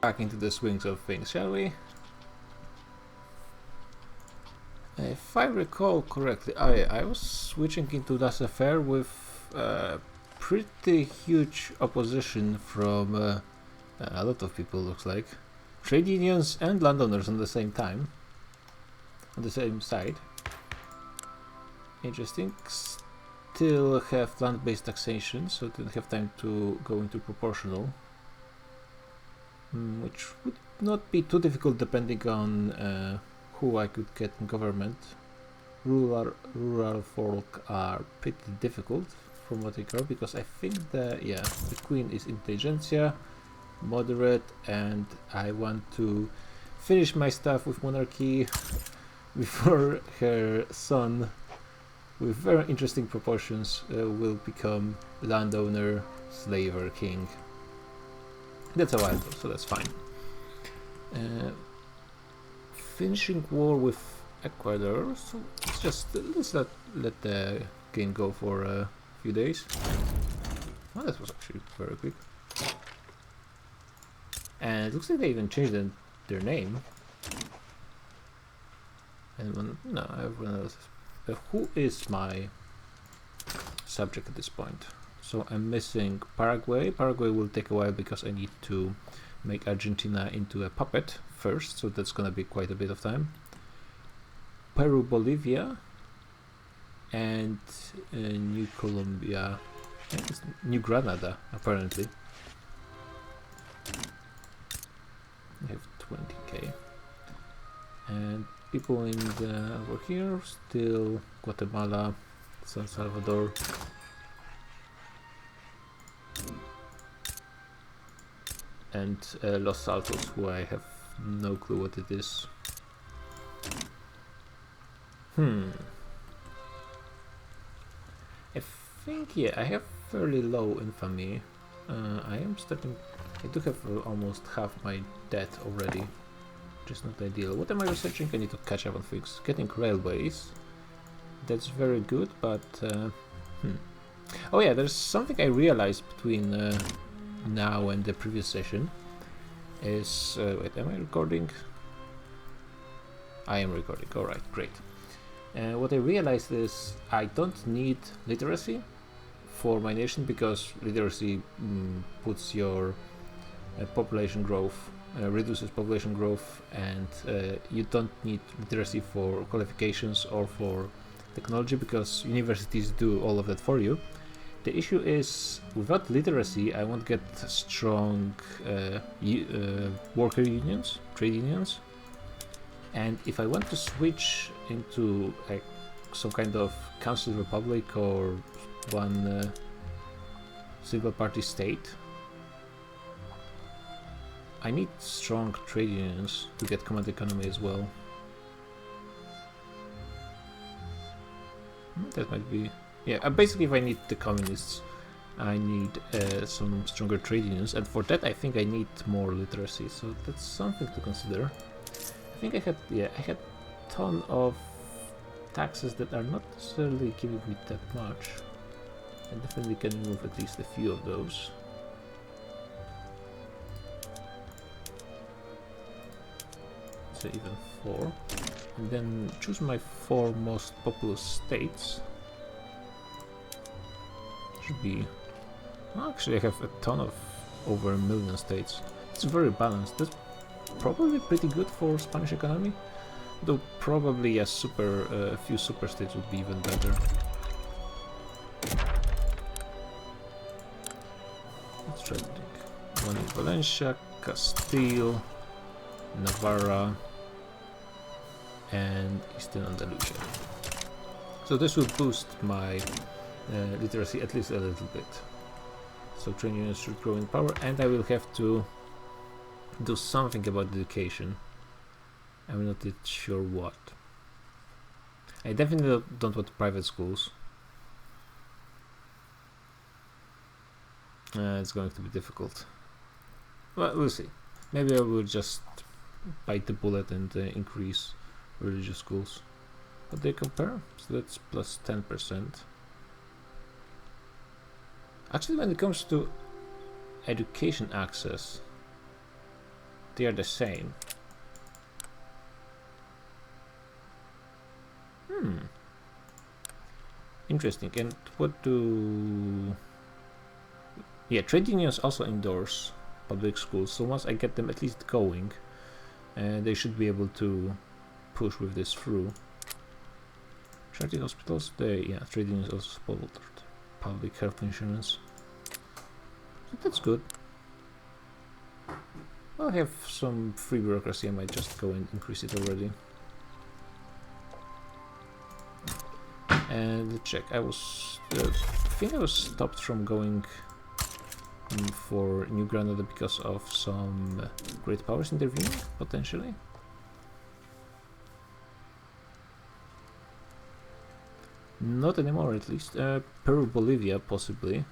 back into the swings of things, shall we? If I recall correctly, I was switching into this affair with pretty huge opposition from a lot of people, looks like. Trade unions and landowners on the same time. On the same side. Interesting. Still have land-based taxation, so didn't have time to go into proportional. Which would not be too difficult depending on who I could get in government. Rural folk are pretty difficult from what I know, because I think the queen is intelligentsia, moderate, and I want to finish my stuff with monarchy before her son, with very interesting proportions, will become landowner, slaver, king. That's a while though, so that's fine. Finishing war with Ecuador, so let's let the game go for a few days. Oh, that was actually very quick. And it looks like they even changed their name. And everyone else. Who is my subject at this point? So I'm missing Paraguay. Paraguay will take a while because I need to make Argentina into a puppet first, so that's gonna be quite a bit of time. Peru, Bolivia, and New Colombia, and New Granada apparently. I have 20k, and people in the over here still Guatemala, San Salvador. And Los Saltos, who I have no clue what it is. I think, I have fairly low infamy. I do have almost half my debt already, which is not ideal. What am I researching? I need to catch up on things. Getting railways. That's very good, but... Oh yeah, there's something I realized between now and the previous session. Is... wait, am I recording? I am recording, alright, great. What I realized is I don't need literacy for my nation, because literacy puts your population growth, reduces population growth, and you don't need literacy for qualifications or for technology, because universities do all of that for you. The issue is, without literacy, I won't get strong worker unions, trade unions. And if I want to switch into some kind of council republic or one single party state, I need strong trade unions to get command economy as well. That might be... Yeah, basically if I need the communists, I need some stronger trade unions, and for that I think I need more literacy, so that's something to consider. I think I had a ton of taxes that are not necessarily giving me that much. I definitely can remove at least a few of those. So even 4. And then choose my 4 most populous states. Should be... Well, actually I have a ton of over 1 million states. It's very balanced. That's probably pretty good for Spanish economy, though probably a few super states would be even better. Let's try to think. One in Valencia, Castile, Navarra, and Eastern Andalusia. So this will boost my literacy at least a little bit. So trade unions should grow in power, and I will have to do something about education. I'm not yet sure what. I definitely don't want private schools. It's going to be difficult. Well, we'll see. Maybe I will just bite the bullet and increase religious schools. But they compare, so that's plus 10%. Actually, when it comes to education access, they are the same. Interesting. And what do... Yeah, trade unions also endorse public schools, so once I get them at least going, they should be able to push with this through. Charity hospitals, yeah, trade unions also support public health insurance. So that's good. I'll have some free bureaucracy, I might just go and increase it already. And let's check, I think I was stopped from going for New Granada because of some great powers intervening, potentially. Not anymore, at least. Peru, Bolivia, possibly.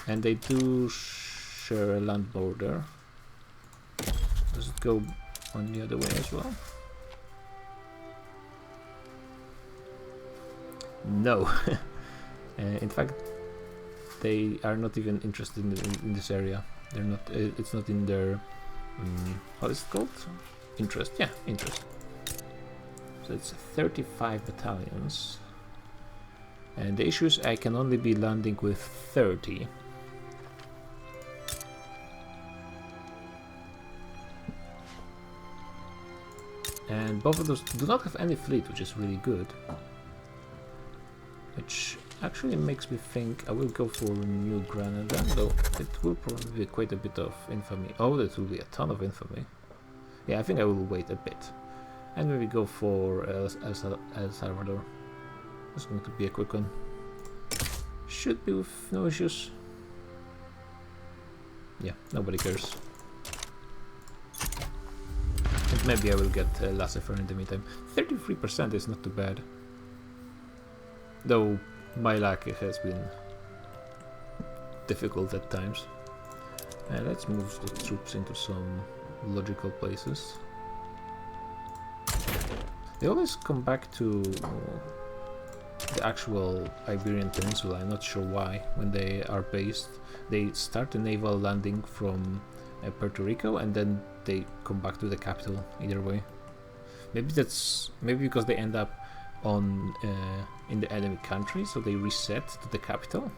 And they do share a land border. Does it go on the other way as well? No. In fact, they are not even interested in this area. They're not. It's not in their. How is it called? Interest. Yeah, interest. So it's 35 battalions. And the issue is I can only be landing with 30. And both of those do not have any fleet, which is really good. Which actually makes me think I will go for New Granada, though it will probably be quite a bit of infamy. Oh, that will be a ton of infamy. Yeah, I think I will wait a bit. And maybe go for El Salvador. It's going to be a quick one. Should be with no issues. Yeah, nobody cares. And maybe I will get laissez-faire in the meantime. 33% is not too bad. Though my luck has been difficult at times. Let's move the troops into some logical places. They always come back to the actual Iberian Peninsula, I'm not sure why. When they are based, they start a naval landing from Puerto Rico and then they come back to the capital, either way. Maybe because they end up on in the enemy country, so they reset to the capital.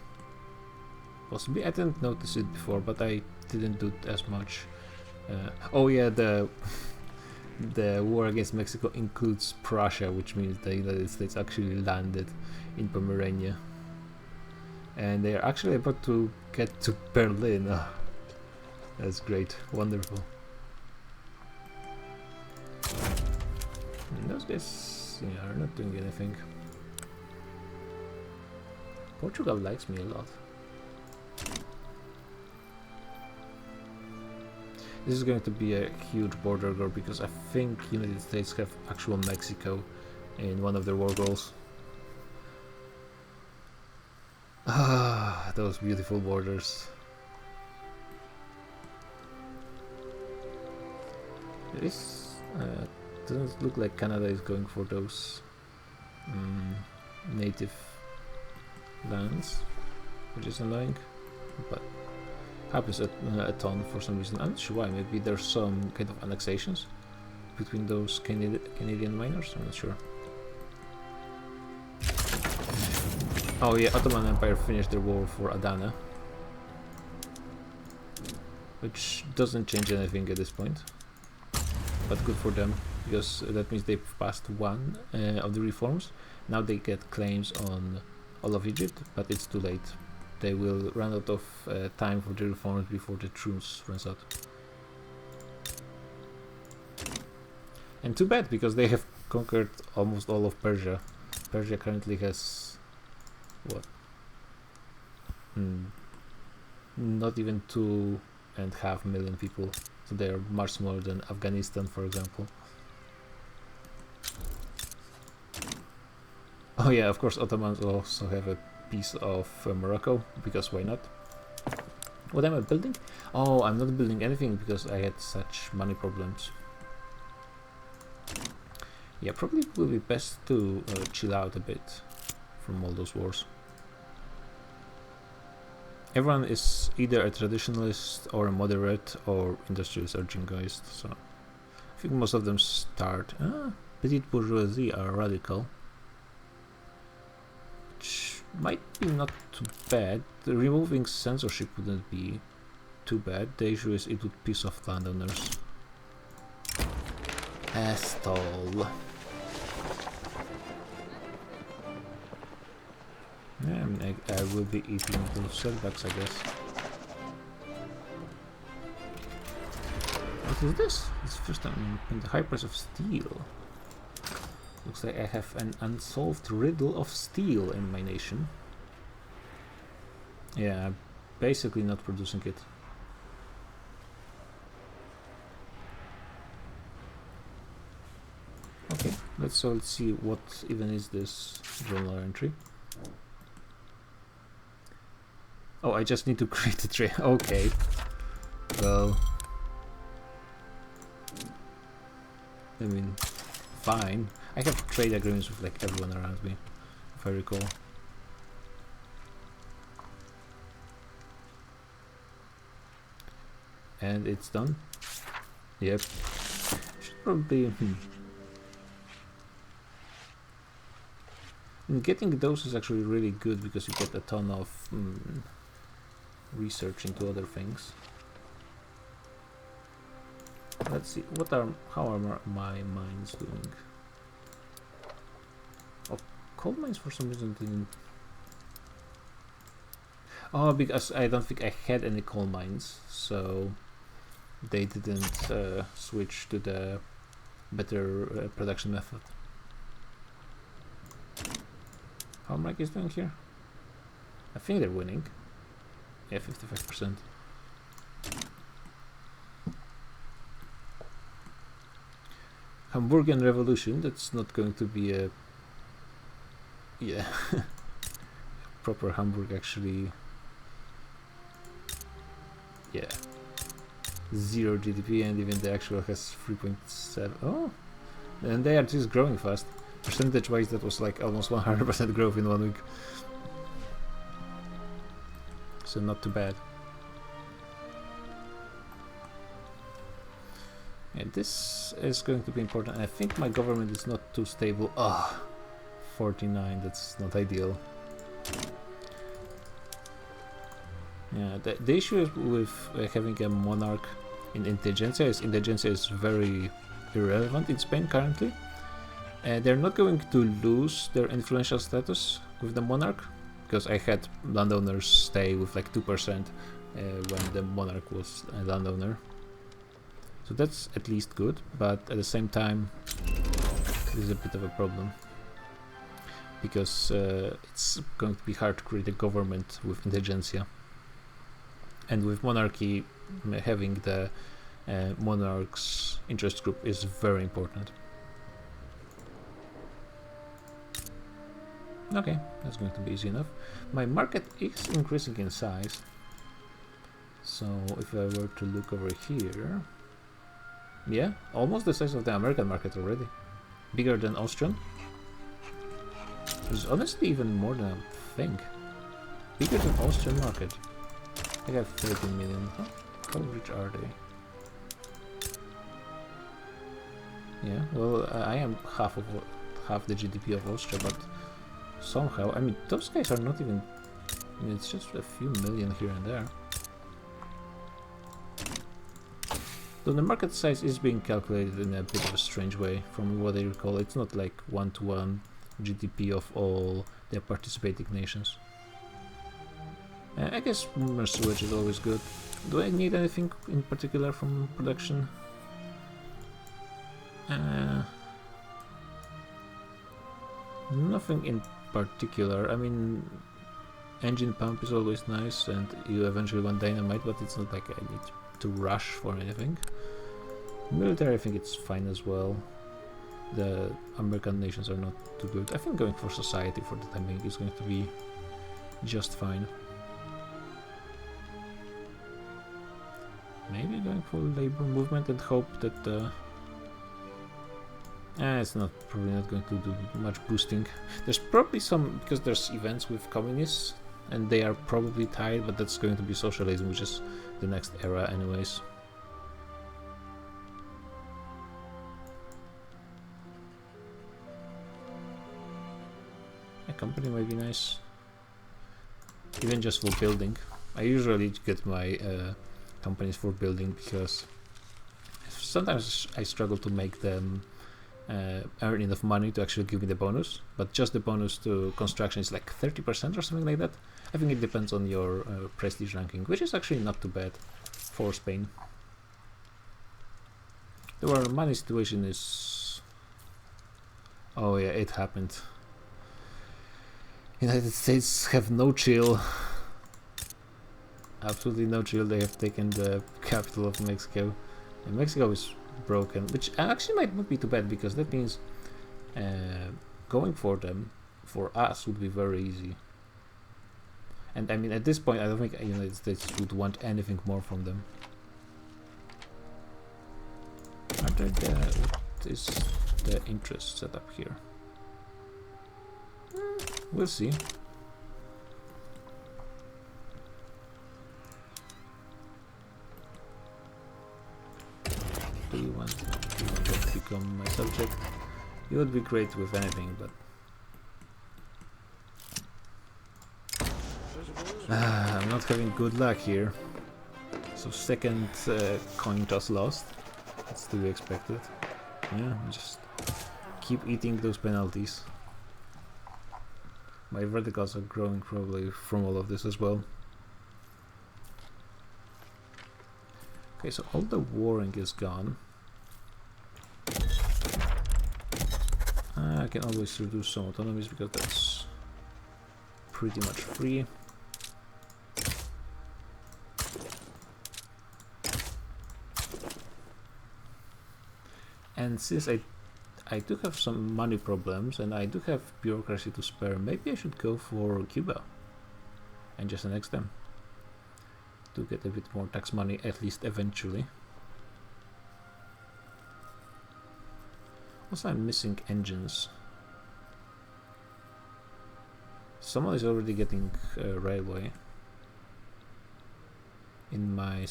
Possibly, I didn't notice it before, but I didn't do it as much. Oh yeah, the war against Mexico includes Prussia, which means the United States actually landed in Pomerania. And they are actually about to get to Berlin. Oh, that's great, wonderful. And those guys are not doing anything. Portugal likes me a lot. This is going to be a huge border war because I think United States have actual Mexico in one of their war goals. Ah, those beautiful borders. This doesn't look like Canada is going for those native lands, which is annoying, but happens a ton for some reason. I'm not sure why. Maybe there's some kind of annexations between those Canadian miners. I'm not sure. Oh yeah, Ottoman Empire finished their war for Adana, which doesn't change anything at this point, but good for them because that means they've passed one of the reforms. Now they get claims on all of Egypt, but it's too late. They will run out of time for the reforms before the truce runs out. And too bad, because they have conquered almost all of Persia. Persia currently has what? Not even 2.5 million people. So they are much smaller than Afghanistan, for example. Oh yeah, of course Ottomans also have a piece of Morocco, because why not? What am I building? Oh, I'm not building anything because I had such money problems. Yeah, probably it will be best to chill out a bit from all those wars. Everyone is either a traditionalist or a moderate or industrialist or jingoist, so I think most of them start. Petite bourgeoisie are radical, which might be not too bad. Removing censorship wouldn't be too bad. The issue is it would piss off landowners. Astol. Yeah, I mean, I will be eating those setbacks, I guess. What is this? It's the first time in the high price of steel. Looks like I have an unsolved riddle of steel in my nation. Yeah, I'm basically not producing it. Okay, let's see what even is this journal entry. Oh, I just need to create a trade. Okay. Well, I mean, fine. I have trade agreements with like everyone around me, if I recall. And it's done. Yep. Should probably. And getting those is actually really good because you get a ton of research into other things. Let's see, how are my mines doing? Oh, coal mines for some reason didn't. Oh, because I don't think I had any coal mines, so they didn't switch to the better production method. How Mike is doing here? I think they're winning. Yeah, 55%. Hamburgian Revolution, that's not going to be a... Yeah. Proper Hamburg actually... Yeah. 0 GDP and even the actual has 3.7. Oh! And they are just growing fast. Percentage wise that was like almost 100% growth in 1 week. So not too bad. And this is going to be important. I think my government is not too stable. 49, that's not ideal. Yeah, the issue with having a monarch in intelligentsia is very irrelevant in Spain currently. They're not going to lose their influential status with the monarch, because I had landowners stay with like 2% when the monarch was a landowner. So that's at least good, but at the same time this is a bit of a problem, because it's going to be hard to create a government with intelligentsia, and with monarchy having the monarch's interest group is very important. Okay, that's going to be easy enough. My market is increasing in size, so if I were to look over here, yeah, almost the size of the American market already. Bigger than Austrian. It's honestly even more than I think. Bigger than Austrian market. I have 13 million. How rich are they? Yeah, well, I am half the GDP of Austria, but somehow, I mean, those guys are not even... I mean, it's just a few million here and there. Though the market size is being calculated in a bit of a strange way, from what I recall. It's not like 1-to-1 GDP of all the participating nations. I guess more sewage is always good. Do I need anything in particular from production? Nothing in particular. I mean, engine pump is always nice, and you eventually want dynamite, but it's not like I need to rush for anything. Military, I think it's fine as well. The American nations are not too good. I think going for society for the time being is going to be just fine. Maybe going for labor movement and hope that it's probably not going to do much boosting. There's probably some, because there's events with communists and they are probably tied, but that's going to be socialism, which is the next era anyways. A company might be nice, even just for building. I usually get my companies for building because sometimes I struggle to make them earn enough money to actually give me the bonus, but just the bonus to construction is like 30% or something like that. I think it depends on your prestige ranking, which is actually not too bad for Spain. Our money situation is... oh yeah, it happened. United States have no chill. Absolutely no chill. They have taken the capital of Mexico. And Mexico is broken, which actually might not be too bad, because that means going for them, for us, would be very easy. And I mean, at this point, I don't think the United States would want anything more from them. What is the interest set up here? We'll see. Do you want to become my subject? You would be great with anything, but I'm not having good luck here. So second coin toss lost. That's to be expected. Yeah, just keep eating those penalties. My verticals are growing probably from all of this as well. Okay, so all the warring is gone. I can always reduce some autonomies because that's pretty much free. And since I do have some money problems and I do have bureaucracy to spare, maybe I should go for Cuba and just annex them to get a bit more tax money, at least eventually. Also, I'm missing engines. Someone is already getting railway in my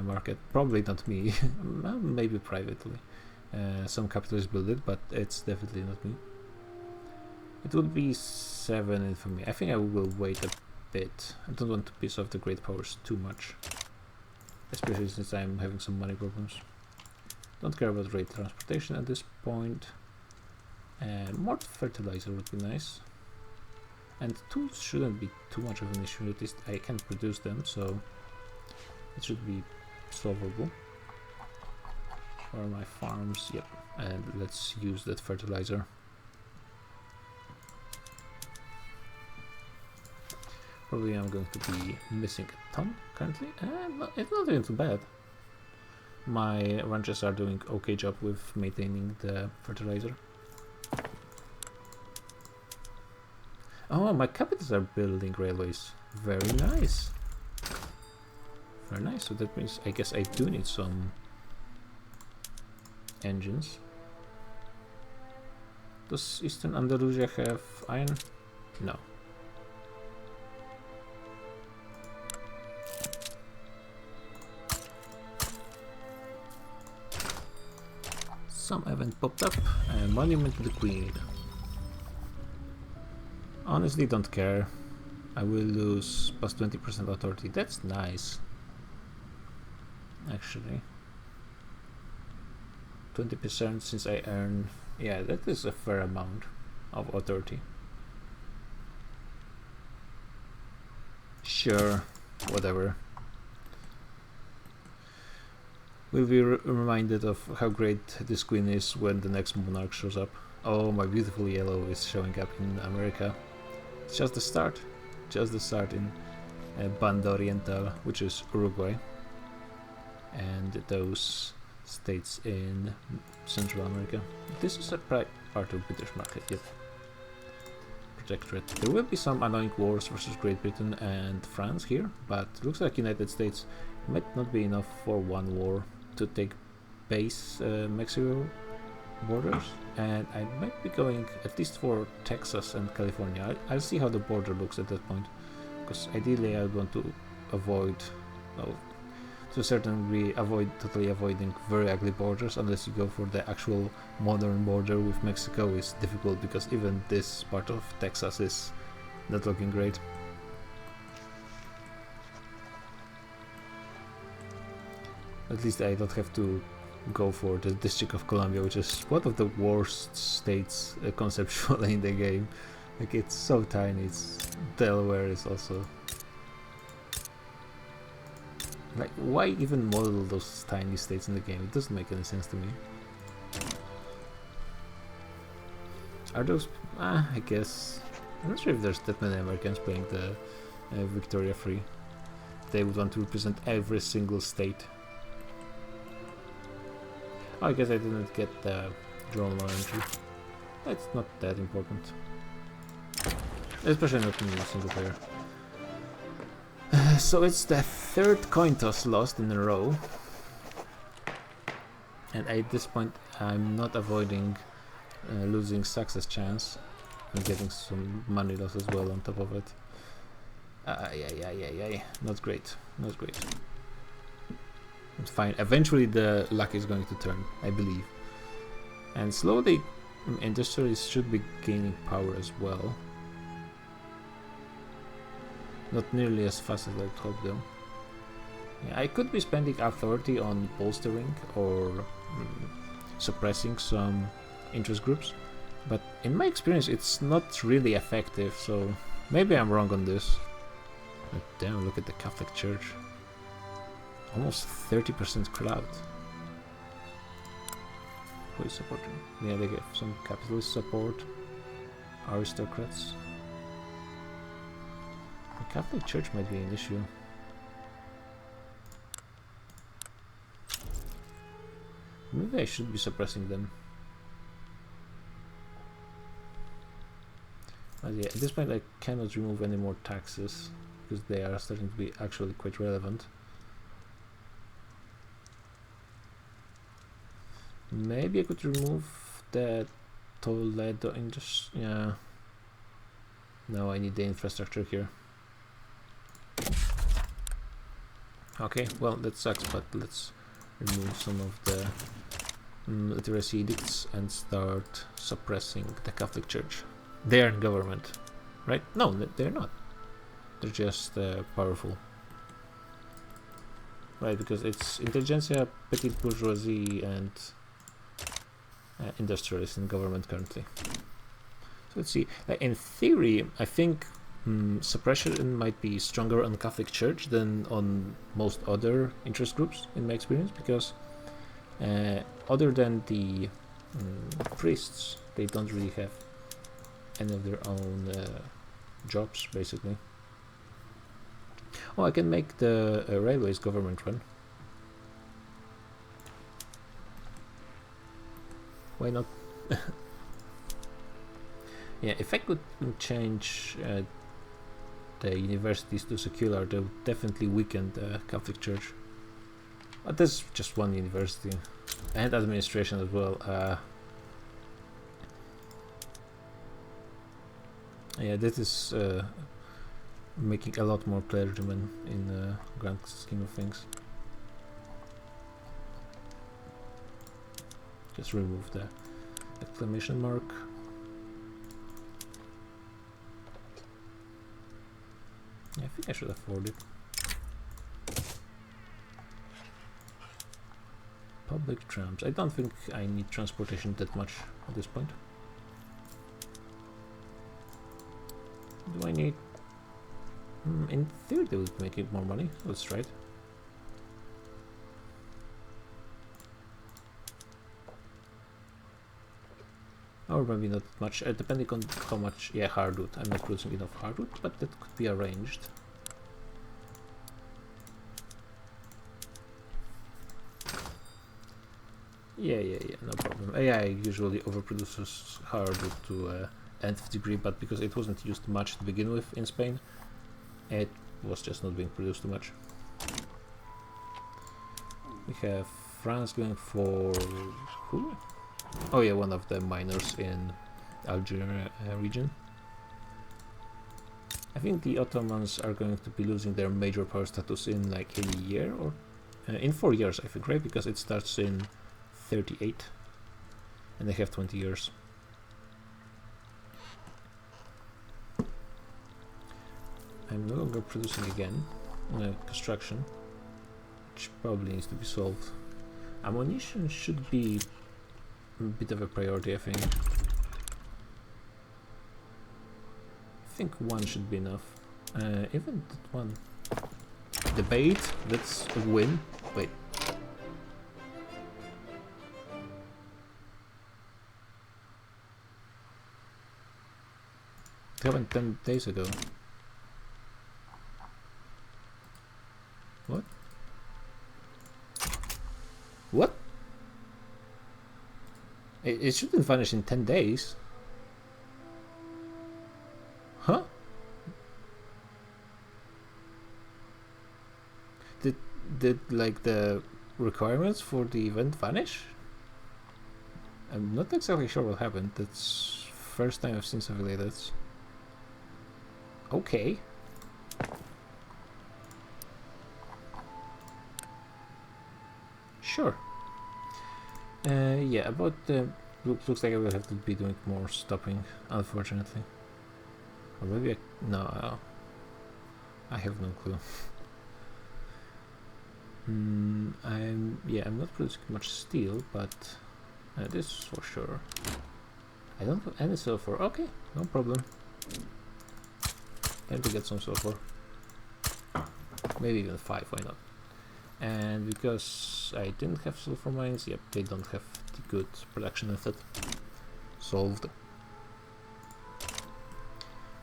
market. Probably not me. Maybe privately. Some capitalists build it, but it's definitely not me. It would be 7 for me. I think I will wait a bit. I don't want to piss off the great powers too much, especially since I'm having some money problems. Don't care about rate transportation at this point. More fertilizer would be nice. And tools shouldn't be too much of an issue, at least I can produce them, so it should be solvable. For my farms, yep, and let's use that fertilizer. Probably I'm going to be missing a ton currently. It's not even too bad. My ranches are doing okay job with maintaining the fertilizer. Oh, my capitals are building railways. Very nice. Very nice. So that means I guess I do need some engines. Does Eastern Andalusia have iron? No. Some event popped up. A monument to the Queen. Honestly, don't care. I will lose plus 20% authority. That's nice. Actually. 20% since I earn... yeah, that is a fair amount of authority. Sure, whatever. We'll be reminded of how great this queen is when the next monarch shows up. Oh, my beautiful yellow is showing up in America. It's just the start. Just the start in Banda Oriental, which is Uruguay. And those states in Central America. This is a part of British market, yet. Protectorate. There will be some annoying wars versus Great Britain and France here, but looks like United States might not be enough for one war to take base Mexico borders, and I might be going at least for Texas and California. I'll see how the border looks at that point. because ideally I would want to avoid, well, to a certain degree, totally avoiding very ugly borders, unless you go for the actual modern border with Mexico. Is difficult because even this part of Texas is not looking great. At least I don't have to go for the District of Columbia, which is one of the worst states conceptually in the game. Like, it's so tiny. Delaware is also... Like, why even model those tiny states in the game? It doesn't make any sense to me. Are those... I guess... I'm not sure if there's that many Americans playing the Victoria Free. They would want to represent every single state. Oh, I guess I didn't get the drone entry. It's not that important. Especially not in single player. So it's the third coin toss lost in a row. And at this point I'm not avoiding losing success chance. I'm getting some money loss as well on top of it. Yeah. Not great. Not great. It's fine. Eventually the luck is going to turn, I believe. And slowly industries should be gaining power as well. Not nearly as fast as I'd hope though. Yeah, I could be spending authority on bolstering or suppressing some interest groups, but in my experience it's not really effective, so maybe I'm wrong on this. But damn, look at the Catholic Church. Almost 30% crowd. Who is supporting? Yeah, they have some capitalist support. Aristocrats. The Catholic Church might be an issue. Maybe I should be suppressing them. But yeah, at this point I cannot remove any more taxes because they are starting to be actually quite relevant. Maybe I could remove the Toledo industry. Yeah. No, I need the infrastructure here. Okay, well that sucks, but let's remove some of the literacy edicts and start suppressing the Catholic Church. They are in government, right? No, they're not. They're just powerful. Right, because it's intelligentsia, petite bourgeoisie, and industrialists in government currently. So let's see. In theory, I think suppression might be stronger on the Catholic Church than on most other interest groups, in my experience, because other than the priests, they don't really have any of their own jobs, basically. Oh, I can make the railways government run. Why not? Yeah, if I could change the universities to secular, they would definitely weaken the Catholic Church. But there's just one university. And administration as well. Yeah, this is making a lot more clergymen in the grand scheme of things. Just remove the exclamation mark. Yeah, I think I should afford it. Public trams. I don't think I need transportation that much at this point. Do I need... in theory they would make it more money. Let's try it. Or maybe not much, depending on how much... Yeah, hardwood. I'm not producing enough hardwood, but that could be arranged. Yeah, no problem. AI usually overproduces hardwood to nth degree, but because it wasn't used much to begin with in Spain, it was just not being produced too much. We have France going for... who? Oh yeah, one of the miners in Algeria region. I think the Ottomans are going to be losing their major power status in like a year or in 4 years, I think, right? Because it starts in 38 and they have 20 years. I'm no longer producing again. Construction, which probably needs to be solved. Ammunition should be a bit of a priority, I think. I think one should be enough. Even that one. Debate, that's a win. Wait. It happened 10 days ago. What? What? It shouldn't vanish in 10 days. Huh? Did like the requirements for the event vanish? I'm not exactly sure what happened. That's first time I've seen something like that. Okay. Sure. Yeah, about the... Looks like I will have to be doing more stopping, unfortunately. Or maybe no, I have no clue. I'm not producing much steel, but this for sure. I don't have any sulfur. Okay, no problem. Time to get some sulfur. Maybe even 5, why not? And because I didn't have sulfur mines, yep, they don't have the good production method. Solved.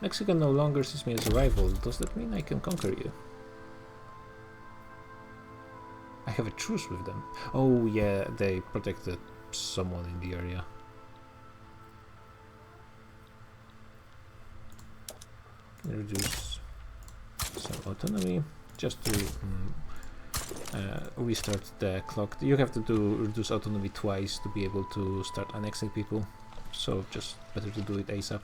Mexico no longer sees me as a rival. Does that mean I can conquer you? I have a truce with them. Oh yeah, they protected someone in the area. Can reduce some autonomy just to restart the clock. You have to reduce autonomy twice to be able to start annexing people, so just better to do it ASAP.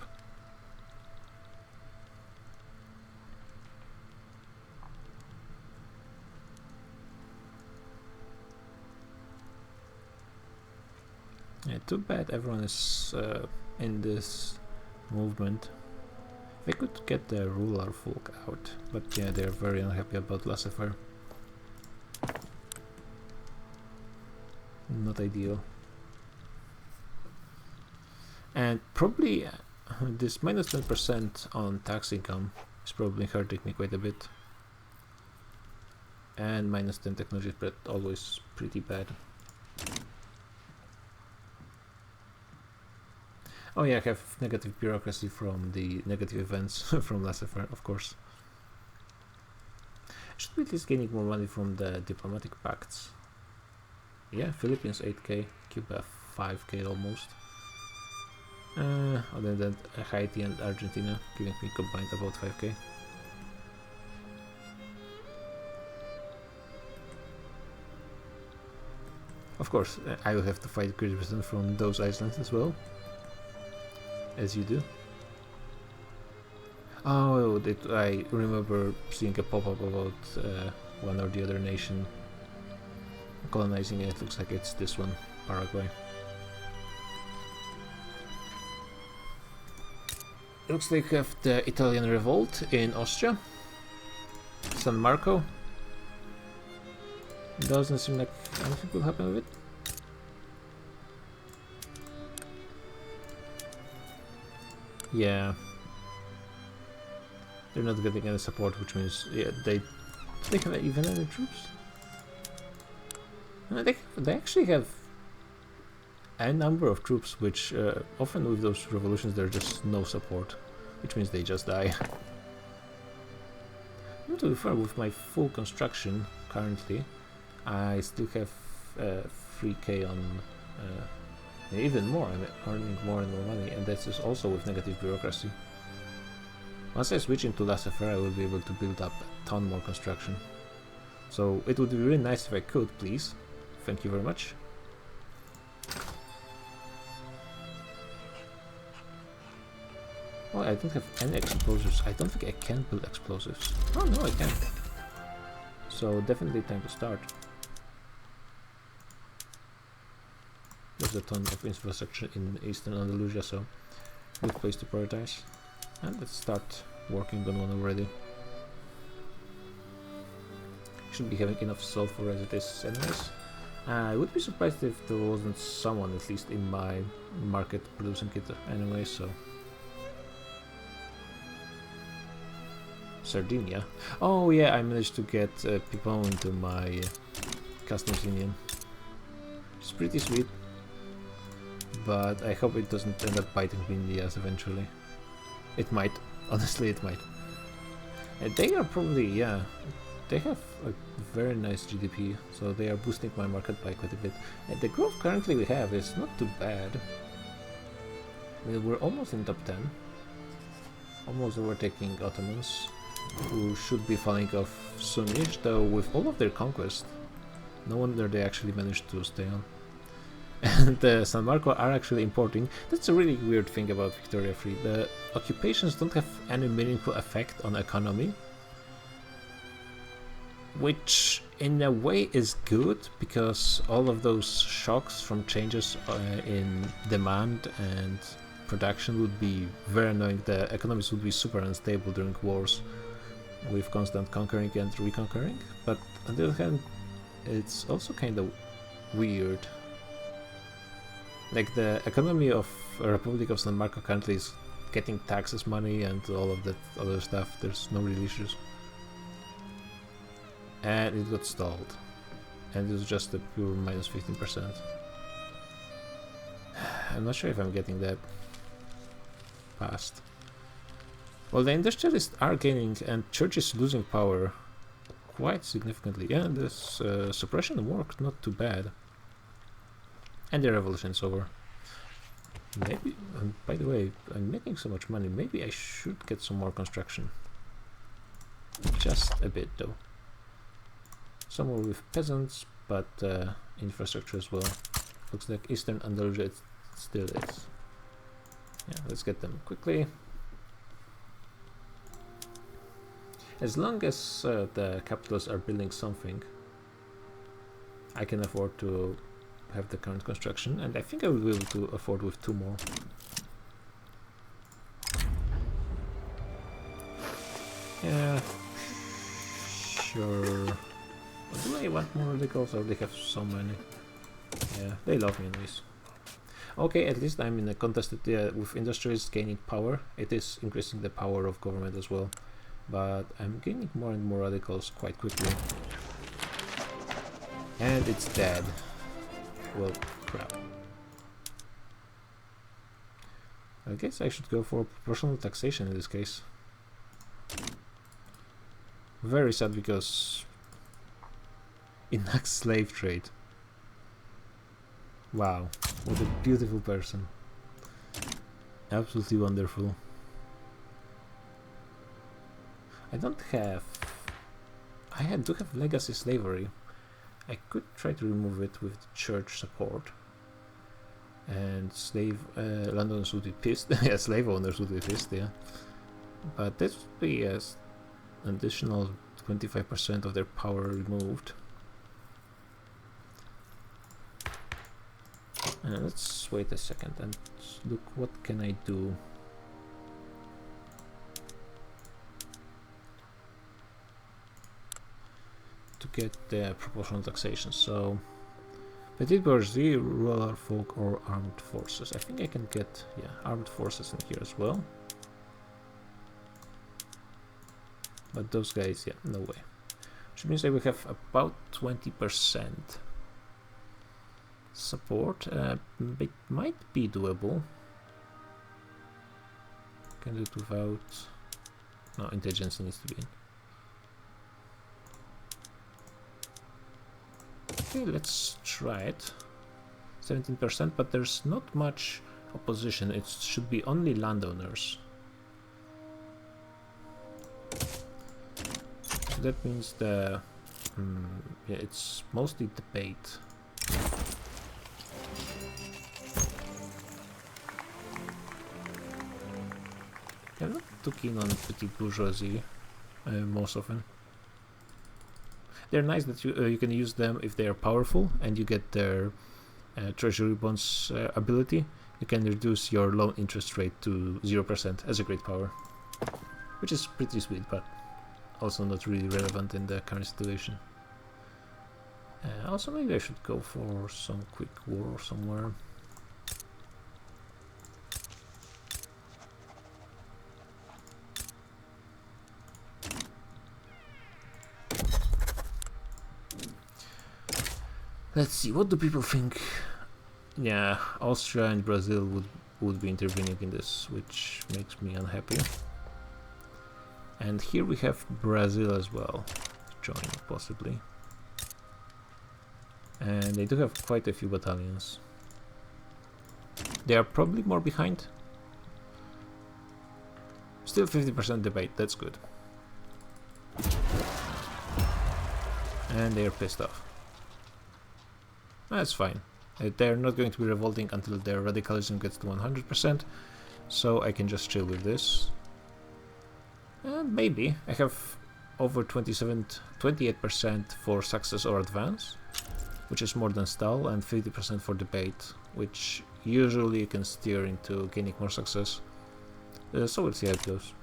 Yeah, too bad everyone is in this movement. They could get the ruler folk out, but yeah, they're very unhappy about laissez-faire. Not ideal. And probably this minus 10% on tax income is probably hurting me quite a bit. And minus 10 technology spread, always pretty bad. Oh yeah, I have negative bureaucracy from the negative events from laissez-faire, of course. I should be at least gaining more money from the diplomatic pacts. Yeah, Philippines 8k, Cuba 5k almost. Other than Haiti and Argentina giving me combined about 5k. Of course, I will have to fight Great Britain from those islands as well. As you do. Oh, I remember seeing a pop-up about one or the other nation colonizing it. Looks like it's this one, Paraguay. Looks like we have the Italian revolt in Austria. San Marco. Doesn't seem like anything will happen with it. Yeah. They're not getting any support, which means yeah, they have even any troops. No, they actually have a number of troops, which often with those revolutions there's just no support, which means they just die. Not to be fair, with my full construction currently, I still have 3k on. Even more, I'm earning more and more money, and that's also with negative bureaucracy. Once I switch into laissez-faire, I will be able to build up a ton more construction. So it would be really nice if I could, please. Thank you very much. Oh, I don't have any explosives. I don't think I can build explosives. Oh no, I can. So definitely time to start. There's a ton of infrastructure in Eastern Andalusia, so good place to prioritize. And let's start working on one already. Should be having enough sulfur as it is anyways. I would be surprised if there wasn't someone at least in my market producing it anyway, so... Sardinia. Oh yeah, I managed to get people into my customs union. It's pretty sweet. But I hope it doesn't end up biting me in the ass eventually. It might. Honestly, it might. They are probably, yeah, they have a very nice GDP, so they are boosting my market by quite a bit. And the growth currently we have is not too bad. We're almost in top 10. Almost overtaking Ottomans, who should be falling off soonish, though with all of their conquest, no wonder they actually managed to stay on. And San Marco are actually importing. That's a really weird thing about Victoria Free. The occupations don't have any meaningful effect on economy, which in a way is good, because all of those shocks from changes in demand and production would be very annoying. The economies would be super unstable during wars with constant conquering and reconquering. But on the other hand, it's also kind of weird. Like, the economy of Republic of San Marco currently is getting taxes money and all of that other stuff. There's no real issues. And it got stalled. And it was just a pure minus 15%. I'm not sure if I'm getting that past. Well, the industrialists are gaining and church is losing power quite significantly. Yeah, this suppression worked not too bad. And the revolution is over. Maybe, by the way, I'm making so much money, maybe I should get some more construction. Just a bit though. Somewhere with peasants, but infrastructure as well. Looks like Eastern Andalusia it still is. Yeah, let's get them quickly. As long as the capitalists are building something, I can afford to have the current construction, and I think I will be able to afford with 2 more. Yeah, sure. But do I want more radicals, or they have so many? Yeah, they love me anyways. Okay, at least I'm in a contest with industries gaining power. It is increasing the power of government as well, but I'm gaining more and more radicals quite quickly. And it's dead. Well, crap. I guess I should go for proportional taxation in this case. Very sad, because enact slave trade. Wow, what a beautiful person. Absolutely wonderful. I don't have... I do have legacy slavery. I could try to remove it with church support, and slave landowners would be pissed. Yeah, slave owners would be pissed, yeah. But this would be an additional 25% of their power removed. Let's wait a second and look what can I do. To get the proportional taxation. So petit bourgeoisie, rural folk, or armed forces. I think I can get, yeah, armed forces in here as well. But those guys, yeah, no way. Which means that we have about 20% support. It might be doable. Can do it without... No, intelligence needs to be in. Okay, let's try it. 17%, but there's not much opposition. It should be only landowners. So that means the... yeah, it's mostly debate. I'm not too keen on petit bourgeoisie most often. They're nice that you can use them if they are powerful and you get their treasury bonds ability. You can reduce your loan interest rate to 0% as a great power, which is pretty sweet, but also not really relevant in the current situation. Also, maybe I should go for some quick war somewhere. Let's see, what do people think? Yeah, Austria and Brazil would be intervening in this, which makes me unhappy. And here we have Brazil as well, joining possibly. And they do have quite a few battalions. They are probably more behind. Still 50% debate, that's good. And they are pissed off. That's fine. They're not going to be revolting until their radicalism gets to 100%, so I can just chill with this. Maybe. I have over 28% for success or advance, which is more than stall, and 50% for debate, which usually you can steer into gaining more success. So we'll see how it goes.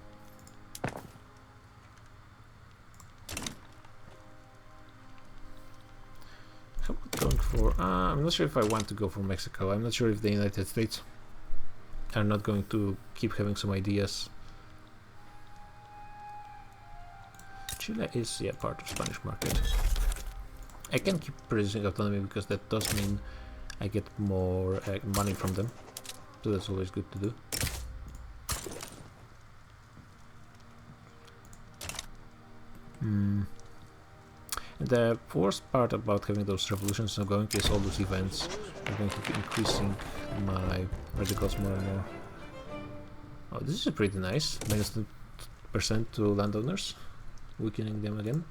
How about going for... I'm not sure if I want to go for Mexico. I'm not sure if the United States are not going to keep having some ideas. Chile is, yeah, part of Spanish market. I can keep producing autonomy because that does mean I get more money from them. So that's always good to do. The worst part about having those revolutions ongoing is all those events are going to be increasing my radicals more and more. Oh, this is pretty nice. Minus 2% to landowners, weakening them again.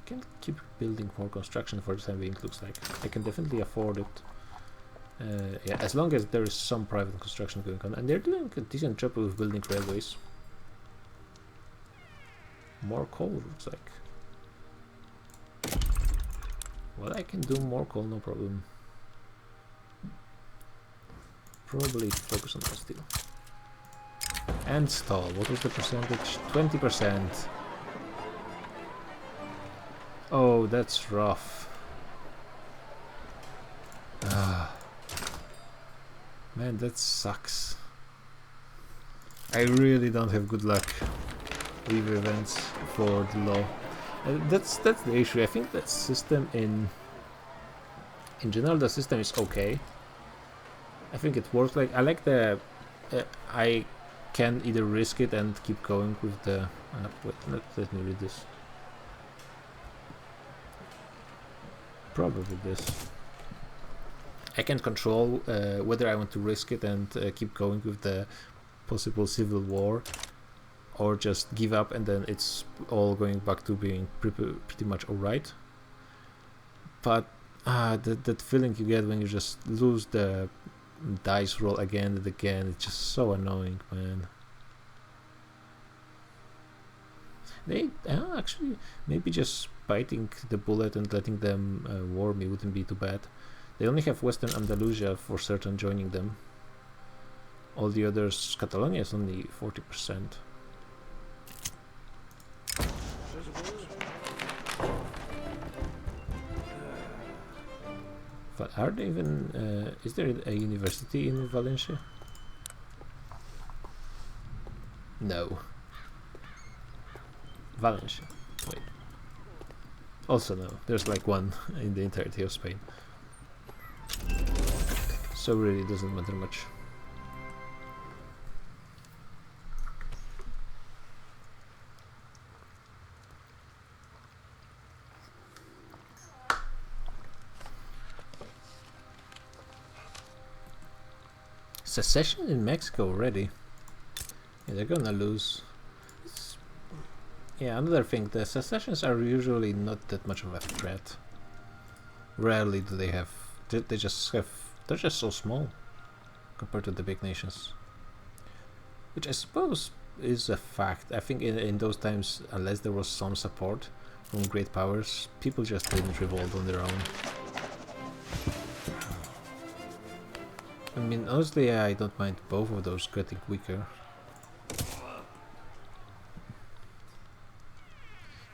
Can keep building more construction for the time being, looks like. I can definitely afford it. Yeah, as long as there is some private construction going on, and they're doing a decent job with building railways. More coal, looks like. Well, I can do more coal, no problem. Probably focus on steel. And stall. What was the percentage? 20%. Oh, that's rough. Man, that sucks. I really don't have good luck with events for the law. That's the issue. I think that system in general, the system is okay. I think it works. Like, I like the I can either risk it and keep going with the wait, let me read this. Probably this. I can control whether I want to risk it and keep going with the possible civil war, or just give up and then it's all going back to being pretty much alright. But that feeling you get when you just lose the dice roll again and again, it's just so annoying, man. They actually, maybe just biting the bullet and letting them war me wouldn't be too bad. They only have Western Andalusia for certain joining them. All the others, Catalonia is only 40%. But are they even... is there a university in Valencia? No. Valencia. Wait. Also no. There's like one in the entirety of Spain. So really it doesn't matter much. Secession in Mexico already. Yeah, they're gonna lose. Yeah, another thing, the secessions are usually not that much of a threat. Rarely do they have... They just have... They're just so small compared to the big nations. Which I suppose is a fact. I think in those times, unless there was some support from great powers, people just didn't revolt on their own. I mean, honestly, I don't mind both of those getting weaker.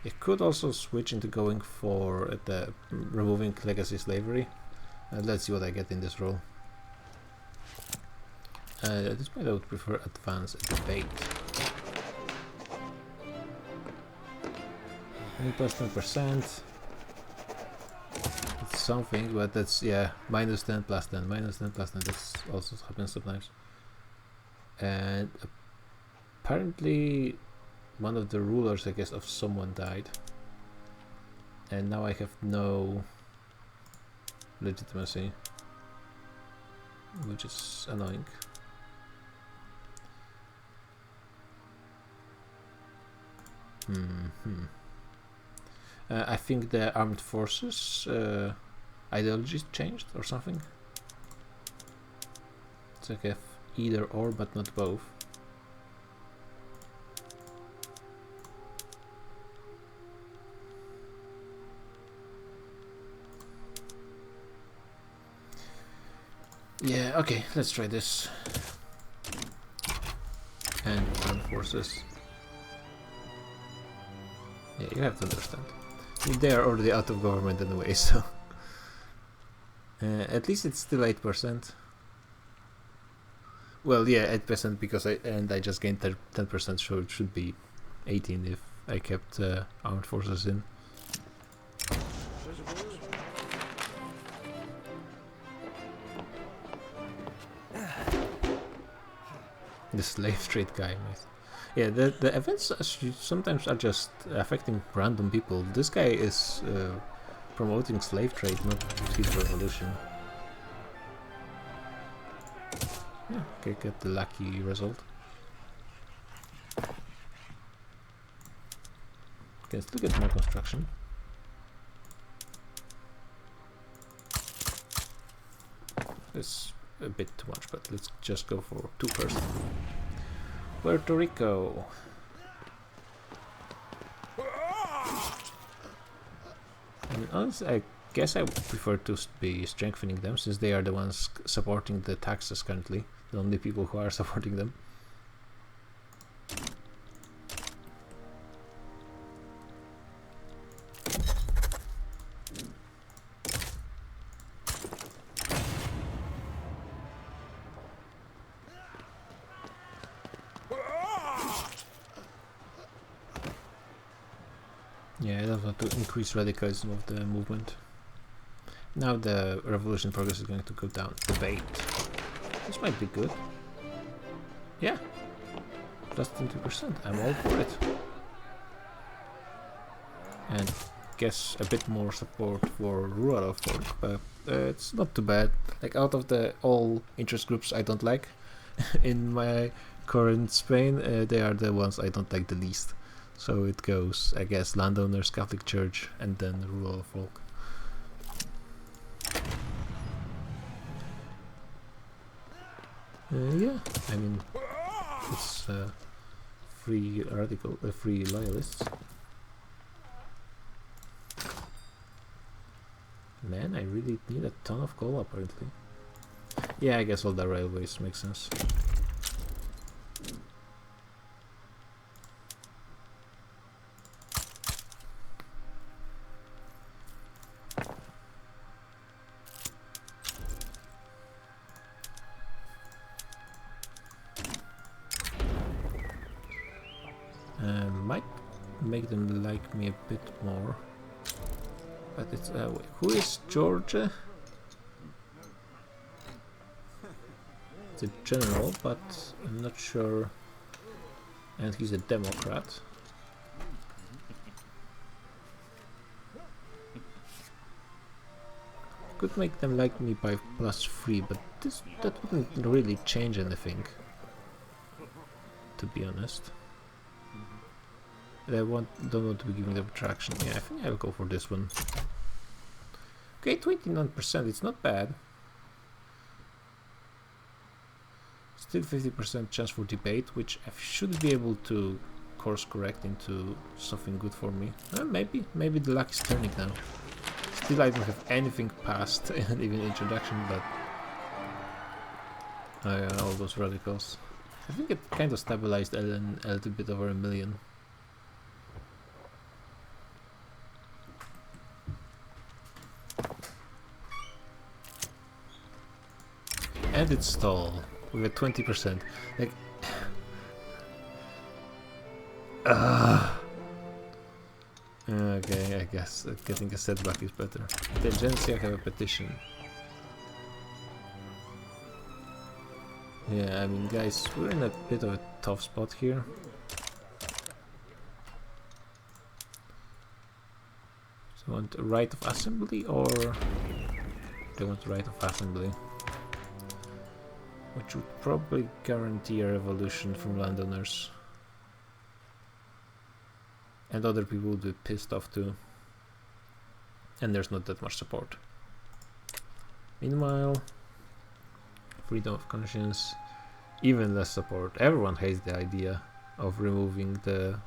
It could also switch into going for the removing legacy slavery. Let's see what I get in this role. At this point I would prefer advance and debate. Plus 10%. It's something, but that's, yeah, minus 10 plus 10, minus 10 plus 10. This also happens sometimes. And apparently one of the rulers, I guess, of someone died. And now I have no legitimacy, which is annoying. I think the armed forces ideology changed or something. It's like either or, but not both. Yeah, okay, let's try this. And armed forces. Yeah, you have to understand. They are already out of government anyway, so... at least it's still 8%. Well, yeah, 8% because I just gained 10%, so it should be 18 if I kept armed forces in. The slave trade guy, mate. Yeah, the events sometimes are just affecting random people. This guy is promoting slave trade, not his revolution. Yeah, okay, get the lucky result. Can still get more construction. It's a bit too much, but let's just go for 2%. Puerto Rico. And honestly, I guess I would prefer to be strengthening them, since they are the ones supporting the taxes currently, the only people who are supporting them. Yeah, I don't want to increase radicalism of the movement. Now the revolution progress is going to go down. Debate. This might be good. Yeah. Plus 20%. I'm all for it. And guess a bit more support for rural folk, but it's not too bad. Like, out of the all interest groups I don't like in my current Spain, they are the ones I don't like the least. So it goes, I guess, landowners, Catholic Church, and then rural folk. Yeah, I mean, it's free free loyalists. Man, I really need a ton of coal apparently. Yeah, I guess all the railways make sense. Might make them like me a bit more, but it's wait, who is Georgia? It's a general, but I'm not sure, and he's a Democrat. Could make them like me by +3, but that wouldn't really change anything, to be honest. don't want to be giving them traction. Yeah, I think I'll go for this one. Okay, 29%, it's not bad. Still 50% chance for debate, which I should be able to course correct into something good for me. Maybe the luck is turning now. Still I don't have anything past even introduction, but all those radicals. I think it kind of stabilized a little bit over 1 million. And it's stalled with a 20%. Like, okay, I guess getting a setback is better. Intelligentsia, I have a petition. Yeah, I mean, guys, we're in a bit of a tough spot here. So, want a right of assembly, or they want right of assembly, which would probably guarantee a revolution from landowners. And other people would be pissed off too. And there's not that much support. Meanwhile, freedom of conscience, even less support. Everyone hates the idea of removing the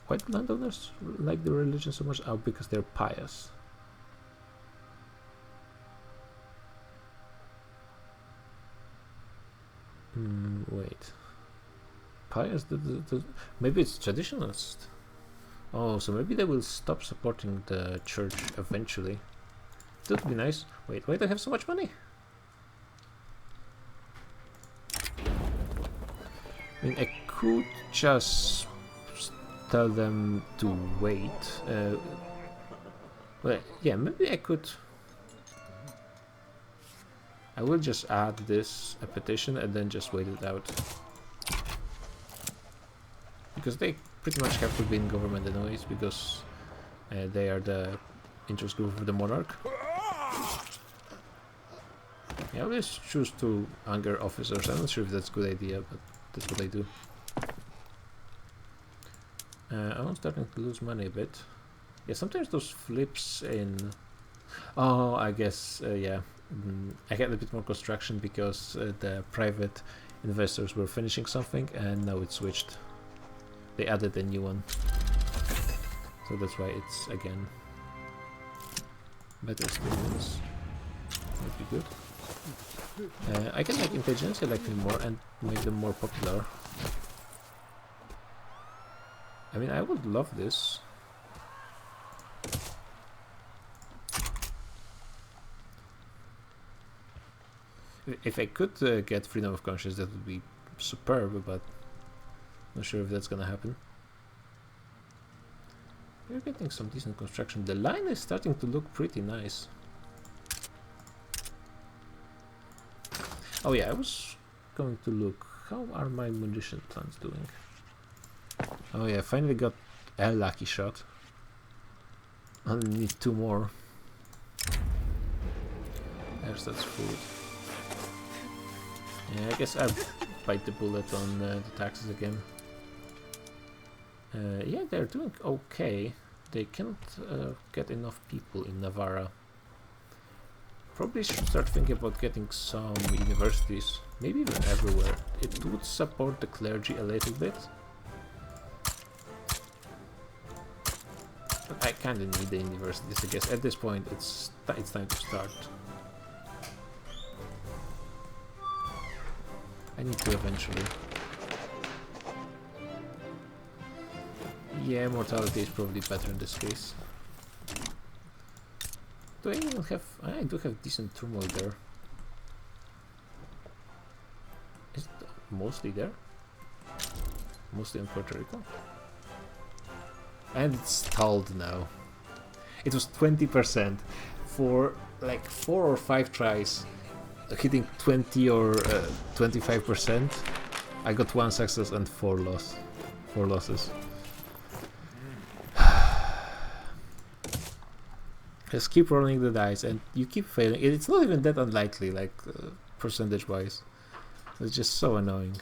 white landowners like the religion so much out because they're pious. Wait. Pious? Maybe it's traditionalist. Oh, so maybe they will stop supporting the church eventually. That would be nice. Wait, why do I have so much money? I mean, I could just tell them to wait. Well, yeah, maybe I could. I will just add this a petition and then just wait it out. Because they pretty much have to be in government anyways, because they are the interest group of the monarch. Yeah, I will just choose to anger officers. I'm not sure if that's a good idea, but that's what I do. I'm starting to lose money a bit. Yeah, sometimes those flips in... Oh, I guess, yeah. I had a bit more construction because the private investors were finishing something and now it switched. They added a new one. So that's why it's again better stimulus. Might be good. I can make intelligentsia like me more and make them more popular. I mean, I would love this. If I could get freedom of conscience, that would be superb, but not sure if that's gonna happen. We're getting some decent construction. The line is starting to look pretty nice. Oh yeah, I was going to look. How are my munition plants doing? Oh yeah, finally got a lucky shot. Only need 2 more. There's that food. Yeah, I guess I'll bite the bullet on the taxes again. Yeah, they're doing okay. They can't get enough people in Navarra. Probably should start thinking about getting some universities, maybe even everywhere. It would support the clergy a little bit. But I kind of need the universities, I guess. At this point, it's time to start. I need to eventually. Yeah, mortality is probably better in this case. Do I even have... I do have decent turmoil there. Is it mostly there? Mostly in Puerto Rico? And it's stalled now. It was 20% for like 4 or 5 tries. Hitting 20 or 25%. I got 1 success and 4 losses. Just keep rolling the dice and you keep failing. It's not even that unlikely, like percentage wise. It's just so annoying.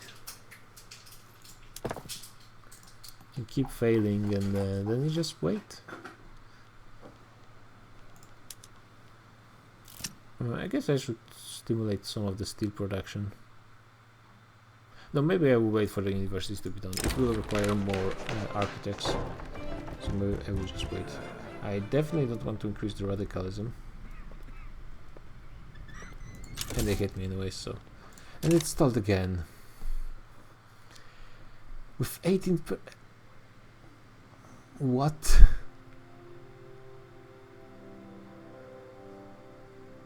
You keep failing, and then you just wait. I guess I should stimulate some of the steel production. No, maybe I will wait for the universities to be done. It will require more architects, so maybe I will just wait. I definitely don't want to increase the radicalism. And they hit me anyway, so... And it's stalled again. With 18 What?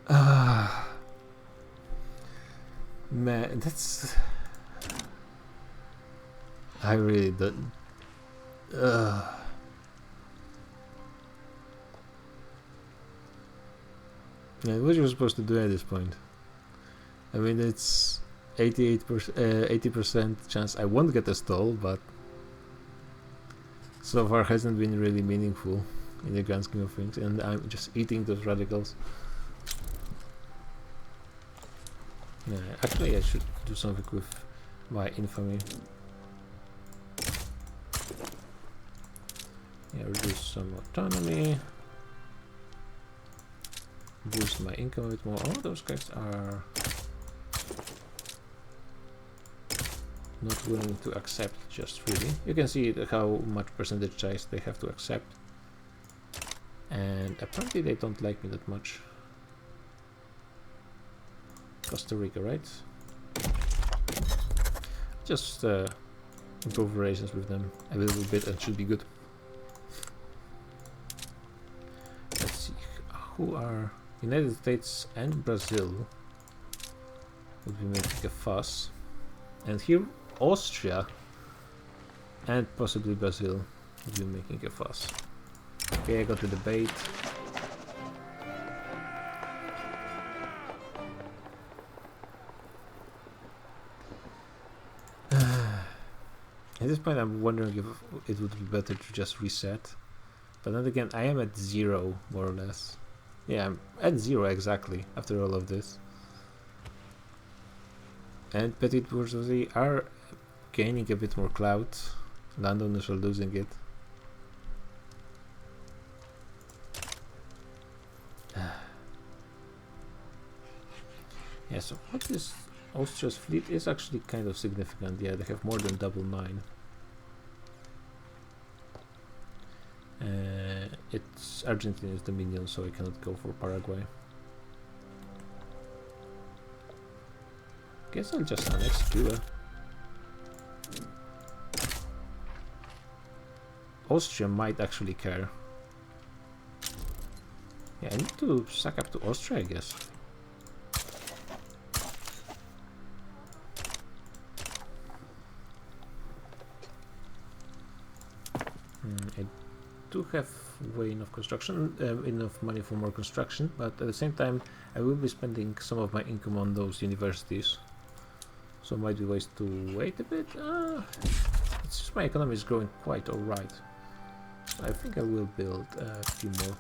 Ah, man, that's... I really don't... Yeah, what you're supposed to do at this point? I mean, it's 80% chance I won't get a stall, but so far hasn't been really meaningful in the grand scheme of things, and I'm just eating those radicals. Yeah, actually I should do something with my infamy. Yeah, reduce some autonomy. Boost my income a bit more. Oh, those guys are not willing to accept just freely. You can see how much percentage size they have to accept. And apparently they don't like me that much. Costa Rica, right? Just improve relations with them a little bit and should be good. Let's see, who are... United States and Brazil would be making a fuss. And here Austria and possibly Brazil would be making a fuss. Okay, I got the debate. At this point I'm wondering if it would be better to just reset. But then again, I am at 0 more or less. Yeah, I'm at 0 exactly after all of this. And petit bourgeoisie are gaining a bit more clout. Landowners are losing it. Yeah, so what is Austria's fleet is actually kind of significant. Yeah, they have more than double 9. It's Argentina's dominion, so I cannot go for Paraguay. Guess I'll just annex Cuba. Austria might actually care. Yeah, I need to suck up to Austria, I guess. I do have way enough construction, enough money for more construction, but at the same time I will be spending some of my income on those universities, so might be ways to wait a bit. It's just my economy is growing quite alright, so I think I will build a few more.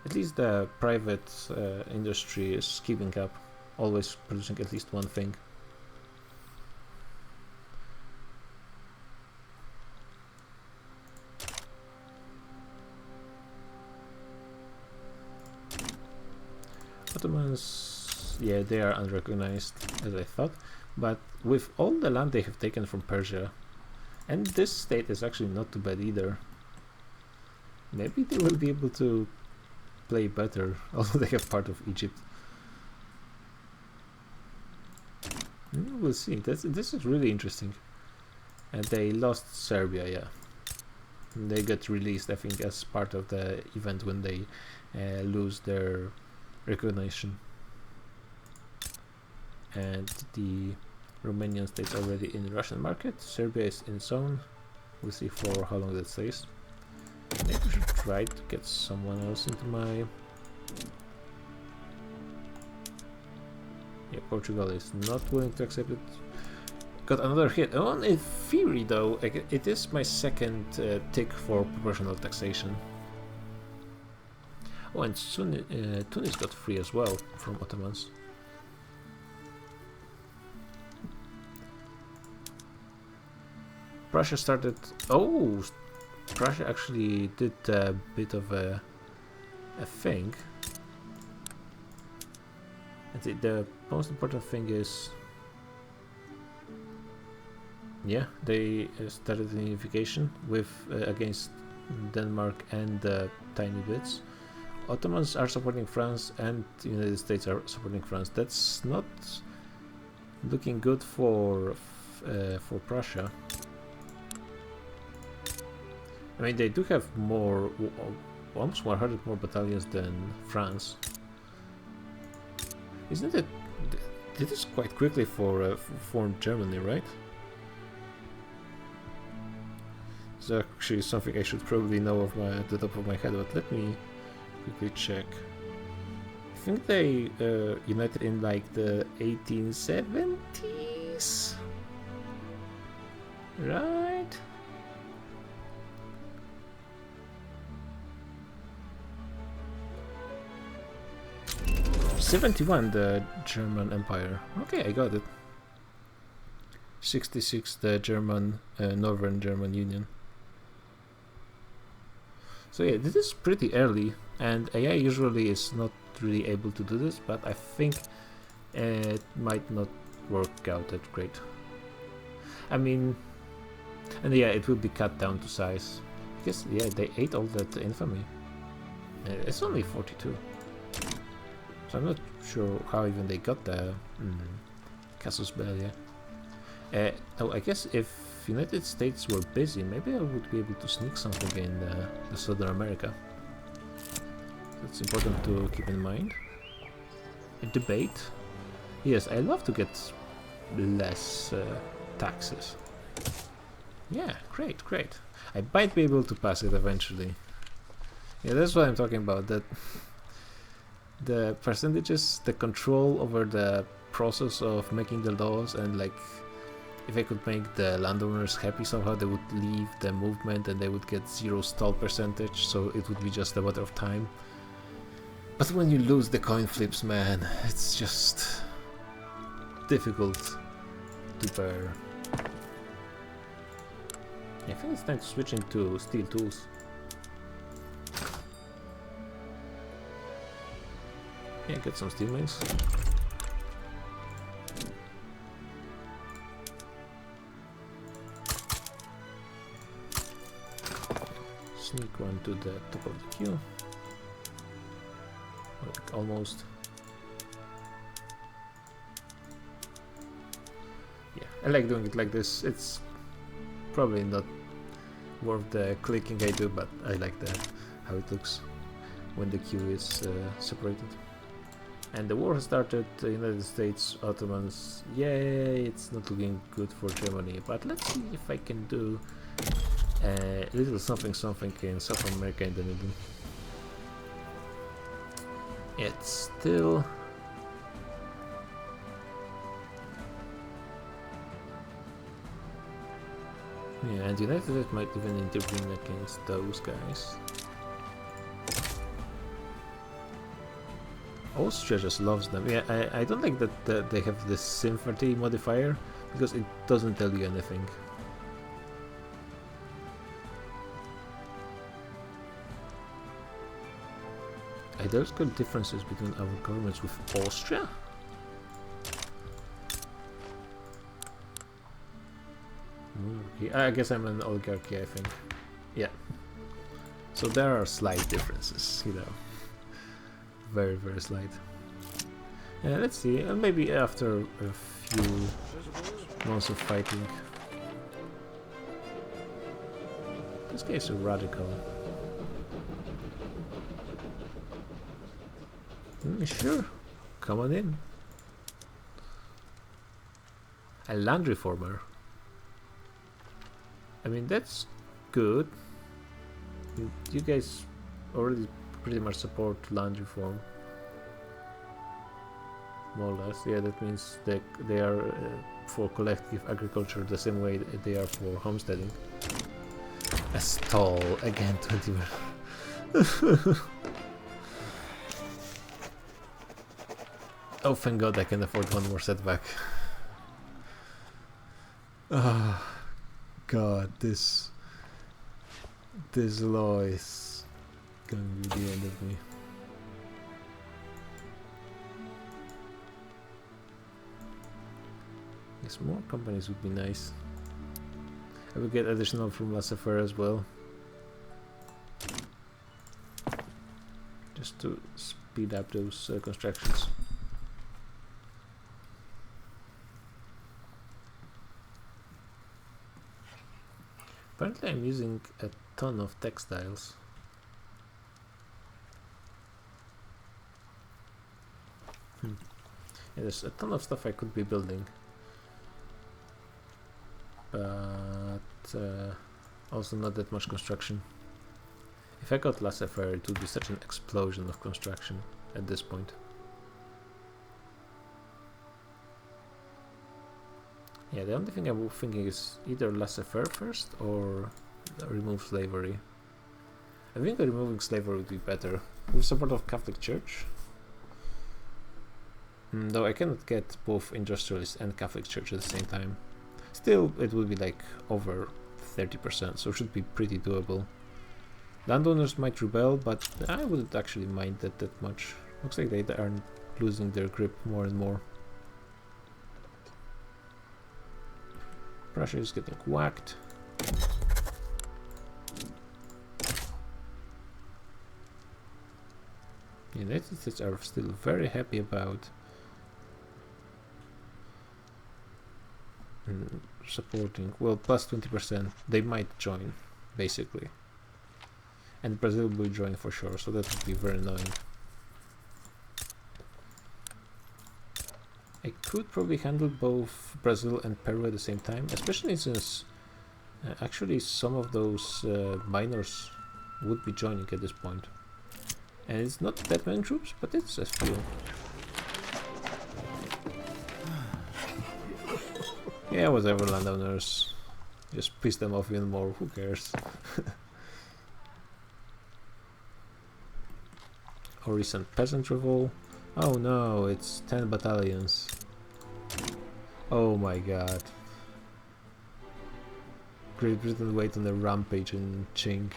At least the private industry is keeping up, always producing at least one thing. Ottomans, yeah, they are unrecognized as I thought, but with all the land they have taken from Persia, and this state is actually not too bad either, maybe they will be able to play better, although they have part of Egypt. We'll see. This is really interesting. And they lost Serbia, yeah. They got released, I think, as part of the event when they lose their recognition. And the Romanian state's already in the Russian market. Serbia is in zone. We'll see for how long that stays. Maybe we should try to get someone else into my... Yeah, Portugal is not willing to accept it. Got another hit. Oh, in theory though, it is my second tick for proportional taxation. Oh, and soon Tunis got free as well from Ottomans. Prussia started. Oh, Prussia actually did a bit of a thing. The most important thing is, yeah, they started the unification with against Denmark and the tiny bits. Ottomans are supporting France and the United States are supporting France. That's not looking good for Prussia. I mean, they do have more, almost 100 more battalions than France. Isn't it? This is quite quickly for Germany, right? It's actually something I should probably know at the top of my head, but let me quickly check. I think they united in like the 1870s, right? '71, the German Empire. Okay, I got it. '66, the German Northern German Union. So yeah, this is pretty early, and AI usually is not really able to do this, but I think it might not work out that great. I mean, and yeah, it will be cut down to size. Because yeah, they ate all that infamy. It's only 42. So I'm not sure how even they got the casus belli. Oh, I guess if United States were busy, maybe I would be able to sneak something in the Southern America. That's important to keep in mind. A debate. Yes, I love to get less taxes. Yeah, great, great. I might be able to pass it eventually. Yeah, that's what I'm talking about. That the percentages, the control over the process of making the laws, and like if I could make the landowners happy somehow, they would leave the movement and they would get 0 stall percentage, so it would be just a matter of time. But when you lose the coin flips, man, it's just difficult to bear. I think it's time to switch into steel tools. Yeah, get some steel wings. Sneak one to the top of the queue. Like, almost. Yeah, I like doing it like this. It's probably not worth the clicking I do, but I like how it looks when the queue is separated. And the war has started. The United States, Ottomans. Yay! It's not looking good for Germany, but let's see if I can do a little something in South America in the middle. It's still yeah, and United States might even intervene against those guys. Austria just loves them. Yeah, I don't like that they have this sympathy modifier because it doesn't tell you anything. There's good differences between our governments with Austria. Monarchy. I guess I'm an oligarchy, I think. Yeah. So there are slight differences, you know. Very, very slight. Yeah, let's see. Maybe after a few months of fighting. This guy is a radical. Sure, come on in. A land reformer. I mean, that's good. You guys already pretty much support land reform. More or less. Yeah, that means they are for collective agriculture the same way they are for homesteading. A stall again, 20 minutes. Oh, thank God I can afford one more setback. god, this law is going to be the end of me. Yes, more companies would be nice. I will get additional from laissez-faire as well. Just to speed up those constructions. Apparently I'm using a ton of textiles. Yeah, there's a ton of stuff I could be building. But also not that much construction. If I got laissez-faire, it would be such an explosion of construction at this point. Yeah, the only thing I'm thinking is either laissez-faire first or remove slavery. I think removing slavery would be better, with support of Catholic Church. Though I cannot get both industrialist and Catholic Church at the same time. Still, it would be like over 30%, so it should be pretty doable. Landowners might rebel, but I wouldn't actually mind that much. Looks like they are losing their grip more and more. Prussia is getting whacked. The United States are still very happy about supporting, well, plus 20%. They might join, basically. And Brazil will join for sure, so that would be very annoying. I could probably handle both Brazil and Peru at the same time, especially since actually some of those miners would be joining at this point. And it's not that many troops, but it's a few. Yeah, whatever, landowners. Just piss them off even more, who cares? Or recent peasant revolt. Oh no, it's 10 battalions. Oh my god. Great Britain wait on a rampage in Qing.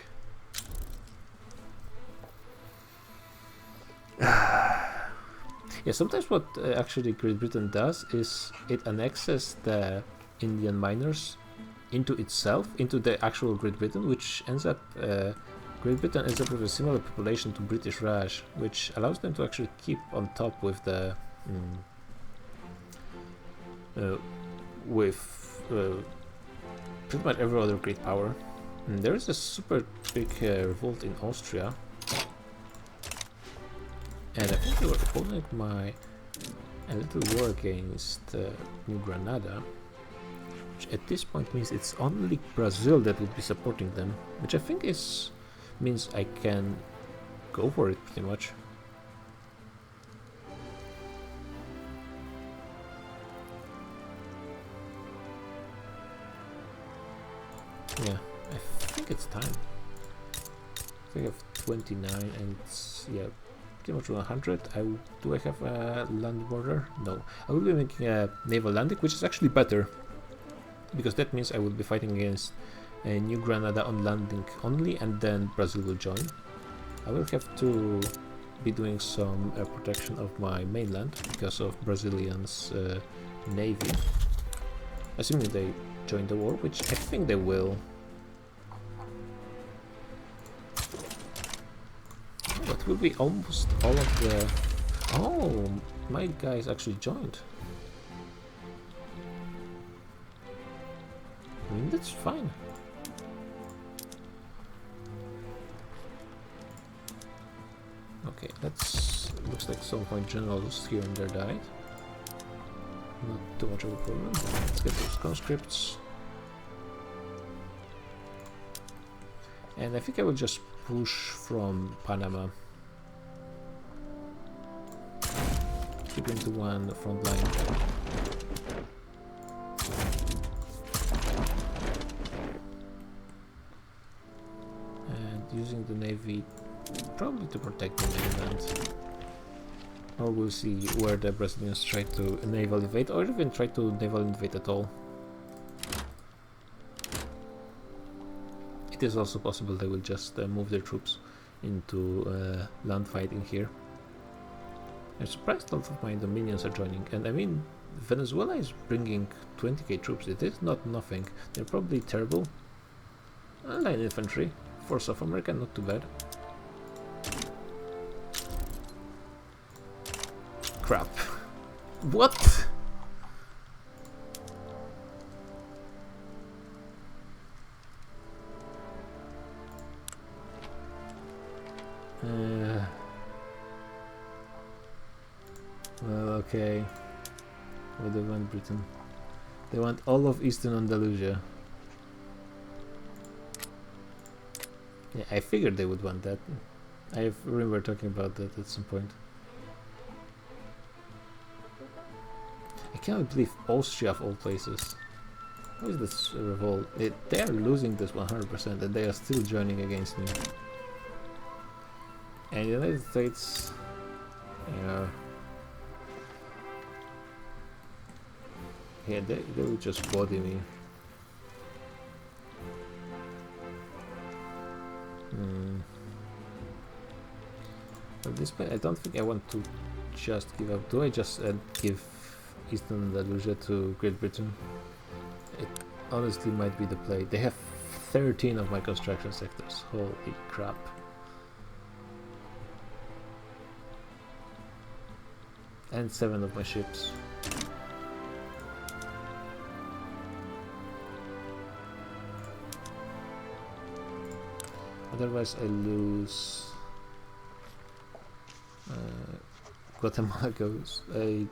Yeah, sometimes what actually Great Britain does is it annexes the Indian miners into itself, into the actual Great Britain, which ends up Great Britain ends up with a similar population to British Raj, which allows them to actually keep on top with the pretty much every other great power. There is a super big revolt in Austria, and I think they were holding a little war against New Granada, which at this point means it's only Brazil that would be supporting them, which I think means I can go for it pretty much. Yeah, I think it's time. I think I have 29 and it's, yeah, pretty much 100. Do I have a land border? No. I will be making a naval landing, which is actually better, because that means I will be fighting against New Granada on landing only, and then Brazil will join. I will have to be doing some protection of my mainland because of Brazilians' navy, assuming they join the war, which I think they will. But will be almost all of the... Oh, my guys actually joined. I mean, that's fine. Okay, looks like some point generals here and there died. Not too much of a problem. Let's get those conscripts. And I think I will just push from Panama. Keep into one front line. And using the navy probably to protect the mainland. Or we'll see where the Brazilians try to naval invade, or even try to naval invade at all. It is also possible they will just move their troops into land fighting here. I'm surprised a lot of my Dominions are joining, and I mean, Venezuela is bringing 20k troops. It is not nothing. They're probably terrible. Line infantry for South America, not too bad. Crap. What? Well, okay. What do they want, Britain? They want all of Eastern Andalusia. Yeah, I figured they would want that. I remember talking about that at some point. I cannot believe Austria of all places. How is this revolt? They are losing this 100% and they are still joining against me. And the United States... yeah, they will just body me. At this point, I don't think I want to just give up. Do I just give Eastern Andalusia to Great Britain? It honestly might be the play. They have 13 of my construction sectors. Holy crap. And 7 of my ships. Otherwise I lose Guatemala goes. I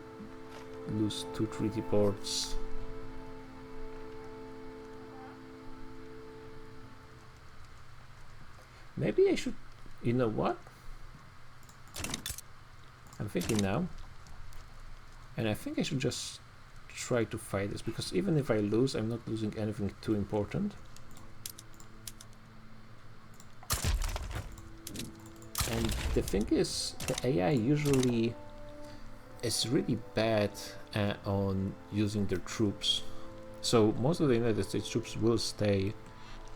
lose 2 treaty ports. Maybe I should, you know what? I'm thinking now. And I think I should just try to fight this, because even if I lose, I'm not losing anything too important. And the thing is, the AI usually is really bad on using their troops. So most of the United States troops will stay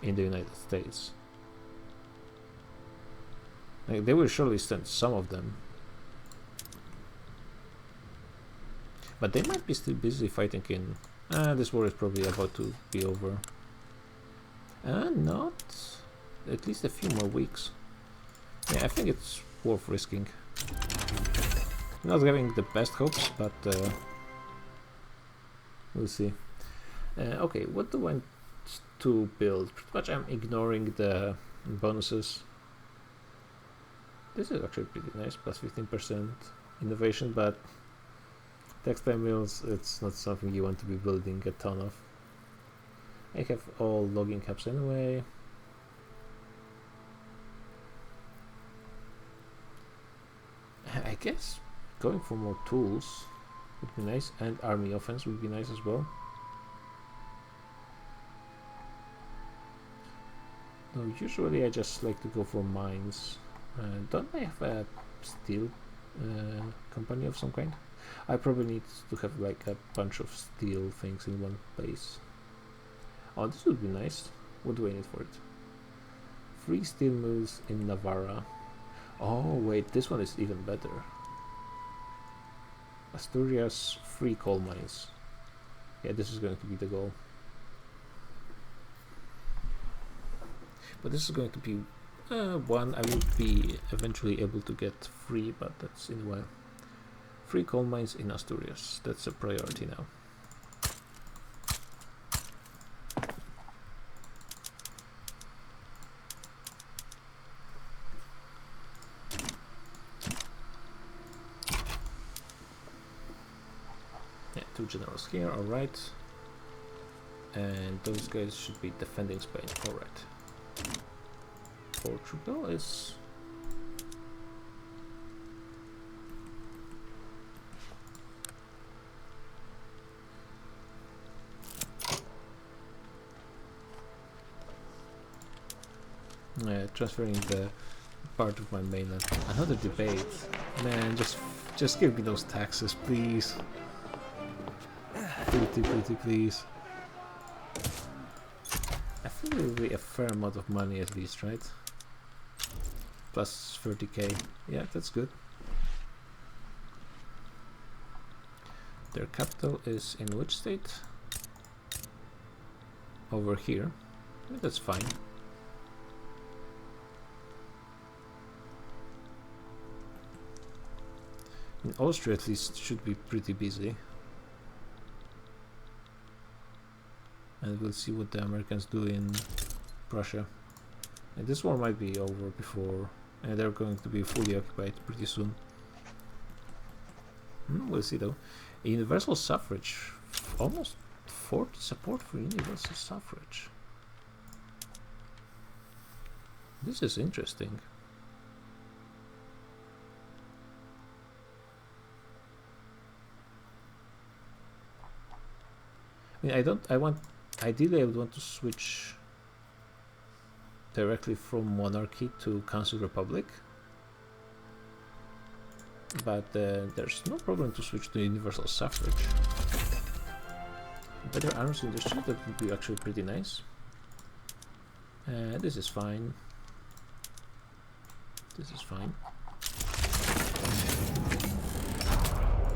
in the United States. Like, they will surely send some of them. But they might be still busy fighting in... this war is probably about to be over. Not... at least a few more weeks. Yeah, I think it's worth risking. Not having the best hopes, but we'll see. Okay, what do I want to build? Pretty much I'm ignoring the bonuses. This is actually pretty nice, plus 15% innovation, but textile mills, it's not something you want to be building a ton of. I have all logging hubs anyway. I guess going for more tools would be nice, and army offense would be nice as well. No, usually I just like to go for mines. Don't I have a steel company of some kind? I probably need to have like a bunch of steel things in one place. Oh, this would be nice. What do I need for it? 3 steel mills in Navarra. Oh wait, this one is even better. Asturias, 3 coal mines. Yeah, this is going to be the goal. But this is going to be one I will be eventually able to get free, but that's in a while. 3 coal mines in Asturias. That's a priority now. Yeah, 2 generals here, alright. And those guys should be defending Spain, alright. Portugal is... transferring the part of my mainland. Another debate. Man, just give me those taxes, please. Pretty, please. I think it will be a fair amount of money at least, right? Plus 30k. Yeah, that's good. Their capital is in which state? Over here. I mean, that's fine. In Austria at least should be pretty busy. And we'll see what the Americans do in Prussia. And this war might be over before they're going to be fully occupied pretty soon. We'll see though. Universal suffrage. Almost 40 support for universal suffrage. This is interesting. I mean, ideally I would want to switch directly from monarchy to council republic, but there's no problem to switch to universal suffrage. Better arms industry, that would be actually pretty nice. This is fine. This is fine.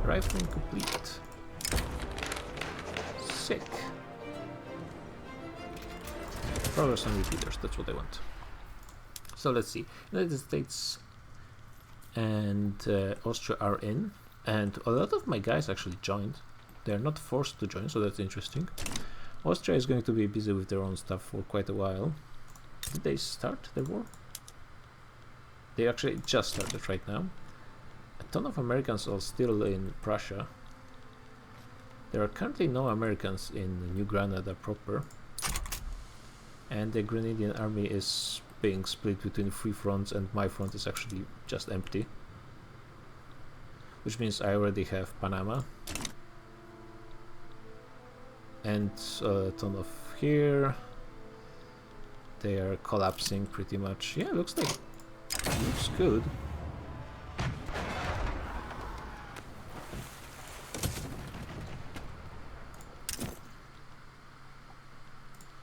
Rifling complete. Sick. Progress on repeaters, that's what I want. So let's see. United States and Austria are in, and a lot of my guys actually joined. They're not forced to join, so that's interesting. Austria is going to be busy with their own stuff for quite a while. Did they start their war? They actually just started right now. A ton of Americans are still in Prussia. There are currently no Americans in New Granada proper. And the Grenadian army is being split between 3 fronts, and my front is actually just empty. Which means I already have Panama. And a ton of here. They are collapsing pretty much. Yeah, looks good.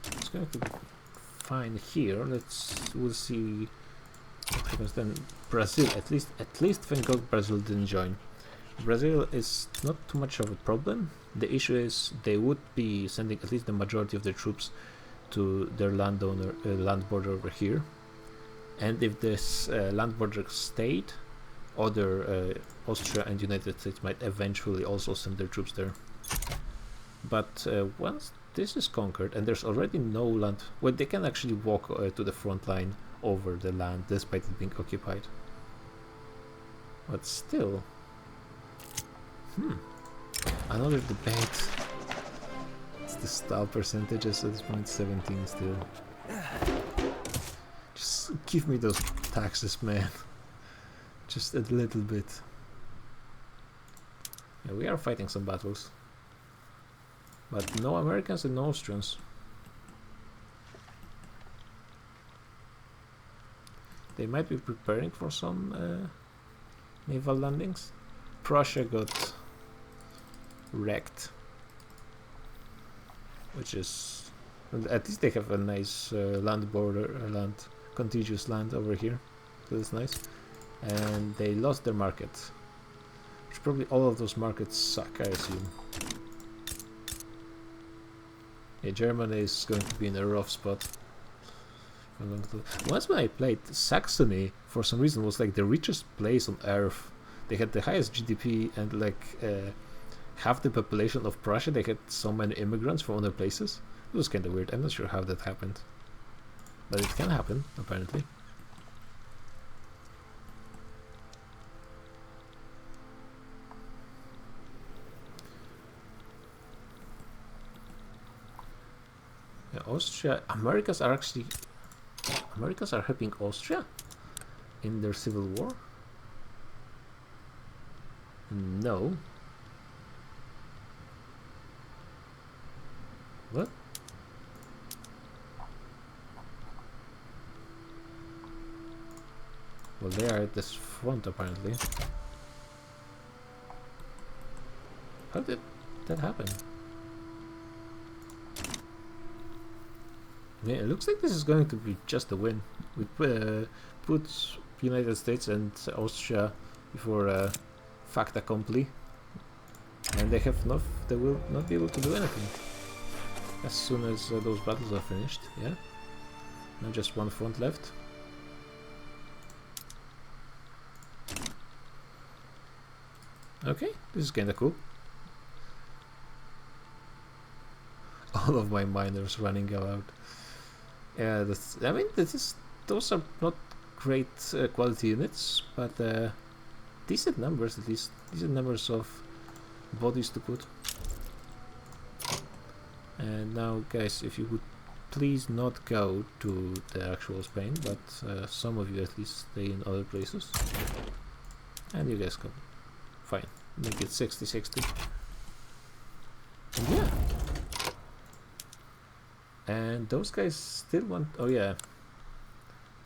It's going to be fine here. We'll see what happens then. Brazil, at least thank God Brazil didn't join. Brazil is not too much of a problem. The issue is they would be sending at least the majority of their troops to their land border over here, and if this land border stayed, other Austria and United States might eventually also send their troops there. But once this is conquered and there's already no land, well, they can actually walk to the front line over the land despite it being occupied. But still, another debate. It's the style percentages at this point. 17 still. Just give me those taxes, man. Just a little bit. Yeah, we are fighting some battles, but no Americans and no Austrians. They might be preparing for some naval landings. Prussia got wrecked, which is, at least they have a nice contiguous land over here, so that's nice. And they lost their market, which probably all of those markets suck, I assume. Yeah, Germany is going to be in a rough spot. Once when I played, Saxony for some reason was like the richest place on earth. They had the highest GDP and like half the population of Prussia. They had so many immigrants from other places. It was kind of weird. I'm not sure how that happened, but it can happen apparently. Yeah, Austria, Americans are helping Austria in their civil war? No. What? Well, they are at this front apparently. How did that happen? Yeah, it looks like this is going to be just a win. We put United States and Austria before fact accompli, and they will not be able to do anything as soon as those battles are finished. Yeah, now just one front left. Okay, this is kinda cool. All of my miners running out. Yeah, I mean, those are not great quality units, but decent numbers at least. Decent numbers of bodies to put. And now, guys, if you would please not go to the actual Spain, but some of you at least stay in other places. And you guys come. Fine. Make it 60-60. And yeah. And those guys still want... Oh yeah.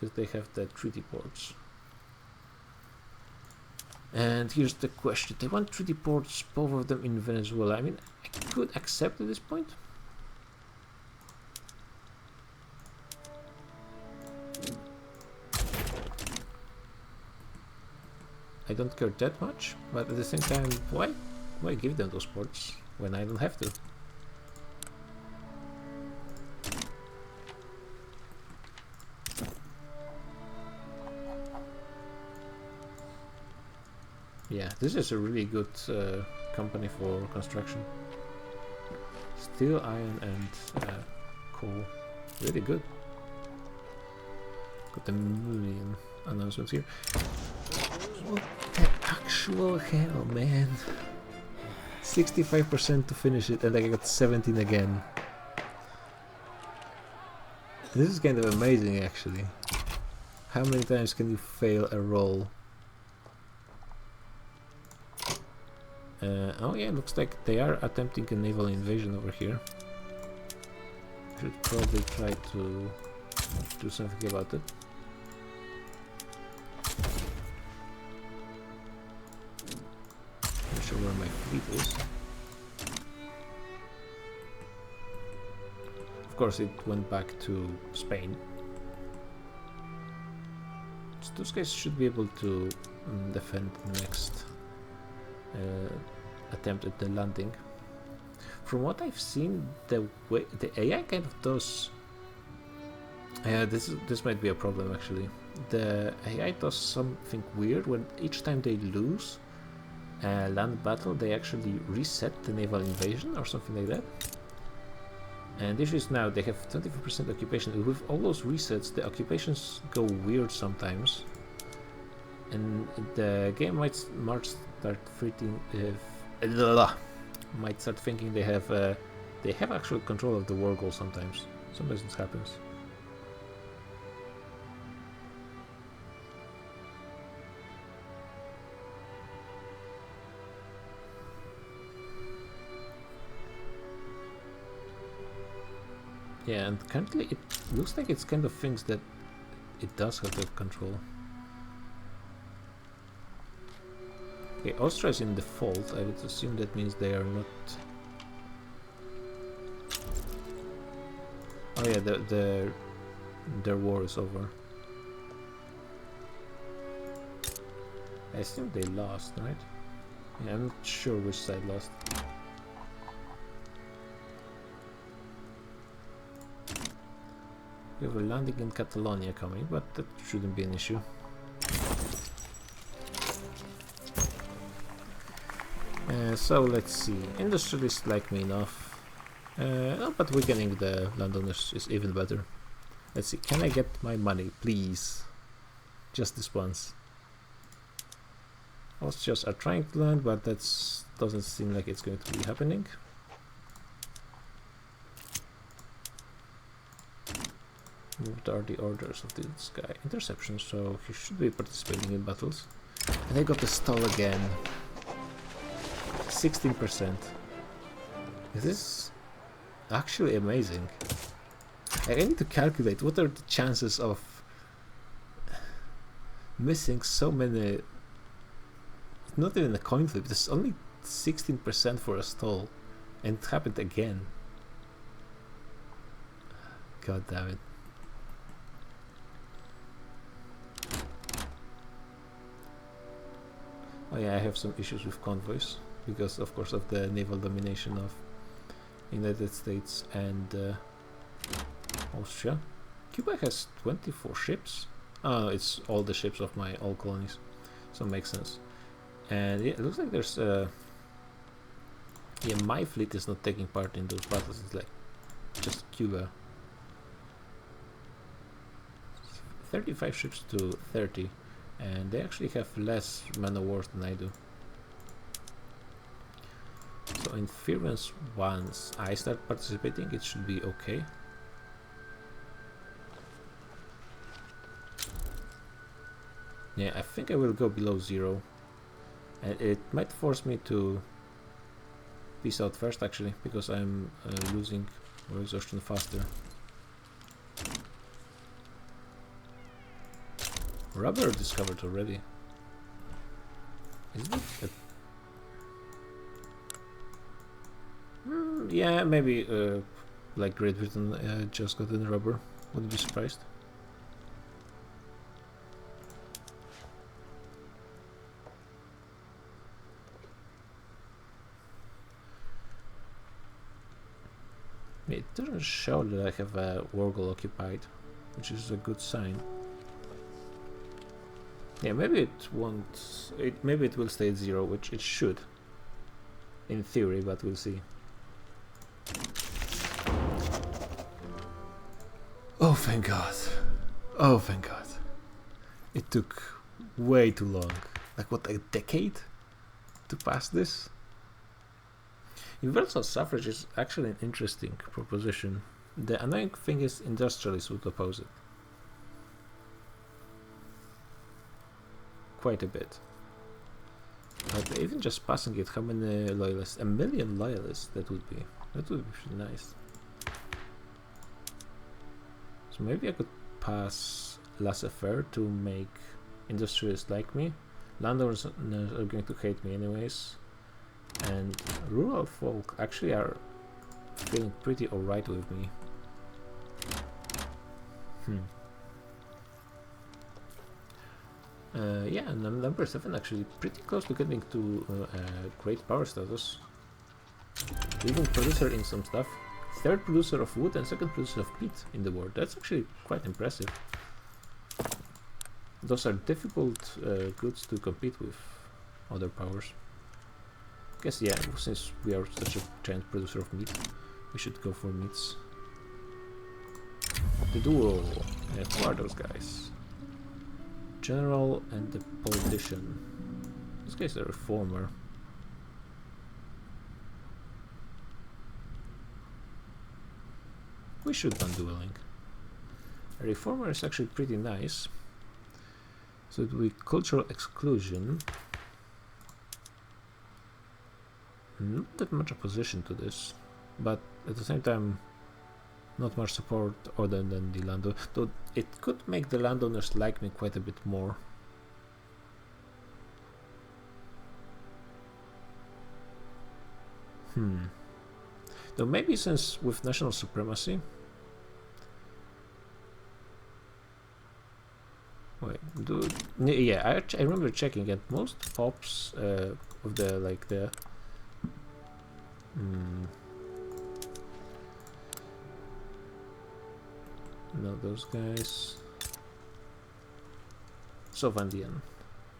Because they have the treaty ports. And here's the question. They want treaty ports, both of them in Venezuela. I mean, I could accept at this point. I don't care that much, but at the same time, why give them those ports when I don't have to? Yeah, this is a really good company for construction. Steel, iron, and coal. Really good. Got a million announcements here. What the actual hell, man? 65% to finish it, and I got 17 again. This is kind of amazing, actually. How many times can you fail a roll? Oh yeah, looks like they are attempting a naval invasion over here. Should probably try to do something about it. Not sure where my fleet is. Of course, it went back to Spain. So those guys should be able to defend the next attempt at the landing. From what I've seen, the AI kind of does. This might be a problem actually. The AI does something weird when each time they lose a land battle, they actually reset the naval invasion or something like that. And the issue is now they have 24% occupation. With all those resets, the occupations go weird sometimes, and the game might start thinking they have actual control of the war goal sometimes. Sometimes this happens. Yeah, and currently it looks like it's kind of things that it does have that control. Okay, Austria is in default. I would assume that means they are not... Oh yeah, their war is over. I assume they lost, right? Yeah, I'm not sure which side lost. We have a landing in Catalonia coming, but that shouldn't be an issue. So let's see. Industrialists like me enough. But weakening the landowners is even better. Let's see. Can I get my money, please? Just this once. Austrians are trying to land, but that doesn't seem like it's going to be happening. What are the orders of this guy? Interception, so he should be participating in battles. And I got the stall again. 16%. This is actually amazing. I need to calculate what are the chances of missing so many. Not even a coin flip, there's only 16% for a stall, and it happened again. God damn it. Oh yeah, I have some issues with convoys because of course of the naval domination of United States and Austria. Cuba has 24 ships. Oh no, it's all the ships of my all colonies, so it makes sense. And yeah, it looks like there's yeah, my fleet is not taking part in those battles. It's like just Cuba. 35 ships to 30, and they actually have less man of war than I do. So in Firmans, once I start participating, it should be okay. Yeah, I think I will go below 0, and it might force me to peace out first actually, because I'm losing more exhaustion faster. Rubber discovered already. Is it? Yeah, maybe like Great Britain just got in rubber. Wouldn't be surprised. It doesn't show that I have a war goal occupied, which is a good sign. Yeah, maybe it won't. Maybe it will stay at 0, which it should, in theory, but we'll see. Oh, thank God! Oh, thank God! It took way too long. Like what, a decade to pass this? Universal suffrage is actually an interesting proposition. The annoying thing is industrialists would oppose it. Quite a bit. But even just passing it, how many loyalists? 1 million loyalists, that would be pretty nice. So maybe I could pass laissez-faire to make industrialists like me. Landowners are going to hate me anyways. And rural folk actually are feeling pretty alright with me. Yeah, and number 7 actually pretty close to getting to great power status. Even producer in some stuff. 3rd producer of wood and 2nd producer of peat in the world. That's actually quite impressive. Those are difficult goods to compete with other powers. Guess yeah, since we are such a giant producer of meat, we should go for meats. The duo. Who are those guys? General and the politician. This guy's a reformer. We should ban dueling. A reformer is actually pretty nice. So it will be cultural exclusion. Not that much opposition to this, but at the same time not much support other than the landowner, though it could make the landowners like me quite a bit more. Though maybe since with national supremacy. Wait, yeah, I remember checking, and most pops of the like the no, those guys. Sovandian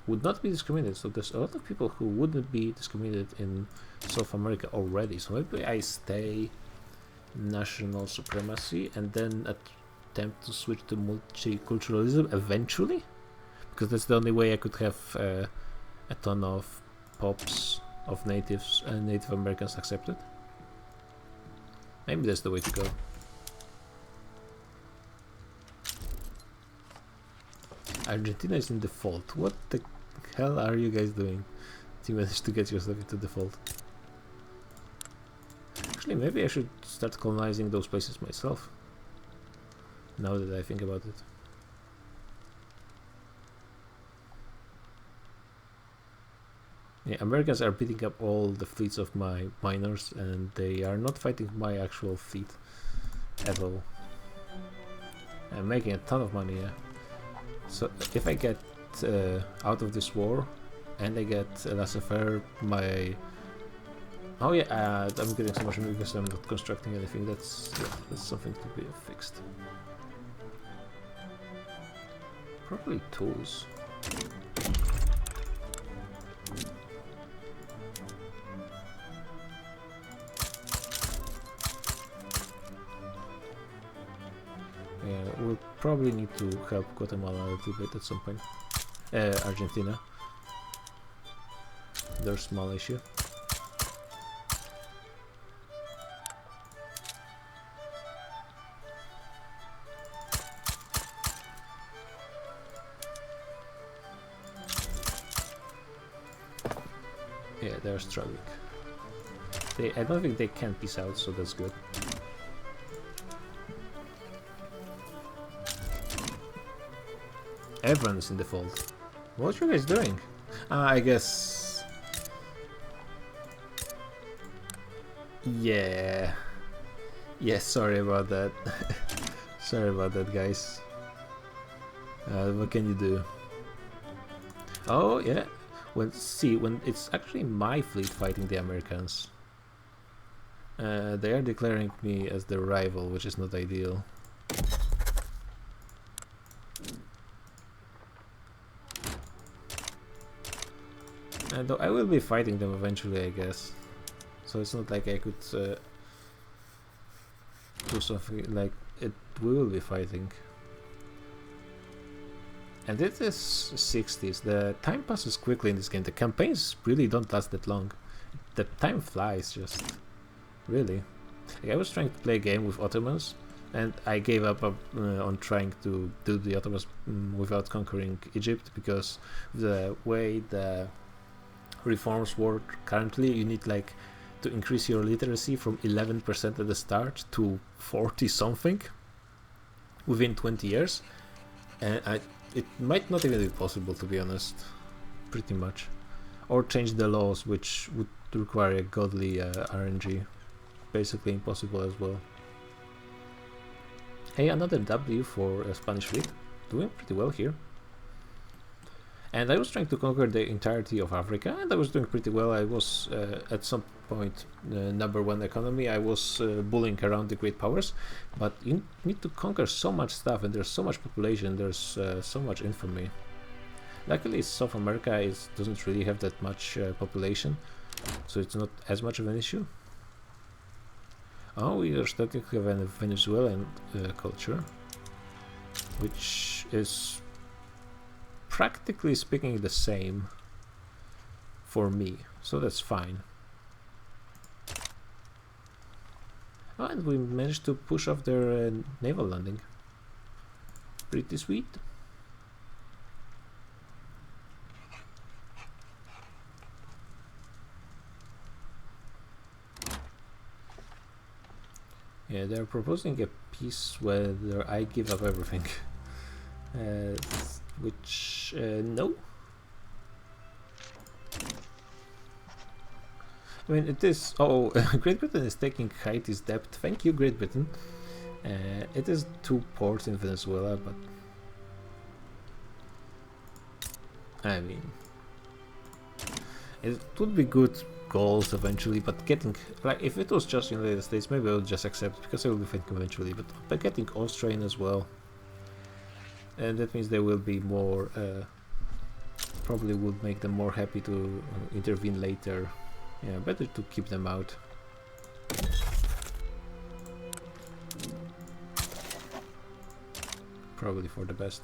would not be discriminated, so there's a lot of people who wouldn't be discriminated in South America already. So maybe I stay national supremacy and then attempt to switch to multiculturalism eventually, because that's the only way I could have a ton of pops of natives and Native Americans accepted. Maybe that's the way to go. Argentina is in default. What the hell are you guys doing to manage to get yourself into default? Actually, maybe I should start colonizing those places myself, now that I think about it. Yeah, Americans are beating up all the fleets of my miners, and they are not fighting my actual fleet at all. I'm making a ton of money, yeah. So if I get out of this war and I get laissez-faire, my... Oh yeah, I'm getting so much money because I'm not constructing anything. That's something to be fixed. Probably tools. Yeah, we'll probably need to help Guatemala a little bit at some point. Argentina. Their small issue. Yeah, they're struggling. I don't think they can peace out, so that's good. Everyone's in default. What are you guys doing? I guess... Yeah. Yeah, sorry about that. Sorry about that, guys. What can you do? Oh, yeah. Well, see, when it's actually my fleet fighting the Americans, they are declaring me as their rival, which is not ideal. Though I will be fighting them eventually, I guess. So it's not like I could do something like it. We will be fighting. And it is 60s. The time passes quickly in this game. The campaigns really don't last that long. The time flies, just really. Like, I was trying to play a game with Ottomans, and I gave up on trying to do the Ottomans without conquering Egypt, because the way the reforms work currently, you need like to increase your literacy from 11% at the start to 40 something within 20 years, and it might not even be possible, to be honest, pretty much. Or change the laws, which would require a godly RNG. Basically impossible as well. Hey, another W for a Spanish fleet. Doing pretty well here. And I was trying to conquer the entirety of Africa, and I was doing pretty well. I was at some point #1 economy. I was bullying around the great powers, but you need to conquer so much stuff, and there's so much population, there's so much infamy. Luckily, South America doesn't really have that much population, so it's not as much of an issue. Oh, we are starting to have a Venezuelan culture, which is practically speaking the same for me, so that's fine. Oh, and we managed to push off their naval landing. Pretty sweet. Yeah, they're proposing a peace where I give up everything. Which, no. I mean, it is... Oh, Great Britain is taking Haiti's debt. Thank you, Great Britain. It is 2 ports in Venezuela, but... I mean... It would be good goals eventually, but getting... Like, if it was just United States, maybe I would just accept, because I will be fighting eventually, but getting Austrian as well. And that means they will be more... probably would make them more happy to intervene later. Yeah, better to keep them out. Probably for the best.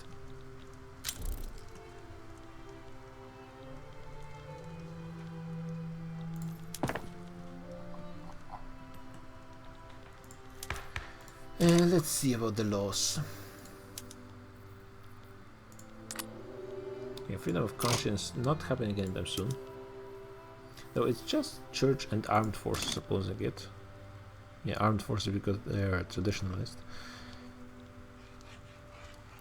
Let's see about the laws. Yeah, freedom of conscience not happening anytime soon. Though it's just church and armed forces opposing it. Yeah, armed forces because they are traditionalist.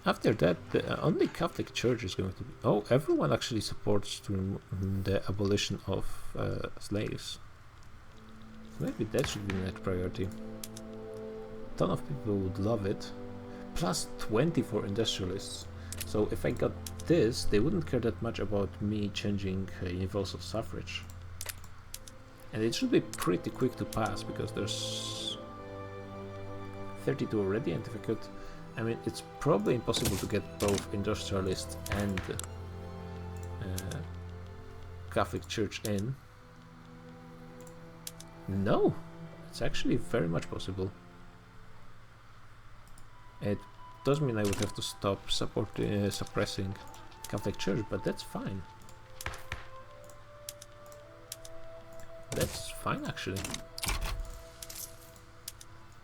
After that, the only Catholic Church is going to be... Oh, everyone actually supports the abolition of slaves. Maybe that should be the next priority. A ton of people would love it, plus 20 for industrialists. So if I got this, they wouldn't care that much about me changing universal suffrage. And it should be pretty quick to pass, because there's 32 already, and if I could... I mean, it's probably impossible to get both industrialists and Catholic Church in. No! It's actually very much possible. It does mean I would have to stop suppressing Catholic Church, but that's fine. That's fine, actually.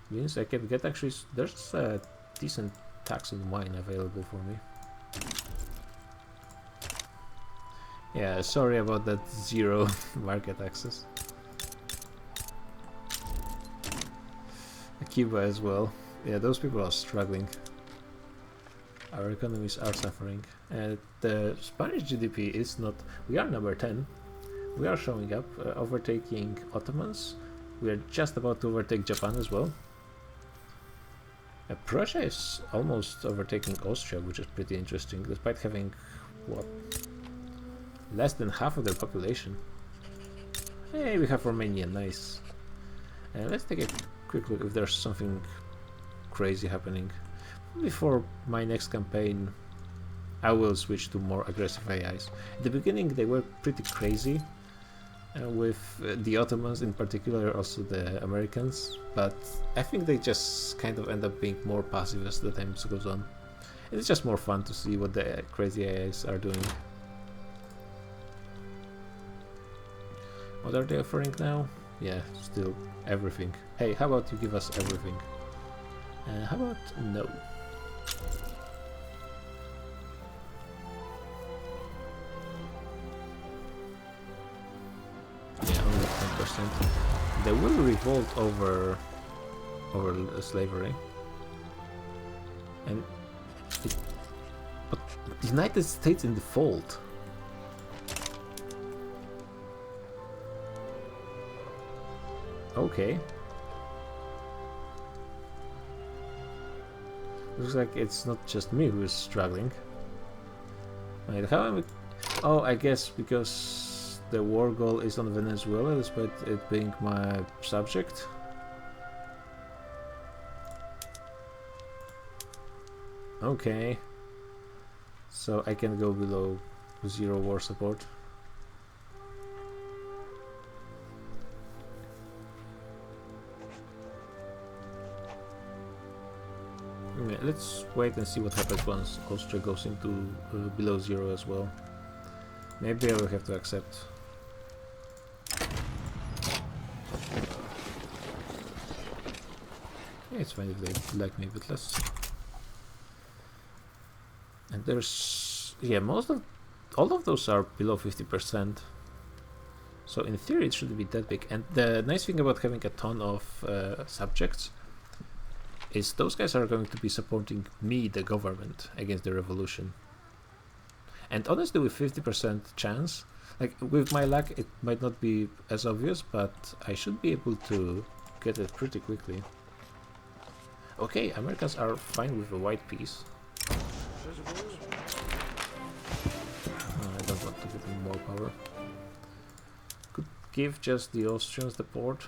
Means I can get actually... There's a decent tax on wine available for me. Yeah, sorry about that 0 market access. Cuba as well. Yeah, those people are struggling. Our economies are suffering. The Spanish GDP is not... We are number 10. We are showing up, overtaking Ottomans. We are just about to overtake Japan as well. Prussia is almost overtaking Austria, which is pretty interesting, despite having, what, less than half of their population. Hey, we have Romania, nice. Let's take a quick look if there's something crazy happening. Before my next campaign, I will switch to more aggressive AIs. At the beginning they were pretty crazy, with the Ottomans in particular, also the Americans, but I think they just kind of end up being more passive as the time goes on. It's just more fun to see what the crazy AIs are doing. What are they offering now? Yeah, still everything. Hey, how about you give us everything? How about no? Yeah, only 10%. They will revolt over slavery, and but the United States in default. Okay. Looks like it's not just me who is struggling. Wait, how am I... Oh, I guess because the war goal is on Venezuela, despite it being my subject. Okay. So I can go below 0 war support. Okay, let's wait and see what happens once Austria goes into below 0 as well. Maybe I will have to accept. Yeah, it's fine if they like me a bit less. And there's... yeah, all of those are below 50%. So in theory it shouldn't be that big. And the nice thing about having a ton of subjects is those guys are going to be supporting me, the government, against the revolution. And honestly, with 50% chance, like with my luck, it might not be as obvious, but I should be able to get it pretty quickly. Okay, Americans are fine with a white piece. I don't want to give them more power. Could give just the Austrians the port.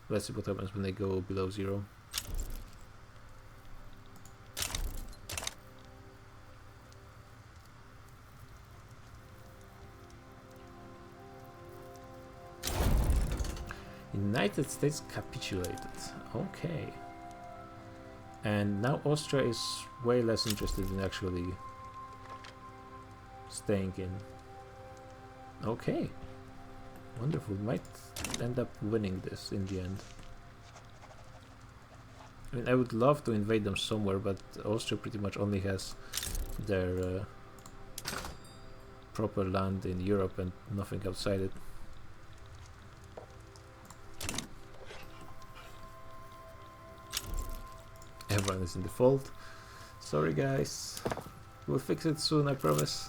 Let's see what happens when they go below 0. United States capitulated. Okay. And now Austria is way less interested in actually staying in. Okay. Wonderful. Might end up winning this in the end. I mean, I would love to invade them somewhere, but Austria pretty much only has their proper land in Europe and nothing outside it. Everyone is in default. Sorry guys. We'll fix it soon, I promise.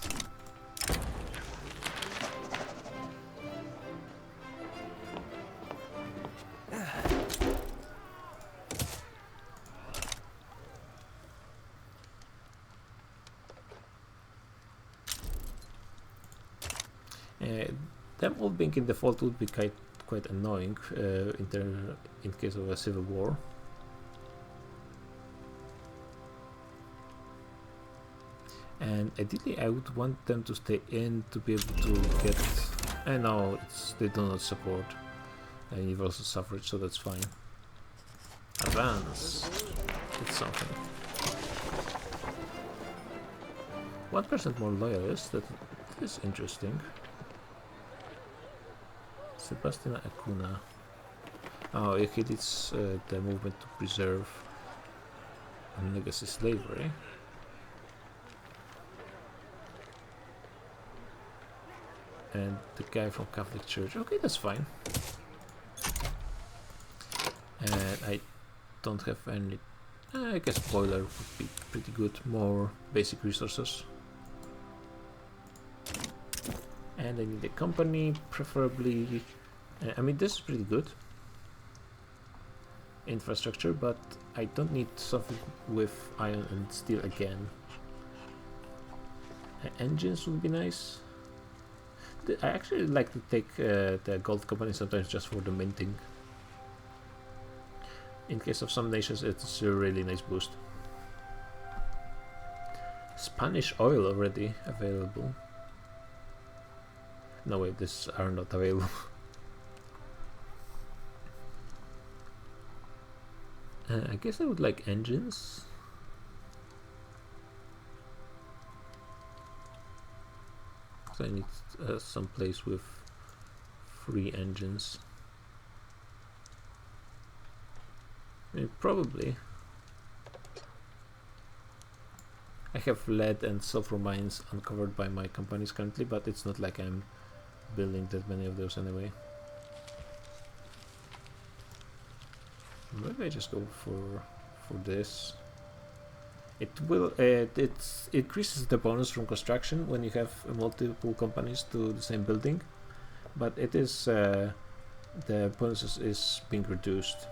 Them all being in default would be quite annoying in case of a civil war. And ideally I would want them to stay in to be able to get... I know they do not support universal suffrage, so that's fine. Advance. It's something. 1% more loyalists, that is interesting. Sebastian Acuna. Oh, he leads the movement to preserve legacy slavery. And the guy from Catholic Church. Okay, that's fine. And I don't have any... I guess boiler would be pretty good. More basic resources. And I need a company, preferably... I mean, this is pretty good. Infrastructure, but I don't need something with iron and steel again. Engines would be nice. I actually like to take the gold company sometimes just for the minting. In case of some nations, it's a really nice boost. Spanish oil already available. No wait, these are not available. I guess I would like engines. So I need some place with free engines. Probably. I have lead and sulfur mines uncovered by my companies currently, but it's not like I'm building that many of those anyway. Maybe I just go for this. It will it increases the bonus from construction when you have multiple companies to the same building, but it is the bonus is being reduced.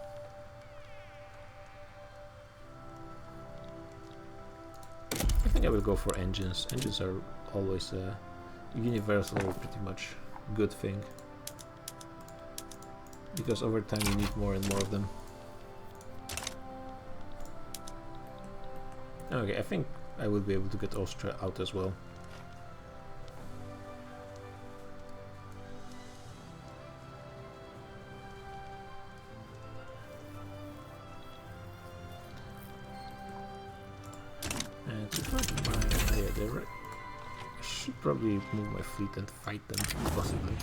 I think I will go for engines. Engines are always a universal, pretty much good thing, because over time you need more and more of them. Okay, I think I will be able to get Austria out as well. And to find my I should probably move my fleet and fight them, possibly.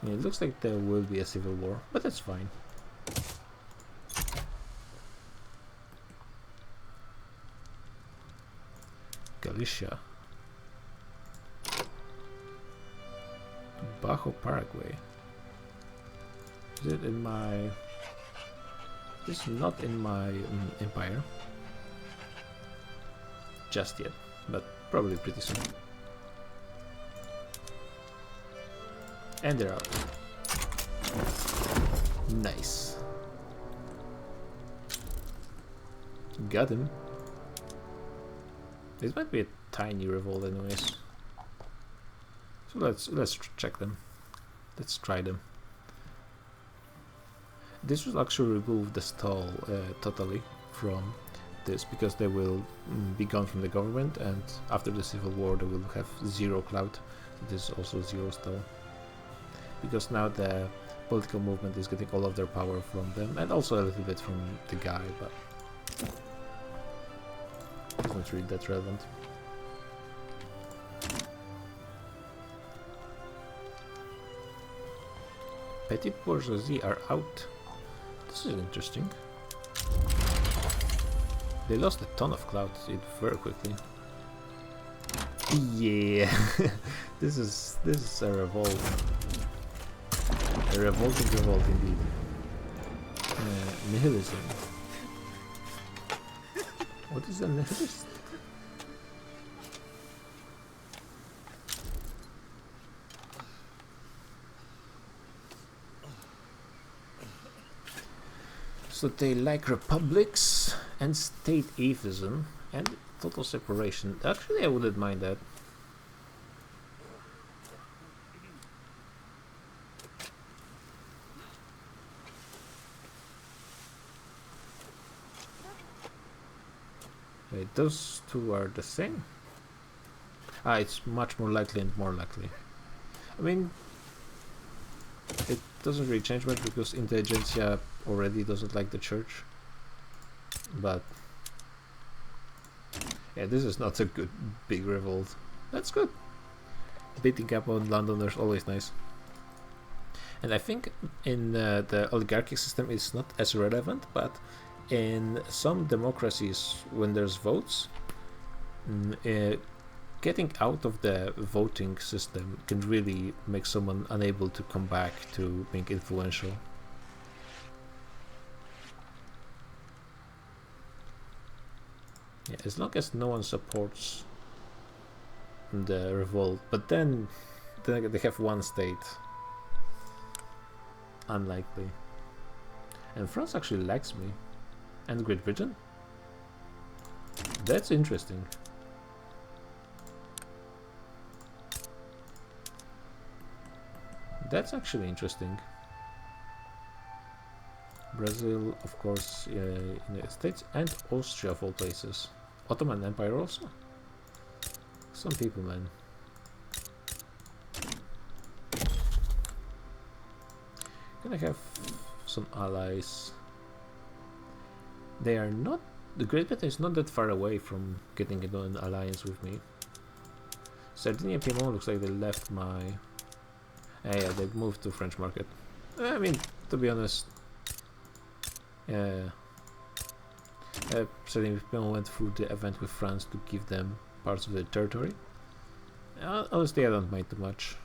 Yeah, it looks like there will be a civil war, but that's fine. Galicia. Bajo Paraguay. Is it in my... This is not in my empire. Just yet, but probably pretty soon. And they're out. Nice. Got him. This might be a tiny revolt anyways. So let's check them. Let's try them. This will actually remove the stall totally from this, because they will be gone from the government, and after the civil war they will have zero clout. So this is also zero stall. Because now the political movement is getting all of their power from them, and also a little bit from the guy, but it's not really that relevant. Petit bourgeoisie are out. This is interesting. They lost a ton of clout very quickly. Yeah, this is a revolt. A revolting revolt indeed. Nihilism. What is a nihilist? So they like republics and state atheism and total separation. Actually, I wouldn't mind that. Wait, those two are the same? Ah, it's much more likely and more likely. I mean, it doesn't really change much because intelligentsia already doesn't like the church. But yeah, this is not a good big revolt. That's good. Beating up on Londoners always nice. And I think in the oligarchic system it's not as relevant, but in some democracies when there's votes, getting out of the voting system can really make someone unable to come back to being influential. Yeah, as long as no one supports the revolt, but then they have one state. Unlikely. And France actually likes me. And Great Britain? That's interesting. That's actually interesting. Brazil, of course, United States, and Austria of all places. Ottoman Empire also? Some people, man. Gonna have some allies. They are not... The Great Britain is not that far away from getting into an alliance with me. Sardinia and Piedmont looks like they left my... yeah, they moved to French market. I mean, to be honest... Sardinia and Piedmont went through the event with France to give them parts of their territory. Honestly, I don't mind too much.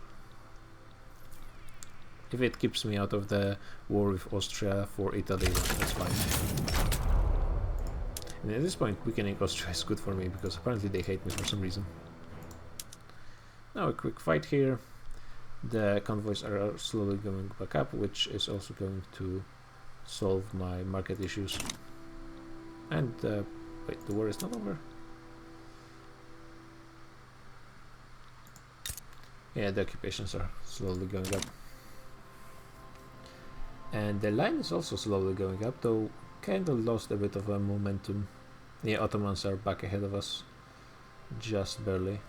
If it keeps me out of the war with Austria for Italy, that's fine. And at this point, weakening Austria is good for me, because apparently they hate me for some reason. Now a quick fight here. The convoys are slowly going back up, which is also going to solve my market issues. And, wait, the war is not over? Yeah, the occupations are slowly going up. And the line is also slowly going up, though kinda lost a bit of a momentum. The Ottomans are back ahead of us, just barely.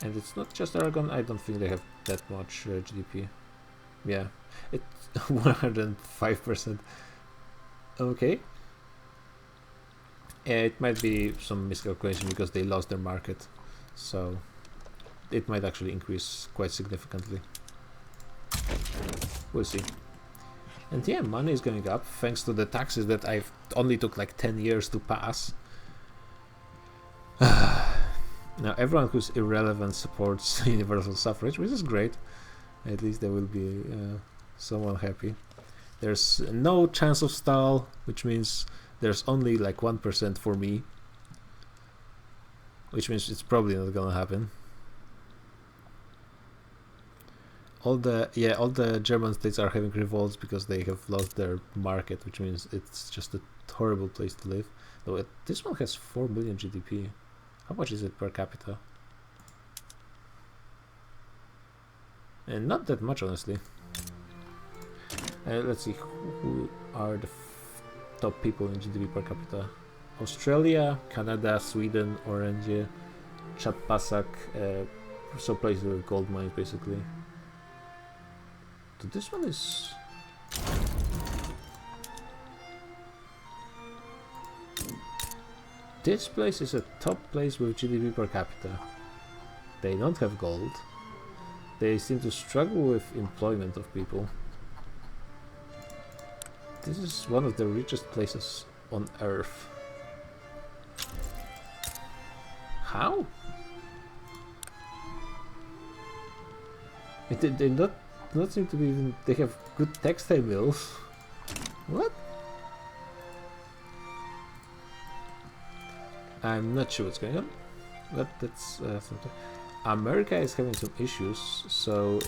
And it's not just Aragon, I don't think they have that much GDP. Yeah, it's 105%. Okay. Yeah, it might be some miscalculation because they lost their market, so it might actually increase quite significantly. We'll see. And yeah, money is going up thanks to the taxes that I've only took like 10 years to pass. Now everyone who's irrelevant supports universal suffrage, which is great. At least there will be someone happy. There's no chance of stall, which means there's only like 1% for me, which means it's probably not gonna happen. All the German states are having revolts because they have lost their market, which means it's just a horrible place to live. Though this one has 4 million GDP. How much is it per capita? And not that much, honestly. Let's see, who are the top people in GDP per capita? Australia, Canada, Sweden, Orange, Chatpasak, so places with gold mines, basically. So this one is... This place is a top place with GDP per capita. They don't have gold. They seem to struggle with employment of people. This is one of the richest places on Earth. How? They not seem to be even... They have good textile mills. What? I'm not sure what's going on, but that's something. America is having some issues, so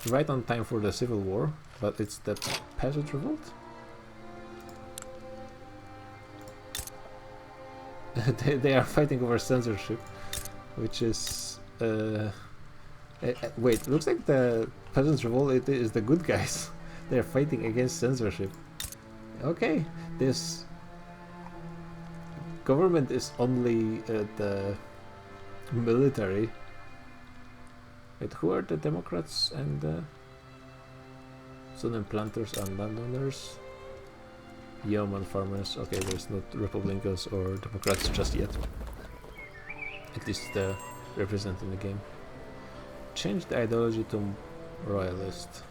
right on time for the Civil War, but it's the Peasant Revolt? they are fighting over censorship, which is wait, looks like the Peasants' Revolt is the good guys. They're fighting against censorship. Okay, this government is only the military. Wait, who are the Democrats and Sun planters and landowners? Yeoman farmers. Okay, there's not Republicans or Democrats just yet. At least represented in the game. Change the ideology to royalist.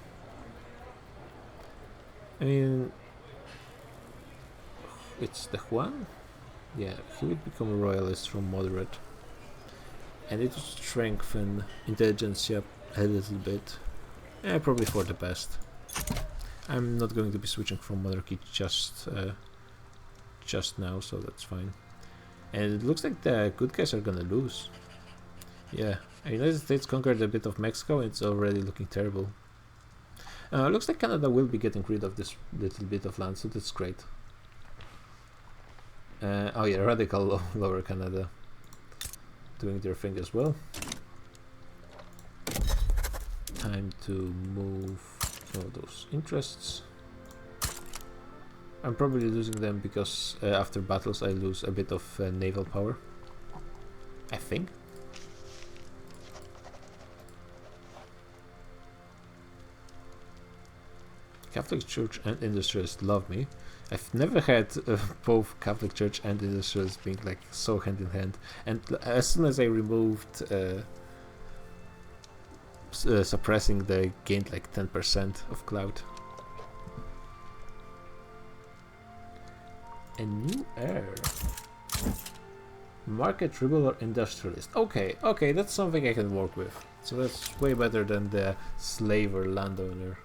I mean, it's the Juan? Yeah, he would become a royalist from moderate. And it would strengthen intelligentsia a little bit. Probably for the best. I'm not going to be switching from monarchy just now, so that's fine. And it looks like the good guys are gonna lose. Yeah, the United States conquered a bit of Mexico and it's already looking terrible. Looks like Canada will be getting rid of this little bit of land, so that's great. Oh yeah, radical lower Canada doing their thing as well. Time to move some of those interests. I'm probably losing them because after battles I lose a bit of naval power, I think. Catholic Church and industrialists love me. I've never had both Catholic Church and industrialists being like so hand in hand. And as soon as I removed suppressing, they gained like 10% of clout. A new heir. Market rebel or industrialist. Okay, that's something I can work with. So that's way better than the slave or landowner.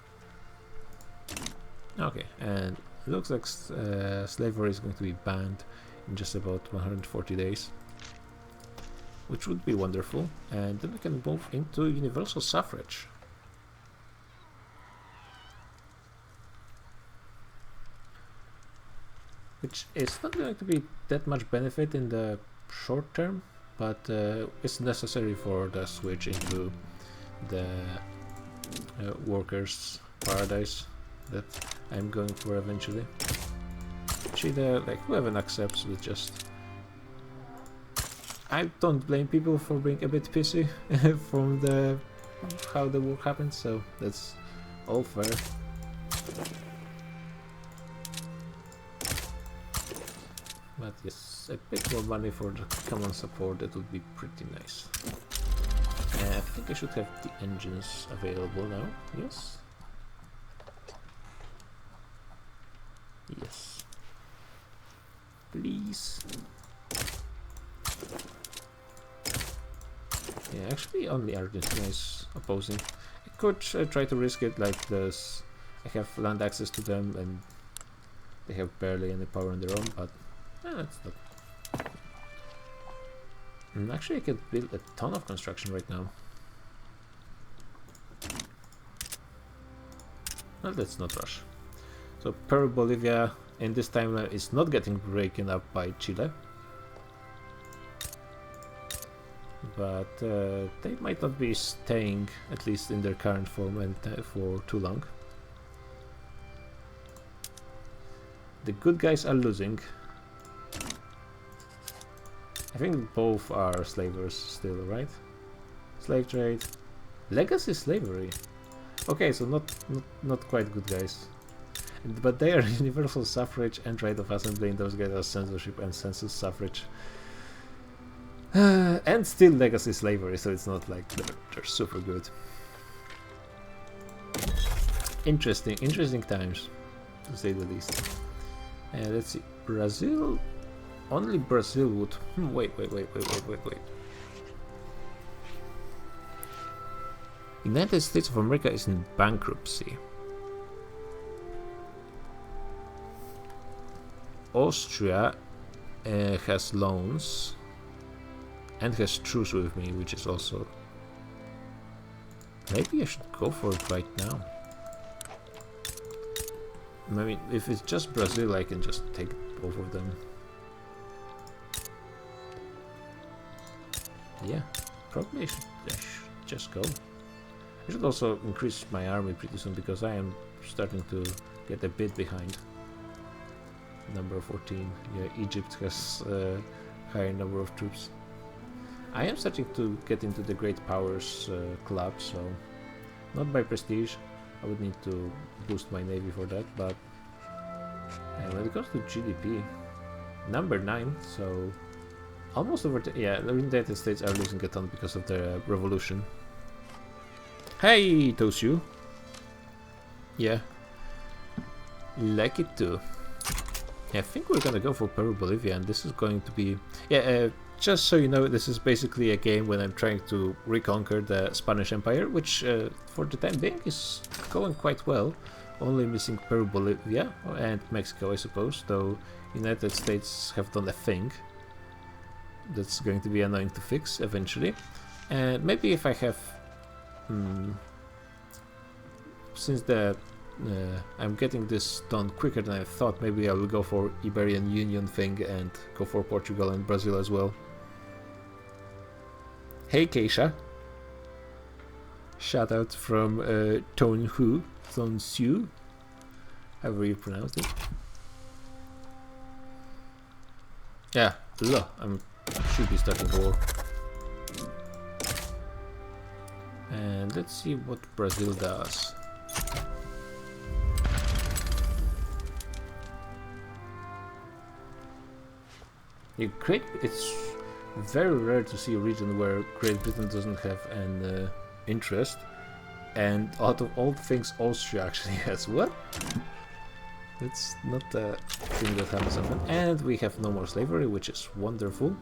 Okay, and it looks like slavery is going to be banned in just about 140 days, which would be wonderful. And then we can move into universal suffrage. Which is not going to be that much benefit in the short term, but it's necessary for the switch into the workers' paradise that I'm going for eventually. Chile, like whoever accepts will just... I don't blame people for being a bit pissy from how the war happened, so that's all fair. But yes, a bit more money for the common support, that would be pretty nice. I think I should have the engines available now, yes? Yes. Please. Yeah, actually only Argentina is opposing. I could try to risk it like this. I have land access to them and they have barely any power on their own, but that's not... And actually I could build a ton of construction right now. Well, let's not rush. So Peru, Bolivia in this timeline is not getting broken up by Chile. But they might not be staying, at least in their current form, and for too long. The good guys are losing. I think both are slavers still, right? Slave trade. Legacy slavery. Okay, so not quite good guys. But they are universal suffrage and right of assembly, and those guys are censorship and census suffrage. And still legacy slavery, so it's not like they're super good. Interesting times, to say the least. Let's see, Brazil. Only Brazil would. Wait. United States of America is in bankruptcy. Austria has loans and has truce with me, which is also... Maybe I should go for it right now. I mean, if it's just Brazil, I can just take both of them. Yeah, probably I should just go. I should also increase my army pretty soon because I am starting to get a bit behind. Number 14. Yeah, Egypt has a higher number of troops. I am starting to get into the Great Powers club, so not by prestige. I would need to boost my navy for that, but when it comes to GDP, number 9, so almost over. Yeah, the United States are losing a ton because of the revolution. Hey, Tosu. Yeah, like it too. Yeah, I think we're gonna go for Peru Bolivia, and this is going to be just so you know, this is basically a game when I'm trying to reconquer the Spanish Empire, which for the time being is going quite well. Only missing Peru, Bolivia, and Mexico, I suppose, though United States have done a thing that's going to be annoying to fix eventually. And maybe if I have... since I'm getting this done quicker than I thought, maybe I will go for Iberian Union thing and go for Portugal and Brazil as well. Hey Keisha. Shout out from Ton Su, however you pronounce it. Yeah, I should be starting a war. And let's see what Brazil does. It's very rare to see a region where Great Britain doesn't have an interest, and out of all things, Austria actually has. What? It's not a thing that happens often. And we have no more slavery, which is wonderful.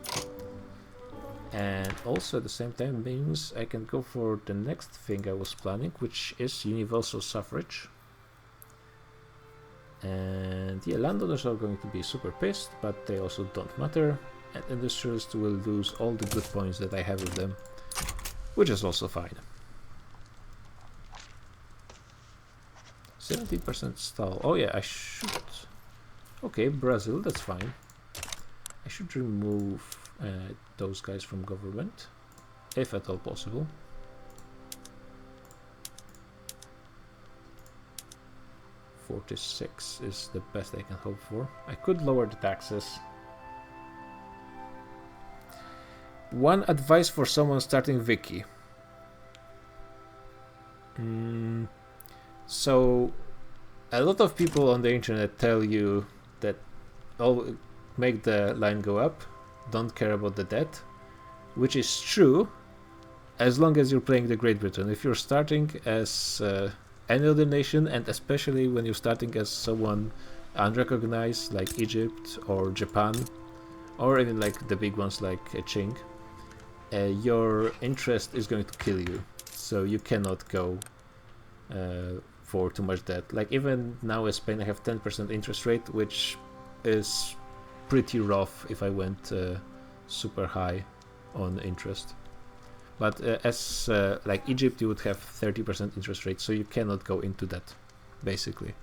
And also at the same time means I can go for the next thing I was planning, which is universal suffrage. And yeah, landowners are going to be super pissed, but they also don't matter. And industrialists will lose all the good points that I have with them, which is also fine. 70% stall. Oh yeah, I should... Okay, Brazil, that's fine. I should remove those guys from government, if at all possible. $46 is the best I can hope for. I could lower the taxes. One advice for someone starting Wiki. So, a lot of people on the internet tell you that make the line go up, don't care about the debt, which is true as long as you're playing the Great Britain. If you're starting as any other nation, and especially when you're starting as someone unrecognized like Egypt or Japan, or even like the big ones like Qing, your interest is going to kill you. So you cannot go for too much debt. Like even now as Spain, I have 10% interest rate, which is pretty rough if I went super high on interest. But as like Egypt, you would have 30% interest rate, so you cannot go into that, basically.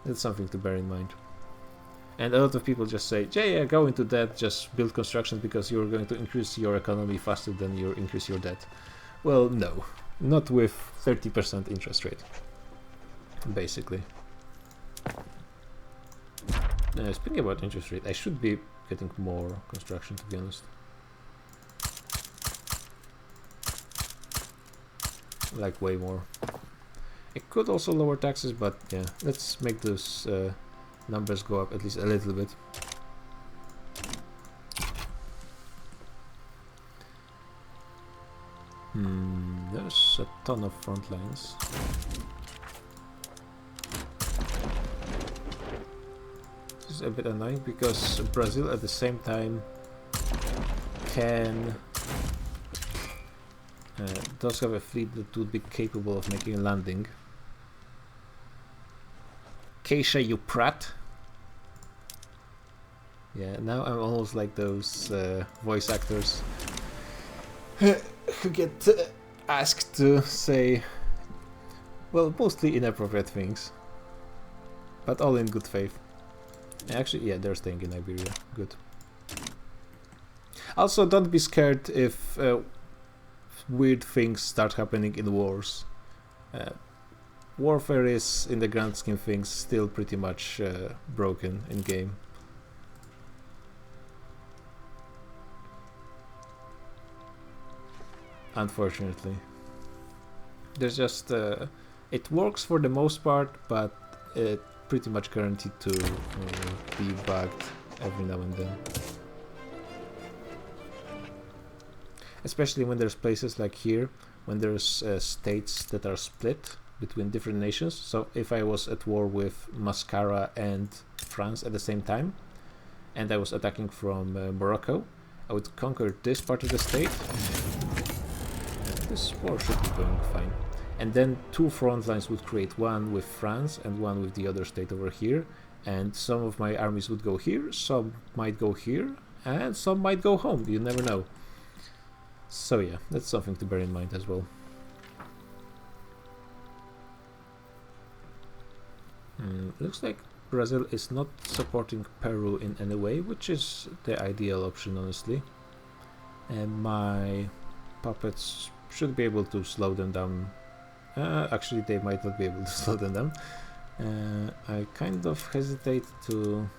That's something to bear in mind. And a lot of people just say, yeah, go into debt, just build construction because you're going to increase your economy faster than you increase your debt. Well, no, not with 30% interest rate, basically. Speaking about interest rate, I should be getting more construction, to be honest. Like way more. I could also lower taxes, but yeah, let's make those numbers go up at least a little bit. There's a ton of front lines. This is a bit annoying because Brazil at the same time does have a fleet that would be capable of making a landing. Keisha, you prat. Yeah, now I'm almost like those voice actors who get asked to say, well, mostly inappropriate things, but all in good faith. Actually, yeah, they're staying in Iberia. Good. Also, don't be scared if weird things start happening in wars. Warfare is, in the grand scheme of things, still pretty much broken in game. Unfortunately. There's just... it works for the most part, but it pretty much guaranteed to be bugged every now and then. Especially when there's places like here, when there's states that are split between different nations. So if I was at war with Mascara and France at the same time, and I was attacking from Morocco, I would conquer this part of the state. This war should be going fine. And then two front lines would create, one with France and one with the other state over here. And some of my armies would go here, some might go here, and some might go home. You never know. So yeah, that's something to bear in mind as well. Looks like Brazil is not supporting Peru in any way, which is the ideal option, honestly. And my puppets should be able to slow them down. Actually, they might not be able to slow them down. I kind of hesitate to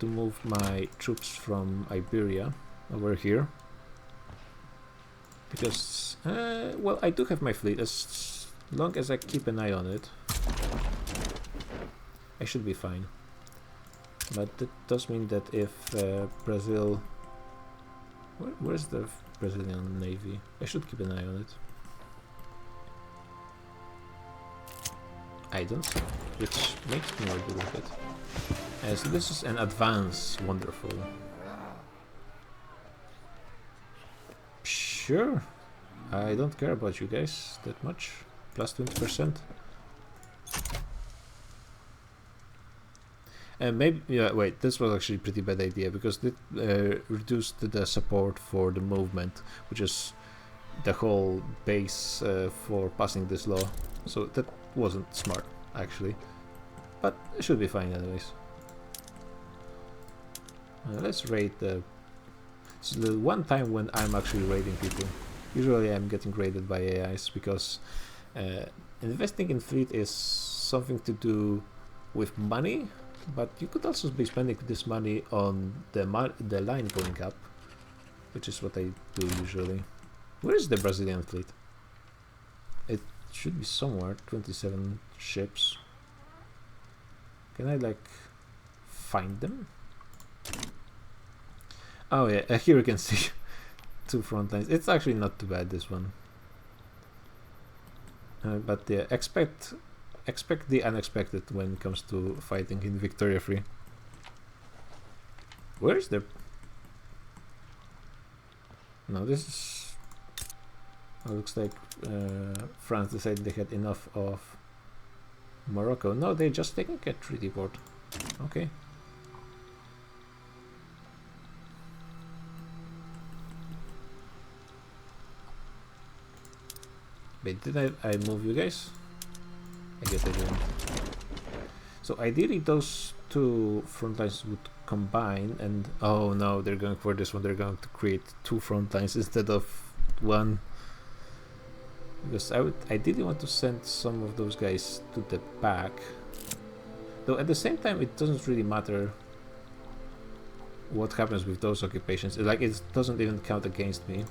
move my troops from Iberia over here, because well, I do have my fleet. As long as I keep an eye on it, I should be fine. But that does mean that if Brazil... Where's the Brazilian Navy? I should keep an eye on it. I don't, which makes me argue with it. So this is an advance, wonderful. Sure, I don't care about you guys that much. Plus 20%. And maybe, yeah, wait, this was actually a pretty bad idea, because it reduced the support for the movement, which is the whole base for passing this law. So that wasn't smart, actually. But it should be fine anyways. Let's raid the... It's the one time when I'm actually raiding people. Usually I'm getting raided by AIs, because investing in fleet is something to do with money, but you could also be spending this money on the line going up, which is what I do usually. Where is the Brazilian fleet? It should be somewhere. 27 ships. Can I like find them? Oh yeah, here you can see two front lines. It's actually not too bad, this one. But yeah, expect the unexpected when it comes to fighting in Victoria Free. Where is the... No, this is... Oh, looks like France decided they had enough of Morocco. No, they're just taking a treaty port. Okay. Wait, did I move you guys? I guess I didn't. So ideally those two front lines would combine, and oh no, they're going for this one. They're going to create two front lines instead of one. Because I would ideally want to send some of those guys to the back. Though at the same time it doesn't really matter what happens with those occupations. Like, it doesn't even count against me.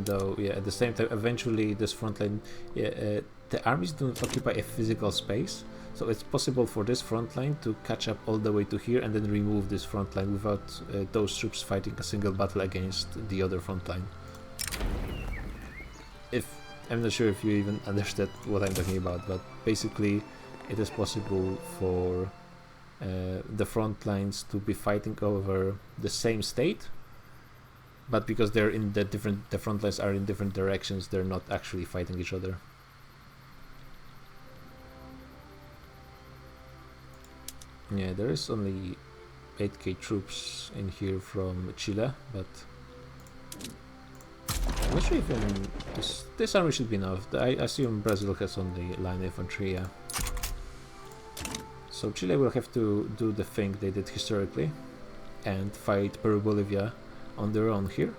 Though, yeah, at the same time, eventually this front line, yeah, the armies don't occupy a physical space, so it's possible for this front line to catch up all the way to here and then remove this front line without those troops fighting a single battle against the other front line. I'm not sure if you even understood what I'm talking about, but basically it is possible for the front lines to be fighting over the same state, but because they're in the front lines are in different directions, they're not actually fighting each other. Yeah, there is only 8k troops in here from Chile, but I'm not sure if this army should be enough. I assume Brazil has only line infantry, yeah. So Chile will have to do the thing they did historically and fight Peru-Bolivia on their own here.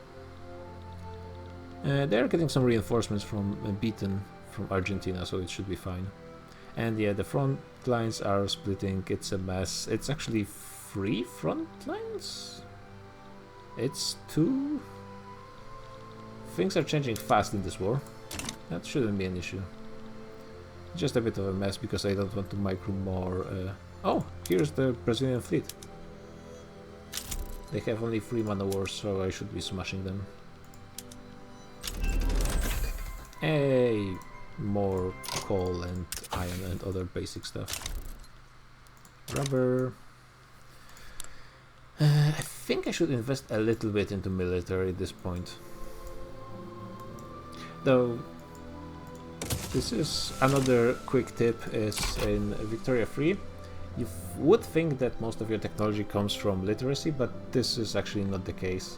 They're getting some reinforcements from Beaton from Argentina, so it should be fine. And yeah, the front lines are splitting. It's a mess. It's actually 3 front lines? It's 2? Things are changing fast in this war. That shouldn't be an issue. Just a bit of a mess because I don't want to micro more. Oh, here's the Brazilian fleet. They have only 3 man o' wars, so I should be smashing them. Hey, more coal and iron and other basic stuff. Rubber. I think I should invest a little bit into military at this point. Though, this is another quick tip, is in Victoria 3, you would think that most of your technology comes from literacy, but this is actually not the case.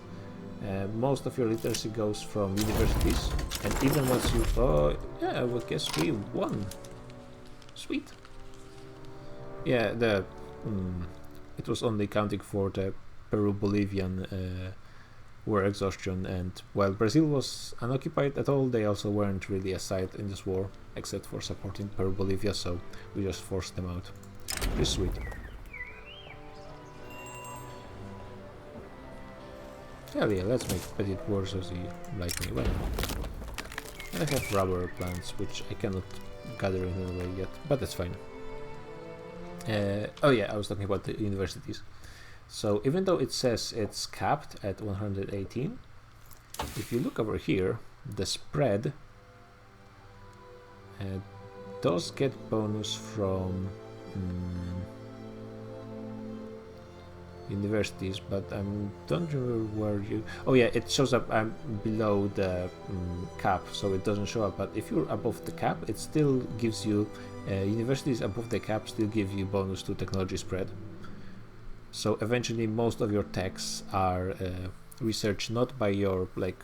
Most of your literacy goes from universities, and even once you... Oh, yeah, I guess we won. Sweet. Yeah, it was only counting for the Peru-Bolivian war exhaustion, and while Brazil was unoccupied at all, they also weren't really a side in this war, except for supporting Peru-Bolivia, so we just forced them out. Pretty sweet. Hell yeah, let's make Petit Bourgeoisie like me. Well, and I have rubber plants, which I cannot gather in any way yet, but that's fine. Oh yeah, I was talking about the universities. So even though it says it's capped at 118, if you look over here, the spread does get bonus from universities, but I don't remember where you... Oh yeah, it shows up below the cap, so it doesn't show up, but if you're above the cap, it still gives you... universities above the cap still give you bonus to technology spread. So eventually most of your techs are researched not by your, like,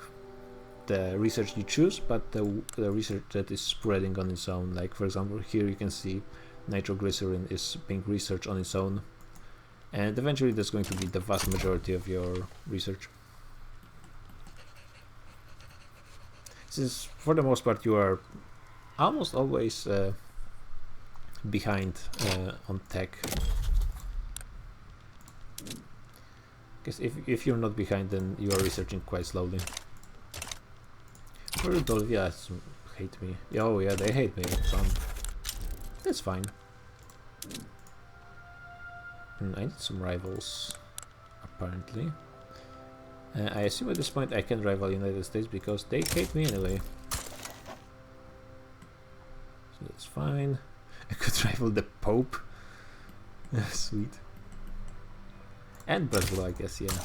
the research you choose, but the research that is spreading on its own. Like, for example, here you can see nitroglycerin is being researched on its own, and eventually that's going to be the vast majority of your research. Since for the most part you are almost always behind on tech. Because if you're not behind, then you are researching quite slowly. Bolivia hate me. Oh yeah, they hate me. That's fine. I need some rivals, apparently. I assume at this point I can rival United States because they hate me anyway. So that's fine. I could rival the Pope. Sweet. And Brazil, I guess, yeah.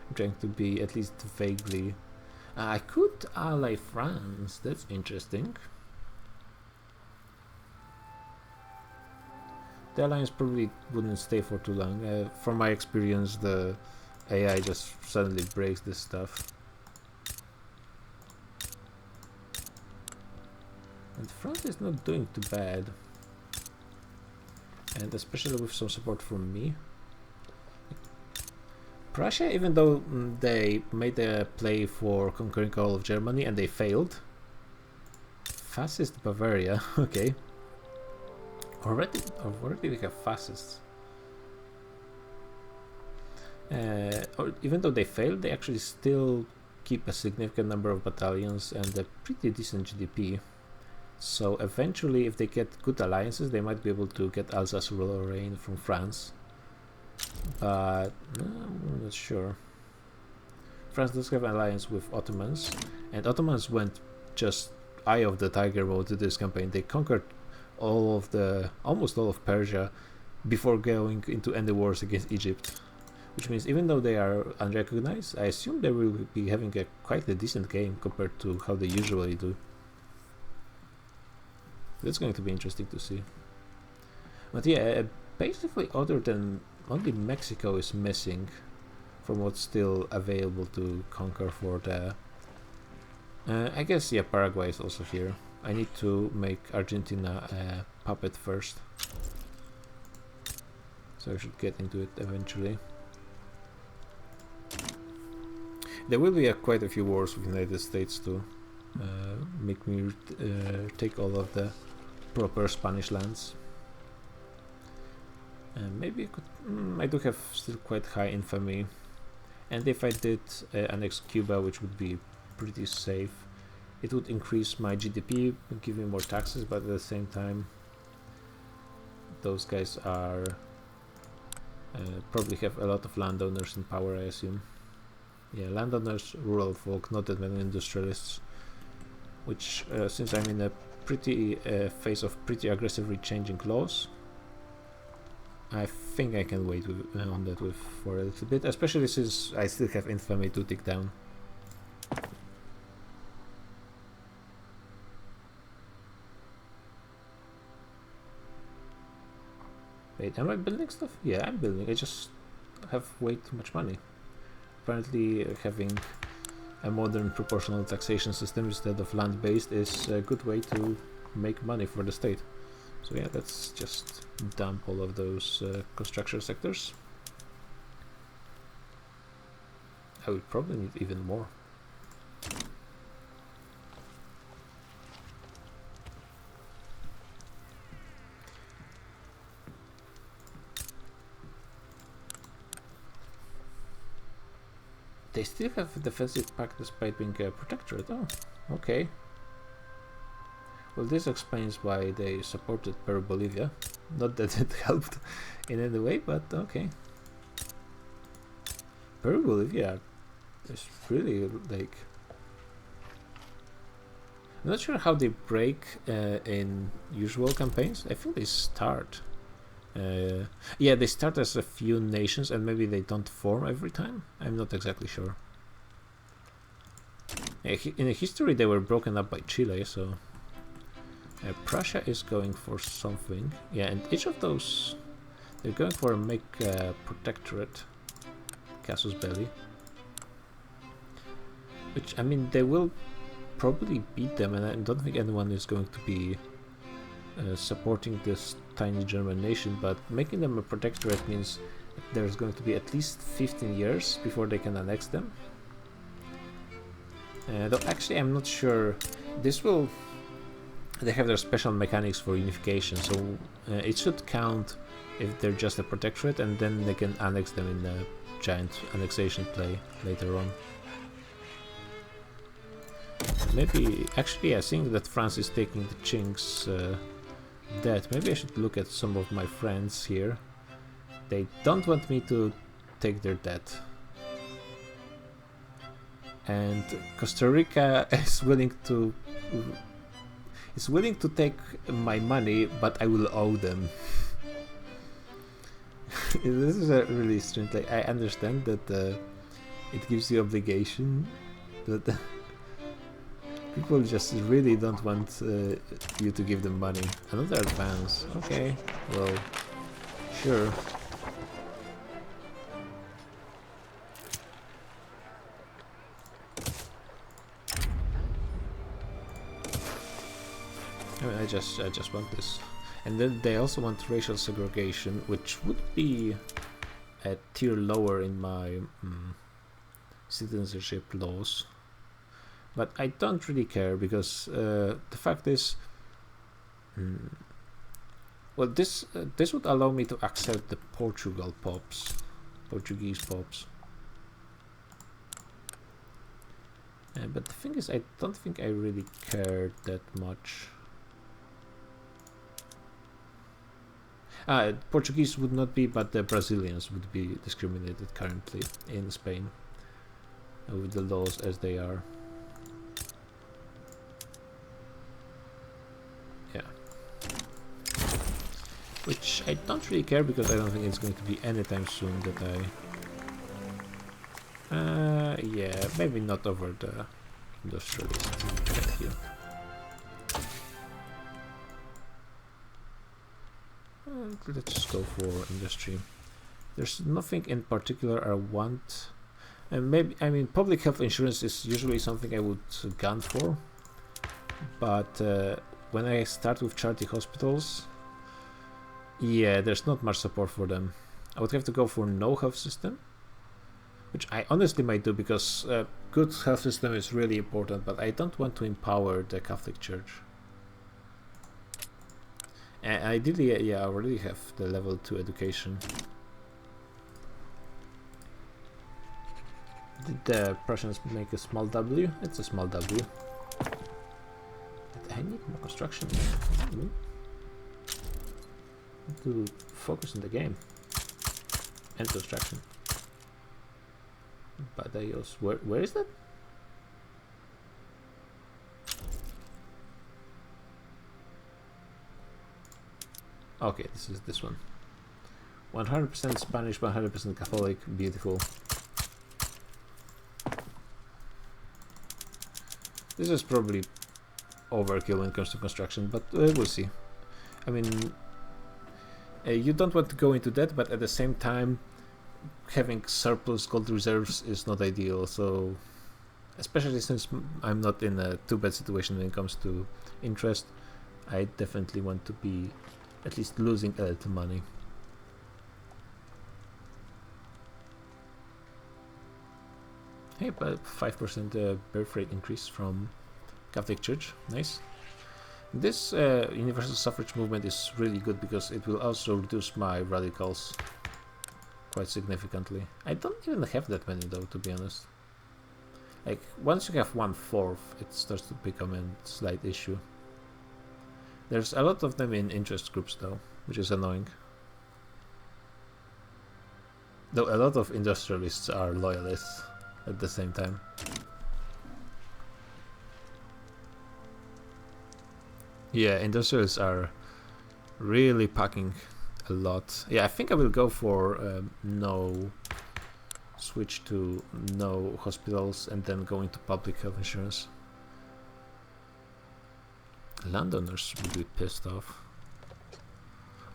I'm trying to be at least vaguely... I could ally France, that's interesting. The alliance probably wouldn't stay for too long. From my experience, the AI just suddenly breaks this stuff. And France is not doing too bad. And especially with some support from me. Prussia, even though they made a play for conquering all of Germany and they failed. Fascist Bavaria, okay. Already we have fascists. Or even though they failed, they actually still keep a significant number of battalions and a pretty decent GDP. So eventually, if they get good alliances, they might be able to get Alsace-Lorraine from France. But I'm not sure. France does have an alliance with Ottomans, and Ottomans went just eye of the tiger mode to this campaign. They conquered almost all of Persia before going into any wars against Egypt. Which means even though they are unrecognized, I assume they will be having quite a decent game compared to how they usually do. That's going to be interesting to see. But yeah, basically other than only Mexico is missing from what's still available to conquer for the... I guess, yeah, Paraguay is also here. I need to make Argentina a puppet first. So I should get into it eventually. There will be quite a few wars with the United States to make me take all of the proper Spanish lands. Maybe I could... I do have still quite high infamy. And if I did annex Cuba, which would be pretty safe, it would increase my GDP, give me more taxes, but at the same time those guys are probably have a lot of landowners in power, I assume. Yeah, landowners, rural folk, not that many industrialists, which since I'm in a pretty phase of pretty aggressively changing laws, I think I can wait with, on that for a little bit, especially since I still have infamy to tick down. Wait, am I building stuff? Yeah, I'm building. I just have way too much money. Apparently having a modern proportional taxation system instead of land-based is a good way to make money for the state. So yeah, let's just dump all of those construction sectors. I would probably need even more. They still have a defensive pact despite being a protectorate. Oh, okay. Well, this explains why they supported Peru-Bolivia. Not that it helped in any way, but okay. Peru-Bolivia is really like... I'm not sure how they break in usual campaigns. I think they start... yeah, they start as a few nations and maybe they don't form every time. I'm not exactly sure. In history they were broken up by Chile, so... Prussia is going for something. Yeah, and each of those... They're going for a make protectorate. Casus Belli. Which, I mean, they will probably beat them, and I don't think anyone is going to be supporting this tiny German nation, but making them a protectorate means there's going to be at least 15 years before they can annex them. Though actually I'm not sure. This will... They have their special mechanics for unification, so it should count if they're just a protectorate, and then they can annex them in a giant annexation play later on. Maybe... Actually, I think that France is taking the Qing's debt. Maybe I should look at some of my friends here. They don't want me to take their debt. And Costa Rica is willing to take my money, but I will owe them. This is a really strange. Like, I understand that it gives you obligation, but people just really don't want you to give them money. Another advance. Okay, well, sure. I mean, I just want this. And then they also want racial segregation, which would be a tier lower in my citizenship laws. But I don't really care, because the fact is, well, this would allow me to accept the Portuguese pops. But the thing is, I don't think I really care that much. Portuguese would not be, but the Brazilians would be discriminated currently in Spain with the laws as they are. Yeah. Which I don't really care, because I don't think it's going to be anytime soon that I... yeah, maybe not over the industrialist. Thank you. Let's go for industry. There's nothing in particular I want. And maybe, I mean, public health insurance is usually something I would gun for. but when I start with charity hospitals, yeah, there's not much support for them. I would have to go for no health system, which I honestly might do because good health system is really important, but I don't want to empower the Catholic Church. And ideally, yeah, I already have the level 2 education. Did the Prussians make a small W? It's a small W. But I need more construction. To focus on the game and construction. But I also, where is that? Okay, this is this one. 100% Spanish, 100% Catholic. Beautiful. This is probably overkill when it comes to construction, but we'll see. I mean, you don't want to go into debt, but at the same time, having surplus gold reserves is not ideal. So, especially since I'm not in a too bad situation when it comes to interest, I definitely want to be at least losing a little money. Hey, but 5% birth rate increase from Catholic Church. Nice. This universal suffrage movement is really good because it will also reduce my radicals quite significantly. I don't even have that many though, to be honest. Like, once you have 1/4, it starts to become a slight issue. There's a lot of them in interest groups though, which is annoying. Though a lot of industrialists are loyalists at the same time. Yeah, industrialists are really packing a lot. Yeah, I think I will go for no, switch to no hospitals and then go into public health insurance. Landowners will be pissed off.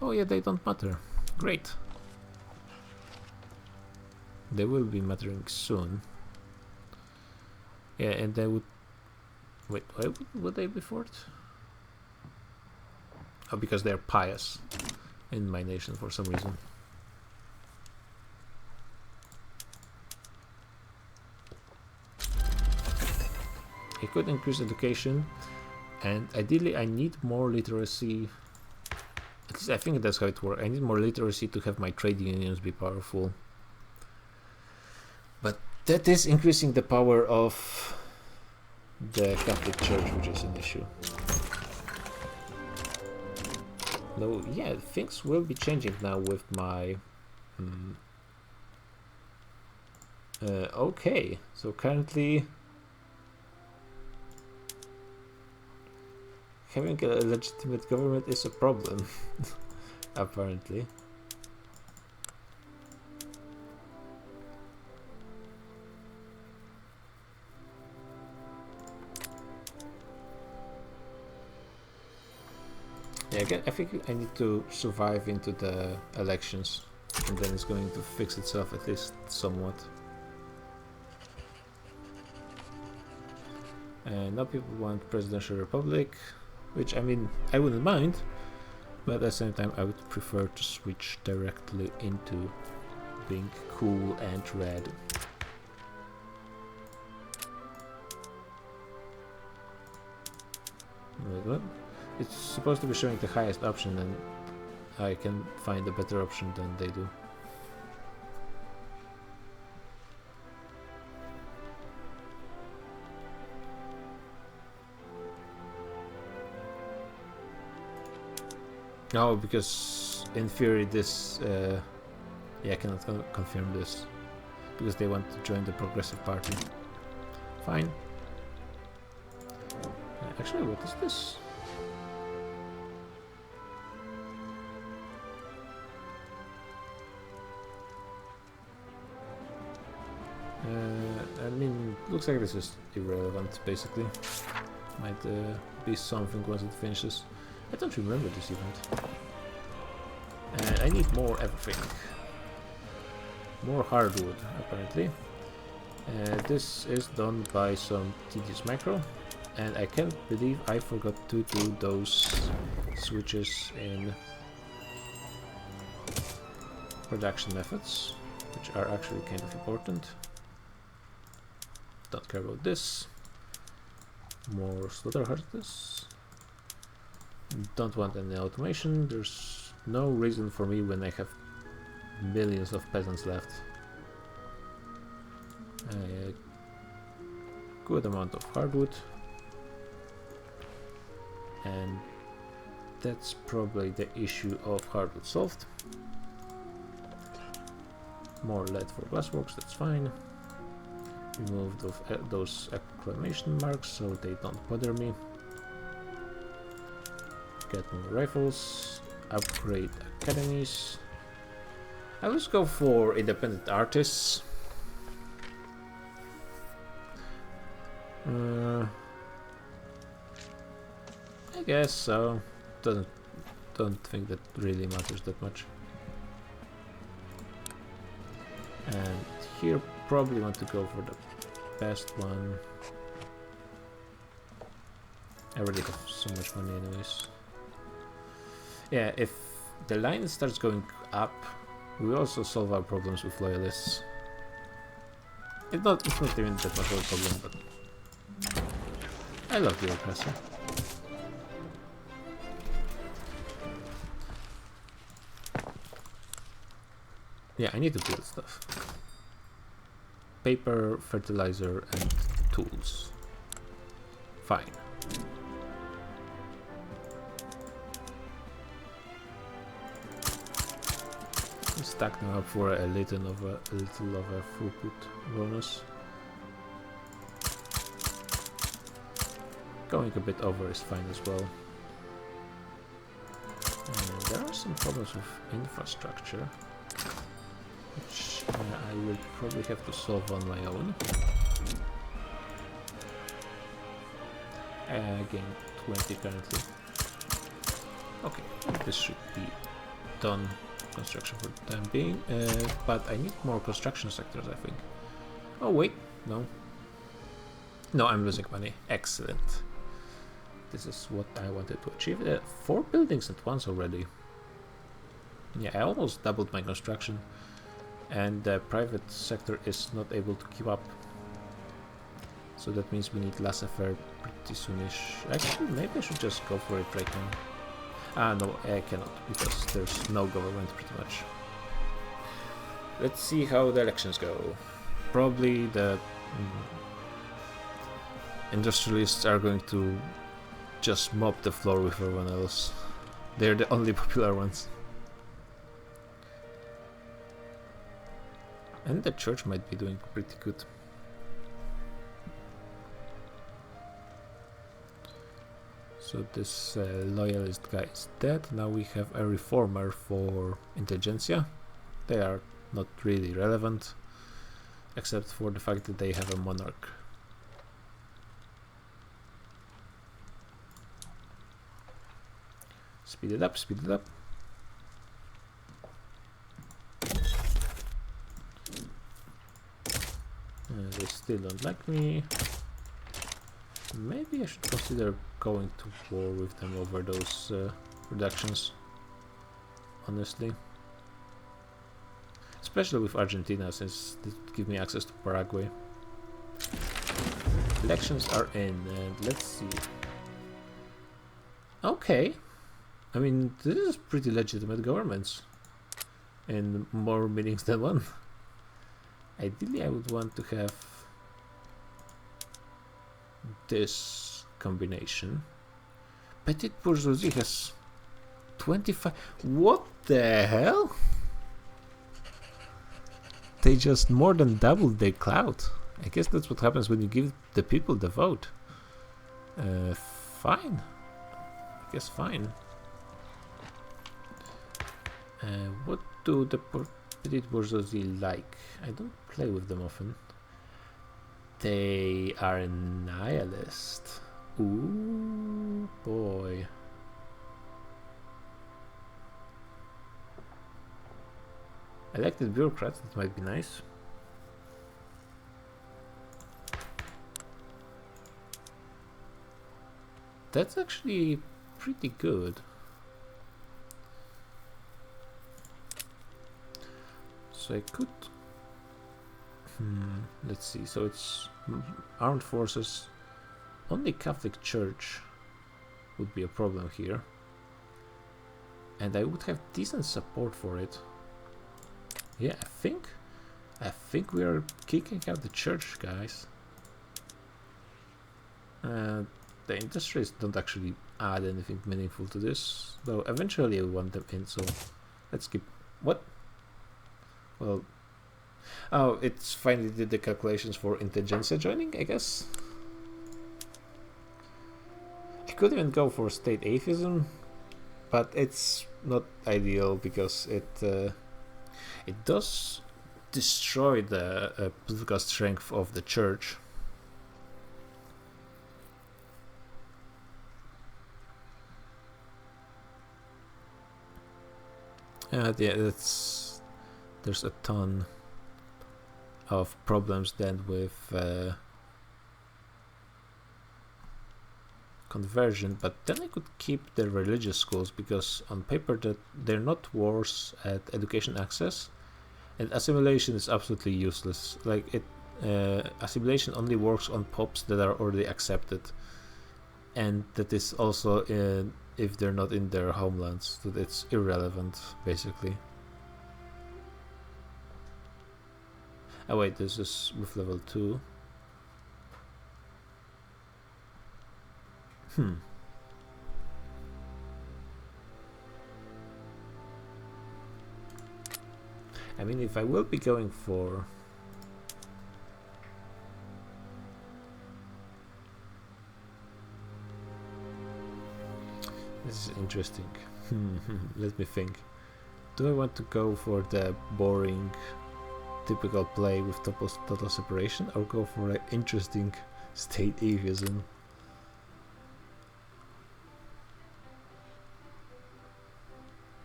Oh yeah, they don't matter. Great. They will be mattering soon. Yeah, and they would... Wait, why would they be forced? Oh, because they're pious in my nation for some reason. I could increase education, and ideally I need more literacy. At least I think that's how it works. I need more literacy to have my trade unions be powerful. But that is increasing the power of the Catholic Church, which is an issue. Though, yeah, things will be changing now with my... okay, so currently... having a legitimate government is a problem, apparently. Yeah, I think I need to survive into the elections, and then it's going to fix itself at least somewhat. Now people want presidential republic, which, I mean, I wouldn't mind, but at the same time I would prefer to switch directly into being cool and red. Wait, what? It's supposed to be showing the highest option, and I can find a better option than they do. No, because in theory this... yeah, I cannot confirm this, because they want to join the Progressive Party. Fine. Actually, what is this? I mean, looks like this is irrelevant, basically. Might be something once it finishes. I don't remember this event. I need more everything. More hardwood, apparently. This is done by some tedious macro. And I can't believe I forgot to do those switches in production methods, which are actually kind of important. Don't care about this. More slaughterhouses. Don't want any automation. There's no reason for me when I have millions of peasants left. A good amount of hardwood. And that's probably the issue of hardwood solved. More lead for glassworks, that's fine. Remove those exclamation marks so they don't bother me. Get more rifles. Upgrade academies. I will go for independent artists. I guess so. Don't think that really matters that much. And here probably want to go for the best one. I already have so much money anyways. Yeah, if the line starts going up, we also solve our problems with loyalists. It's not even that much of a problem, but I love bureaucracy. Yeah, I need to build stuff. Paper, fertilizer, and tools. Fine. Stack them up for a little of a throughput bonus. Going a bit over is fine as well. There are some problems with infrastructure, which I will probably have to solve on my own. Again, 20 currently. Okay, this should be done. Construction for the time being, but I need more construction sectors, I think. Oh wait, no. No, I'm losing money. Excellent. This is what I wanted to achieve. 4 buildings at once already. Yeah, I almost doubled my construction, and the private sector is not able to keep up. So that means we need laissez-faire pretty soonish. Actually, maybe I should just go for it right now. Ah, no, I cannot, because there's no government, pretty much. Let's see how the elections go. Probably the industrialists are going to just mop the floor with everyone else. They're the only popular ones. And the church might be doing pretty good. So this loyalist guy is dead. Now we have a reformer for intelligentsia. They are not really relevant, except for the fact that they have a monarch. Speed it up, speed it up. They still don't like me. Maybe I should consider going to war with them over those reductions, honestly. Especially with Argentina, since they give me access to Paraguay. Elections are in, and let's see. Okay. I mean, this is pretty legitimate governments, in more meanings than one. Ideally, I would want to have this combination. Petite bourgeoisie has 25. What the hell? They just more than doubled their clout. I guess that's what happens when you give the people the vote. Fine. I guess fine. What do the petite bourgeoisie like? I don't play with them often. They are nihilist. Ooh, boy. Elected bureaucrats, that might be nice. That's actually pretty good. So I could... let's see, so it's armed forces. Only Catholic Church would be a problem here. And I would have decent support for it. Yeah, I think we are kicking out the church, guys. The industries don't actually add anything meaningful to this, though eventually I want them in, so let's keep... What? Well... Oh, it's finally did the calculations for intelligentsia joining, I guess? I could even go for state atheism, but it's not ideal because it does destroy the political strength of the church. Yeah, there's a ton of problems then with conversion, but then I could keep the religious schools because on paper that they're not worse at education access, and assimilation is absolutely useless. Like assimilation only works on pops that are already accepted, and that is also if they're not in their homelands, so it's irrelevant basically. Oh wait, this is with level 2. I mean, if I will be going for... This is interesting. Let me think. Do I want to go for the boring typical play with total separation, or go for an interesting state atheism?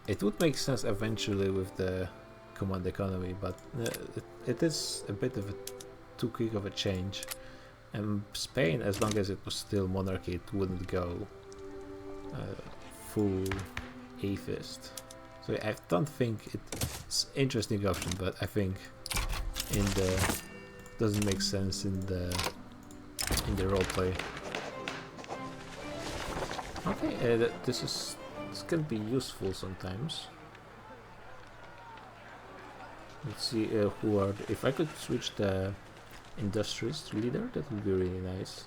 It would make sense eventually with the command economy, but it is a bit of a too quick of a change. And Spain, as long as it was still monarchy, it wouldn't go full atheist. So I don't think it's an interesting option, but I think in the doesn't make sense in the roleplay. Okay, this can be useful sometimes. Let's see who are. If I could switch the industrialist leader, that would be really nice.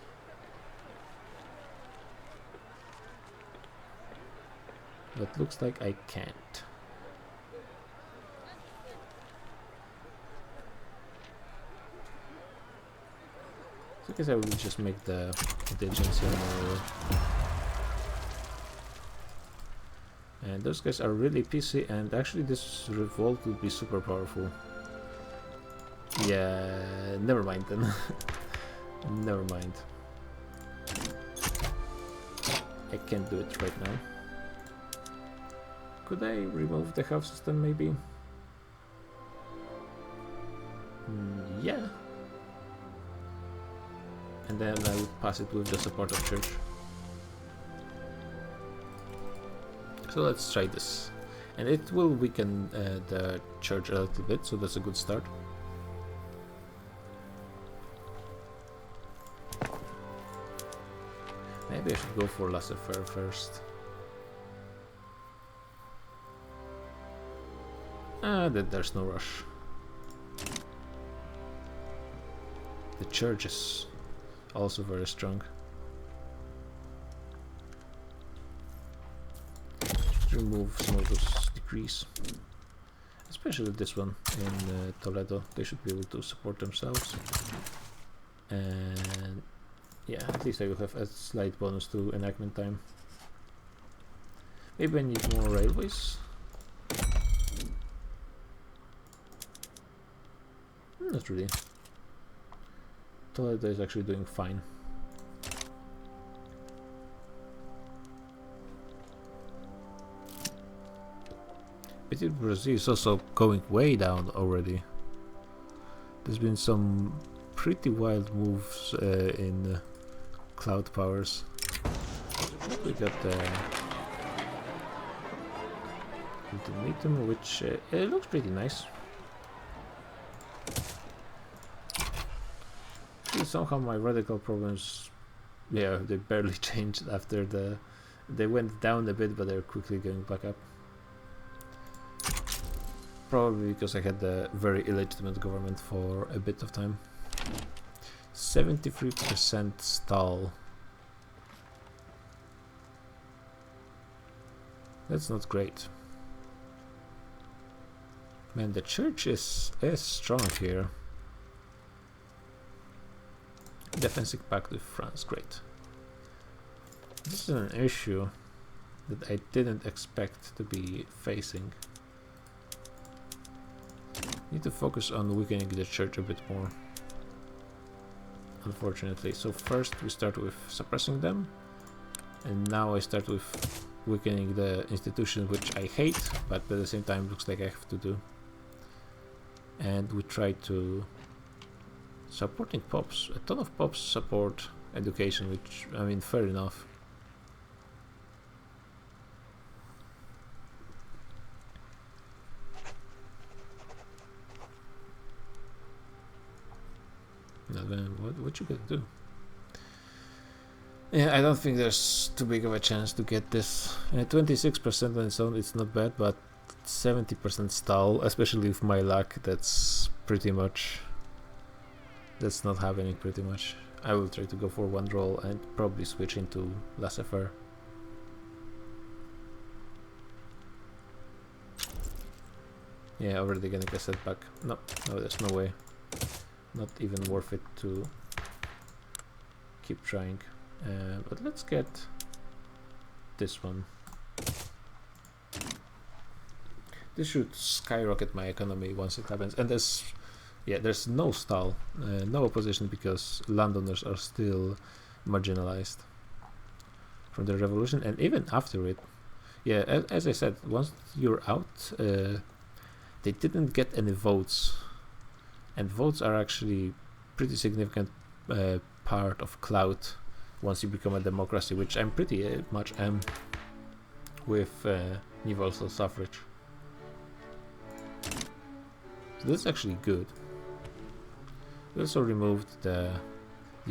But looks like I can't. So I guess I will just make the intelligentsia more. And those guys are really PC, and actually this revolt will be super powerful. Yeah, never mind then. Never mind. I can't do it right now. Could I remove the health system maybe? Yeah. And then I would pass it with the support of church. So let's try this. And it will weaken the church a little bit, so that's a good start. Maybe I should go for laissez-faire first. There's no rush. The church is also very strong. Remove some of those decrees, especially this one in Toledo. They should be able to support themselves, and yeah, at least I will have a slight bonus to enactment time. Maybe I need more railways. Not really. Toledo is actually doing fine. Petit Brazil is also going way down already. There's been some pretty wild moves in cloud powers. We got the ultimatum, which it looks pretty nice. Somehow my radical problems, yeah, they barely changed after they went down a bit, but they're quickly going back up. Probably because I had the very illegitimate government for a bit of time. 73% stall. That's not great. Man, the church is strong here. Defensive pact with France, great. This is an issue that I didn't expect to be facing. Need to focus on weakening the church a bit more, unfortunately. So first we start with suppressing them, and now I start with weakening the institution, which I hate, but at the same time looks like I have to do. And we try to supporting pops. A ton of pops support education, which, I mean, fair enough. Now then, what you gonna do? Yeah, I don't think there's too big of a chance to get this. 26% on its own, it's not bad, but 70% stall, especially with my luck, that's pretty much... That's not happening pretty much. I will try to go for one roll and probably switch into laissez-faire. Yeah, already getting a setback. No, there's no way. Not even worth it to keep trying. But let's get this one. This should skyrocket my economy once it happens. And there's no stall, no opposition, because landowners are still marginalized from the revolution, and even after it. Yeah, as I said, once you're out, they didn't get any votes, and votes are actually pretty significant part of clout once you become a democracy, which I'm pretty much am with universal suffrage. So that's actually good. We also removed the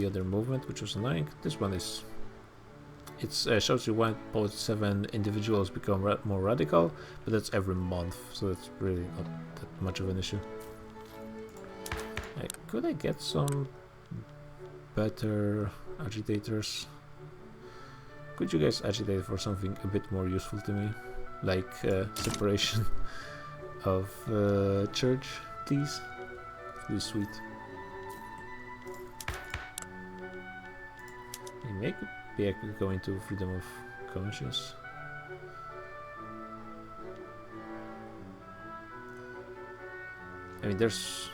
other movement, which was annoying. This one is... It shows you 1.7 individuals become more radical, but that's every month, so that's really not that much of an issue. Could I get some better agitators? Could you guys agitate for something a bit more useful to me? Like separation of church, please? Really sweet. Maybe I could go into freedom of conscience. I mean, there's...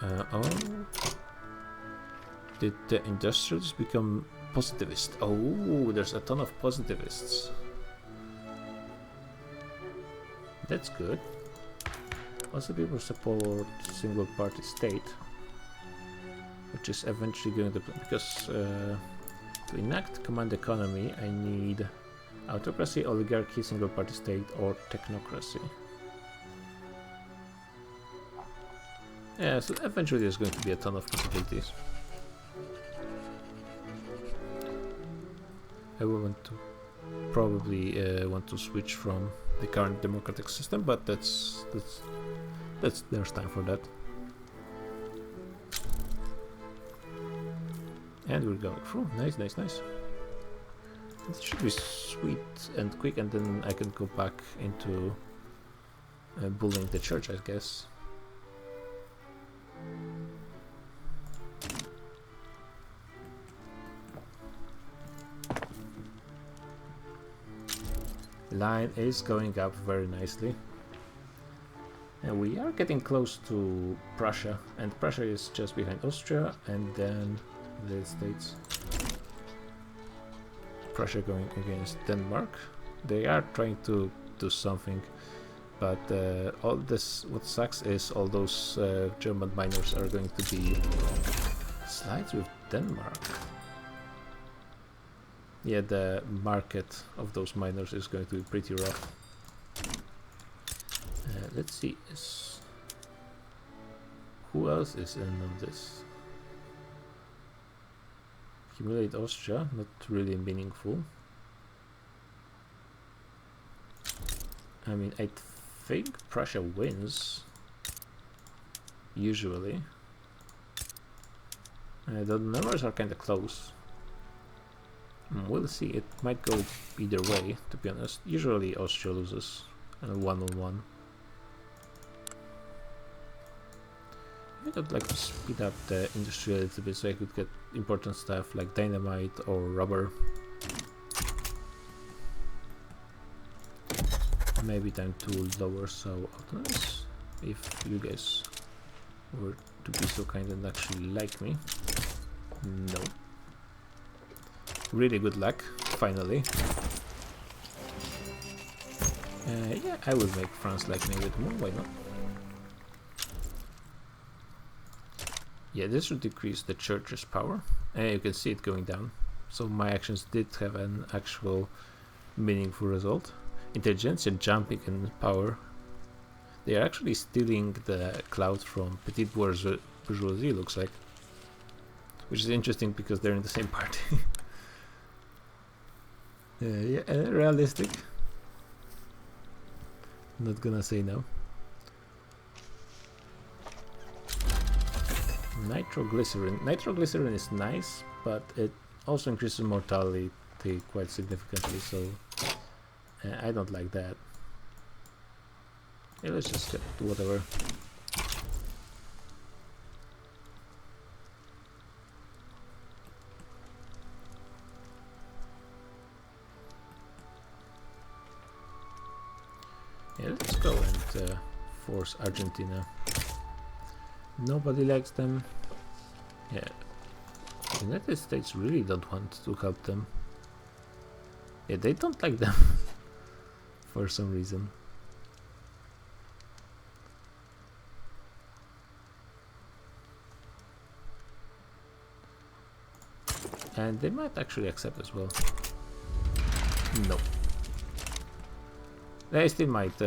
oh... Did the industrialists become positivist? Oh, there's a ton of positivists. That's good. Also, people support single party state, which is eventually going to... Because to enact command economy, I need autocracy, oligarchy, single party state, or technocracy. Yeah, so eventually there's going to be a ton of possibilities. I will want to probably want to switch from the current democratic system, but that's there's time for that. And we're going through. Nice. It should be sweet and quick, and then I can go back into bullying the church, I guess. Line is going up very nicely. And we are getting close to Prussia, and Prussia is just behind Austria, and then the United States. Prussia going against Denmark. They are trying to do something, but all this, what sucks is all those German miners are going to be Slides with Denmark. Yeah, the market of those miners is going to be pretty rough. Let's see. Who else is in on this? Humiliate Austria, not really meaningful. I mean, I think Prussia wins. Usually. The numbers are kind of close. We'll see. It might go either way, to be honest. Usually Austria loses 1-on-1. I think I'd like to speed up the industry a little bit so I could get important stuff like dynamite or rubber. Maybe time to lower so autonomous, if you guys were to be so kind and actually like me. No. Really good luck, finally. Yeah, I will make France like me a bit more, why not? Yeah, this would decrease the church's power. You can see it going down. So my actions did have an actual meaningful result. Intelligentsia jumping in power. They are actually stealing the clout from petite bourgeoisie, looks like. Which is interesting because they're in the same party. Yeah, realistic. Not gonna say no. Nitroglycerin. Nitroglycerin is nice, but it also increases mortality quite significantly, so I don't like that. Yeah, let's just get whatever. Yeah, let's go and force Argentina. Nobody likes them. Yeah, the United States really don't want to help them. Yeah, they don't like them for some reason. And they might actually accept as well. No. They still might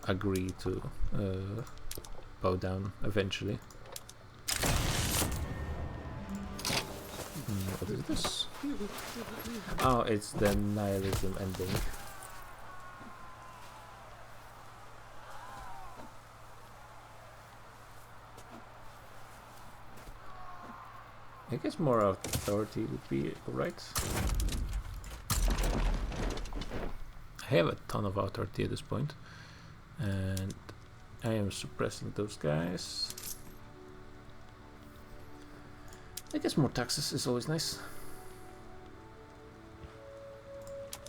agree to bow down eventually. What is this? Oh, it's the nihilism ending. I guess more authority would be alright. I have a ton of authority at this point, and I am suppressing those guys. I guess more taxes is always nice.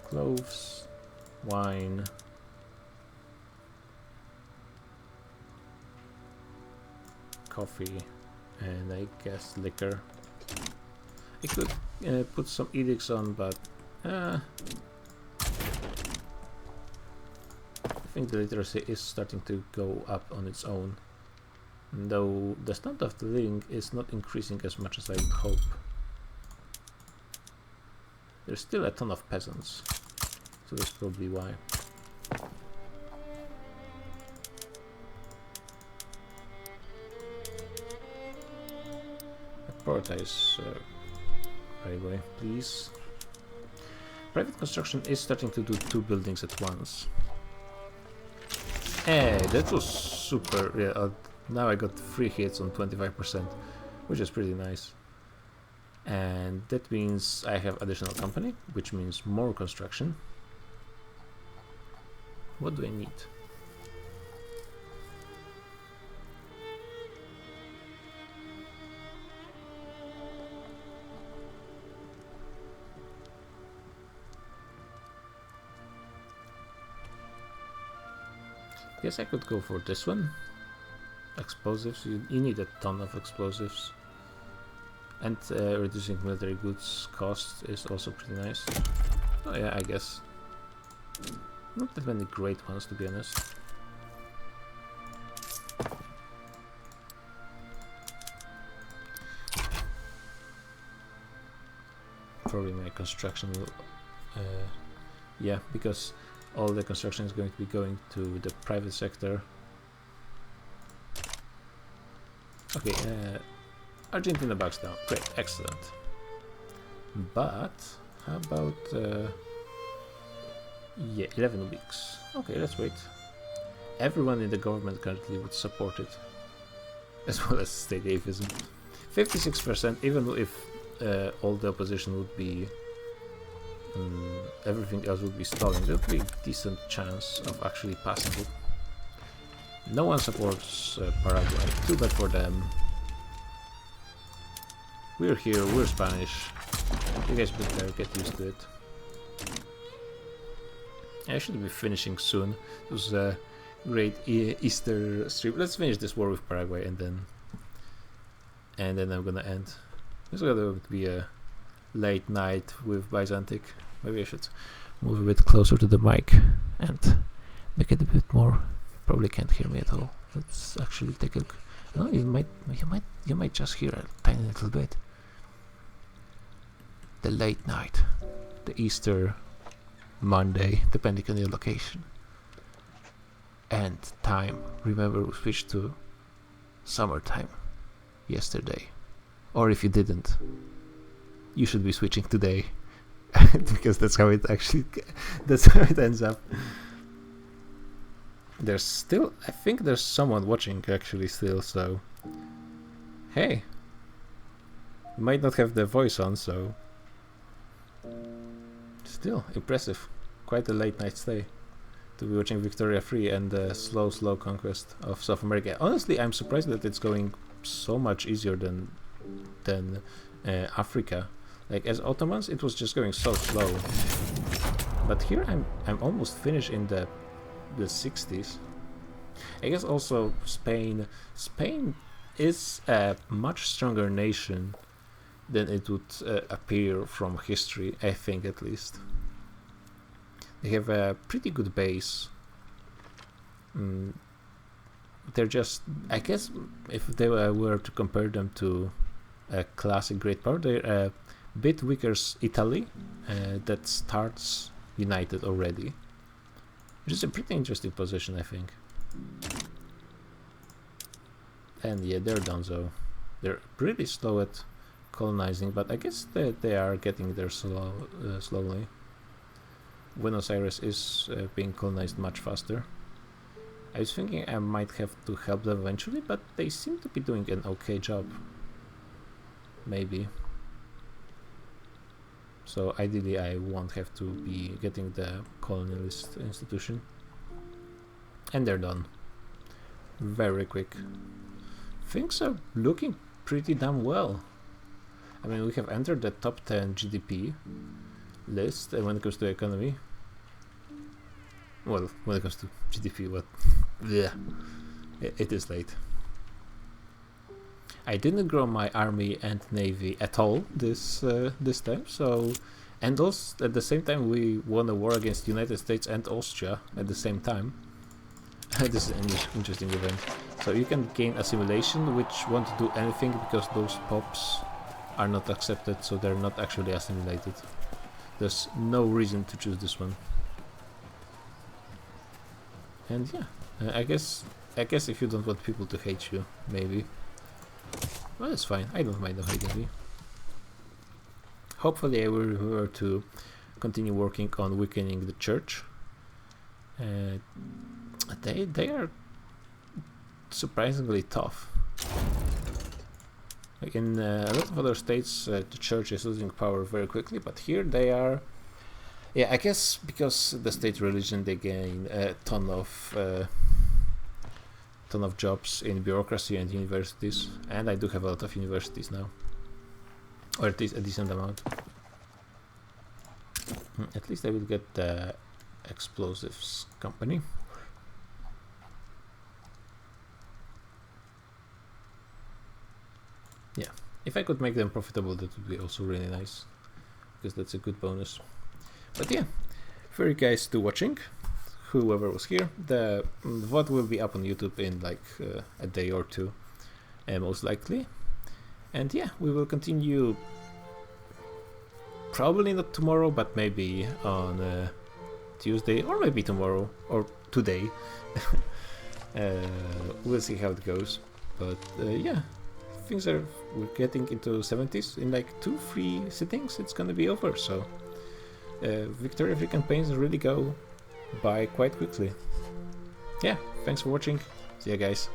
Cloves, wine, coffee, and I guess liquor. I could put some edicts on, but I think the literacy is starting to go up on its own, though the standard of the living is not increasing as much as I would hope. There's still a ton of peasants, so that's probably why. Prioritize railway, please. Private construction is starting to do 2 buildings at once. Hey, that was super. Yeah, now I got 3 hits on 25%, which is pretty nice. And that means I have additional company, which means more construction. What do I need? Guess I could go for this one. Explosives, you need a ton of explosives. And reducing military goods cost is also pretty nice. Oh yeah, I guess. Not that many great ones, to be honest. probably my construction will, yeah, because all the construction is going to be going to the private sector. Okay, Argentina backs down. Great, excellent. But how about yeah, 11 weeks. Okay, let's wait. Everyone in the government currently would support it, as well as state atheism. 56%, even if all the opposition would be, everything else would be stalling, there would be a decent chance of actually passing it. No one supports Paraguay. Too bad for them. We're here, we're Spanish. You guys better get used to it. I should be finishing soon. It was a great Easter stream. Let's finish this war with Paraguay and then I'm gonna end. It's gonna be a late night with Byzantic. Maybe I should move a bit closer to the mic and make it a bit more. Probably can't hear me at all. Let's actually take a look. No, you might just hear a tiny little bit. The late night, the Easter Monday, depending on your location. And time. Remember, we switched to summertime yesterday. Or if you didn't, you should be switching today. Because that's how it ends up. There's still, I think there's someone watching actually still, so hey, you might not have the voice on, so still impressive. Quite a late night stay to be watching Victoria 3 and the slow conquest of South America. Honestly, I'm surprised that it's going so much easier than Africa. Like as Ottomans, it was just going so slow. But here I'm almost finished in the 60s. I guess also Spain is a much stronger nation than it would appear from history, I think, at least. They have a pretty good base. They're just, I guess, if they were to compare them to a classic great power, they're a bit weaker Italy that starts united already. Which is a pretty interesting position, I think. And yeah, they're done, so they're pretty slow at colonizing, but I guess they are getting there slowly. Buenos Aires is being colonized much faster. I was thinking I might have to help them eventually, but they seem to be doing an okay job. Maybe. So ideally I won't have to be getting the colonialist institution. And they're done. Very quick. Things are looking pretty damn well. I mean, we have entered the top 10 GDP list when it comes to economy. Well, when it comes to GDP, what? Yeah, it is late. I didn't grow my army and navy at all this time, so, and also at the same time we won a war against United States and Austria at the same time. This is an interesting event. So you can gain assimilation, which won't do anything because those pops are not accepted, so they're not actually assimilated. There's no reason to choose this one. And yeah, I guess if you don't want people to hate you, maybe. Well, it's fine. I don't mind them hating me. Hopefully I will remember to continue working on weakening the church. They are surprisingly tough. Like in a lot of other states, the church is losing power very quickly, but here they are. Yeah, I guess because the state religion, they gain a ton of jobs in bureaucracy and universities, and I do have a lot of universities now, or at least a decent amount. At least I will get the explosives company. Yeah, if I could make them profitable, that would be also really nice, because that's a good bonus. But yeah, for you guys to watching, whoever was here, the VOD will be up on YouTube in like a day or two, most likely. And yeah, we will continue Probably not tomorrow, but maybe on Tuesday, or maybe tomorrow, or today. We'll see how it goes. But yeah, we're getting into 70s in like 2-3 sittings. It's gonna be over. So Victoria Free campaigns really go by quite quickly. Yeah, thanks for watching. See ya, guys.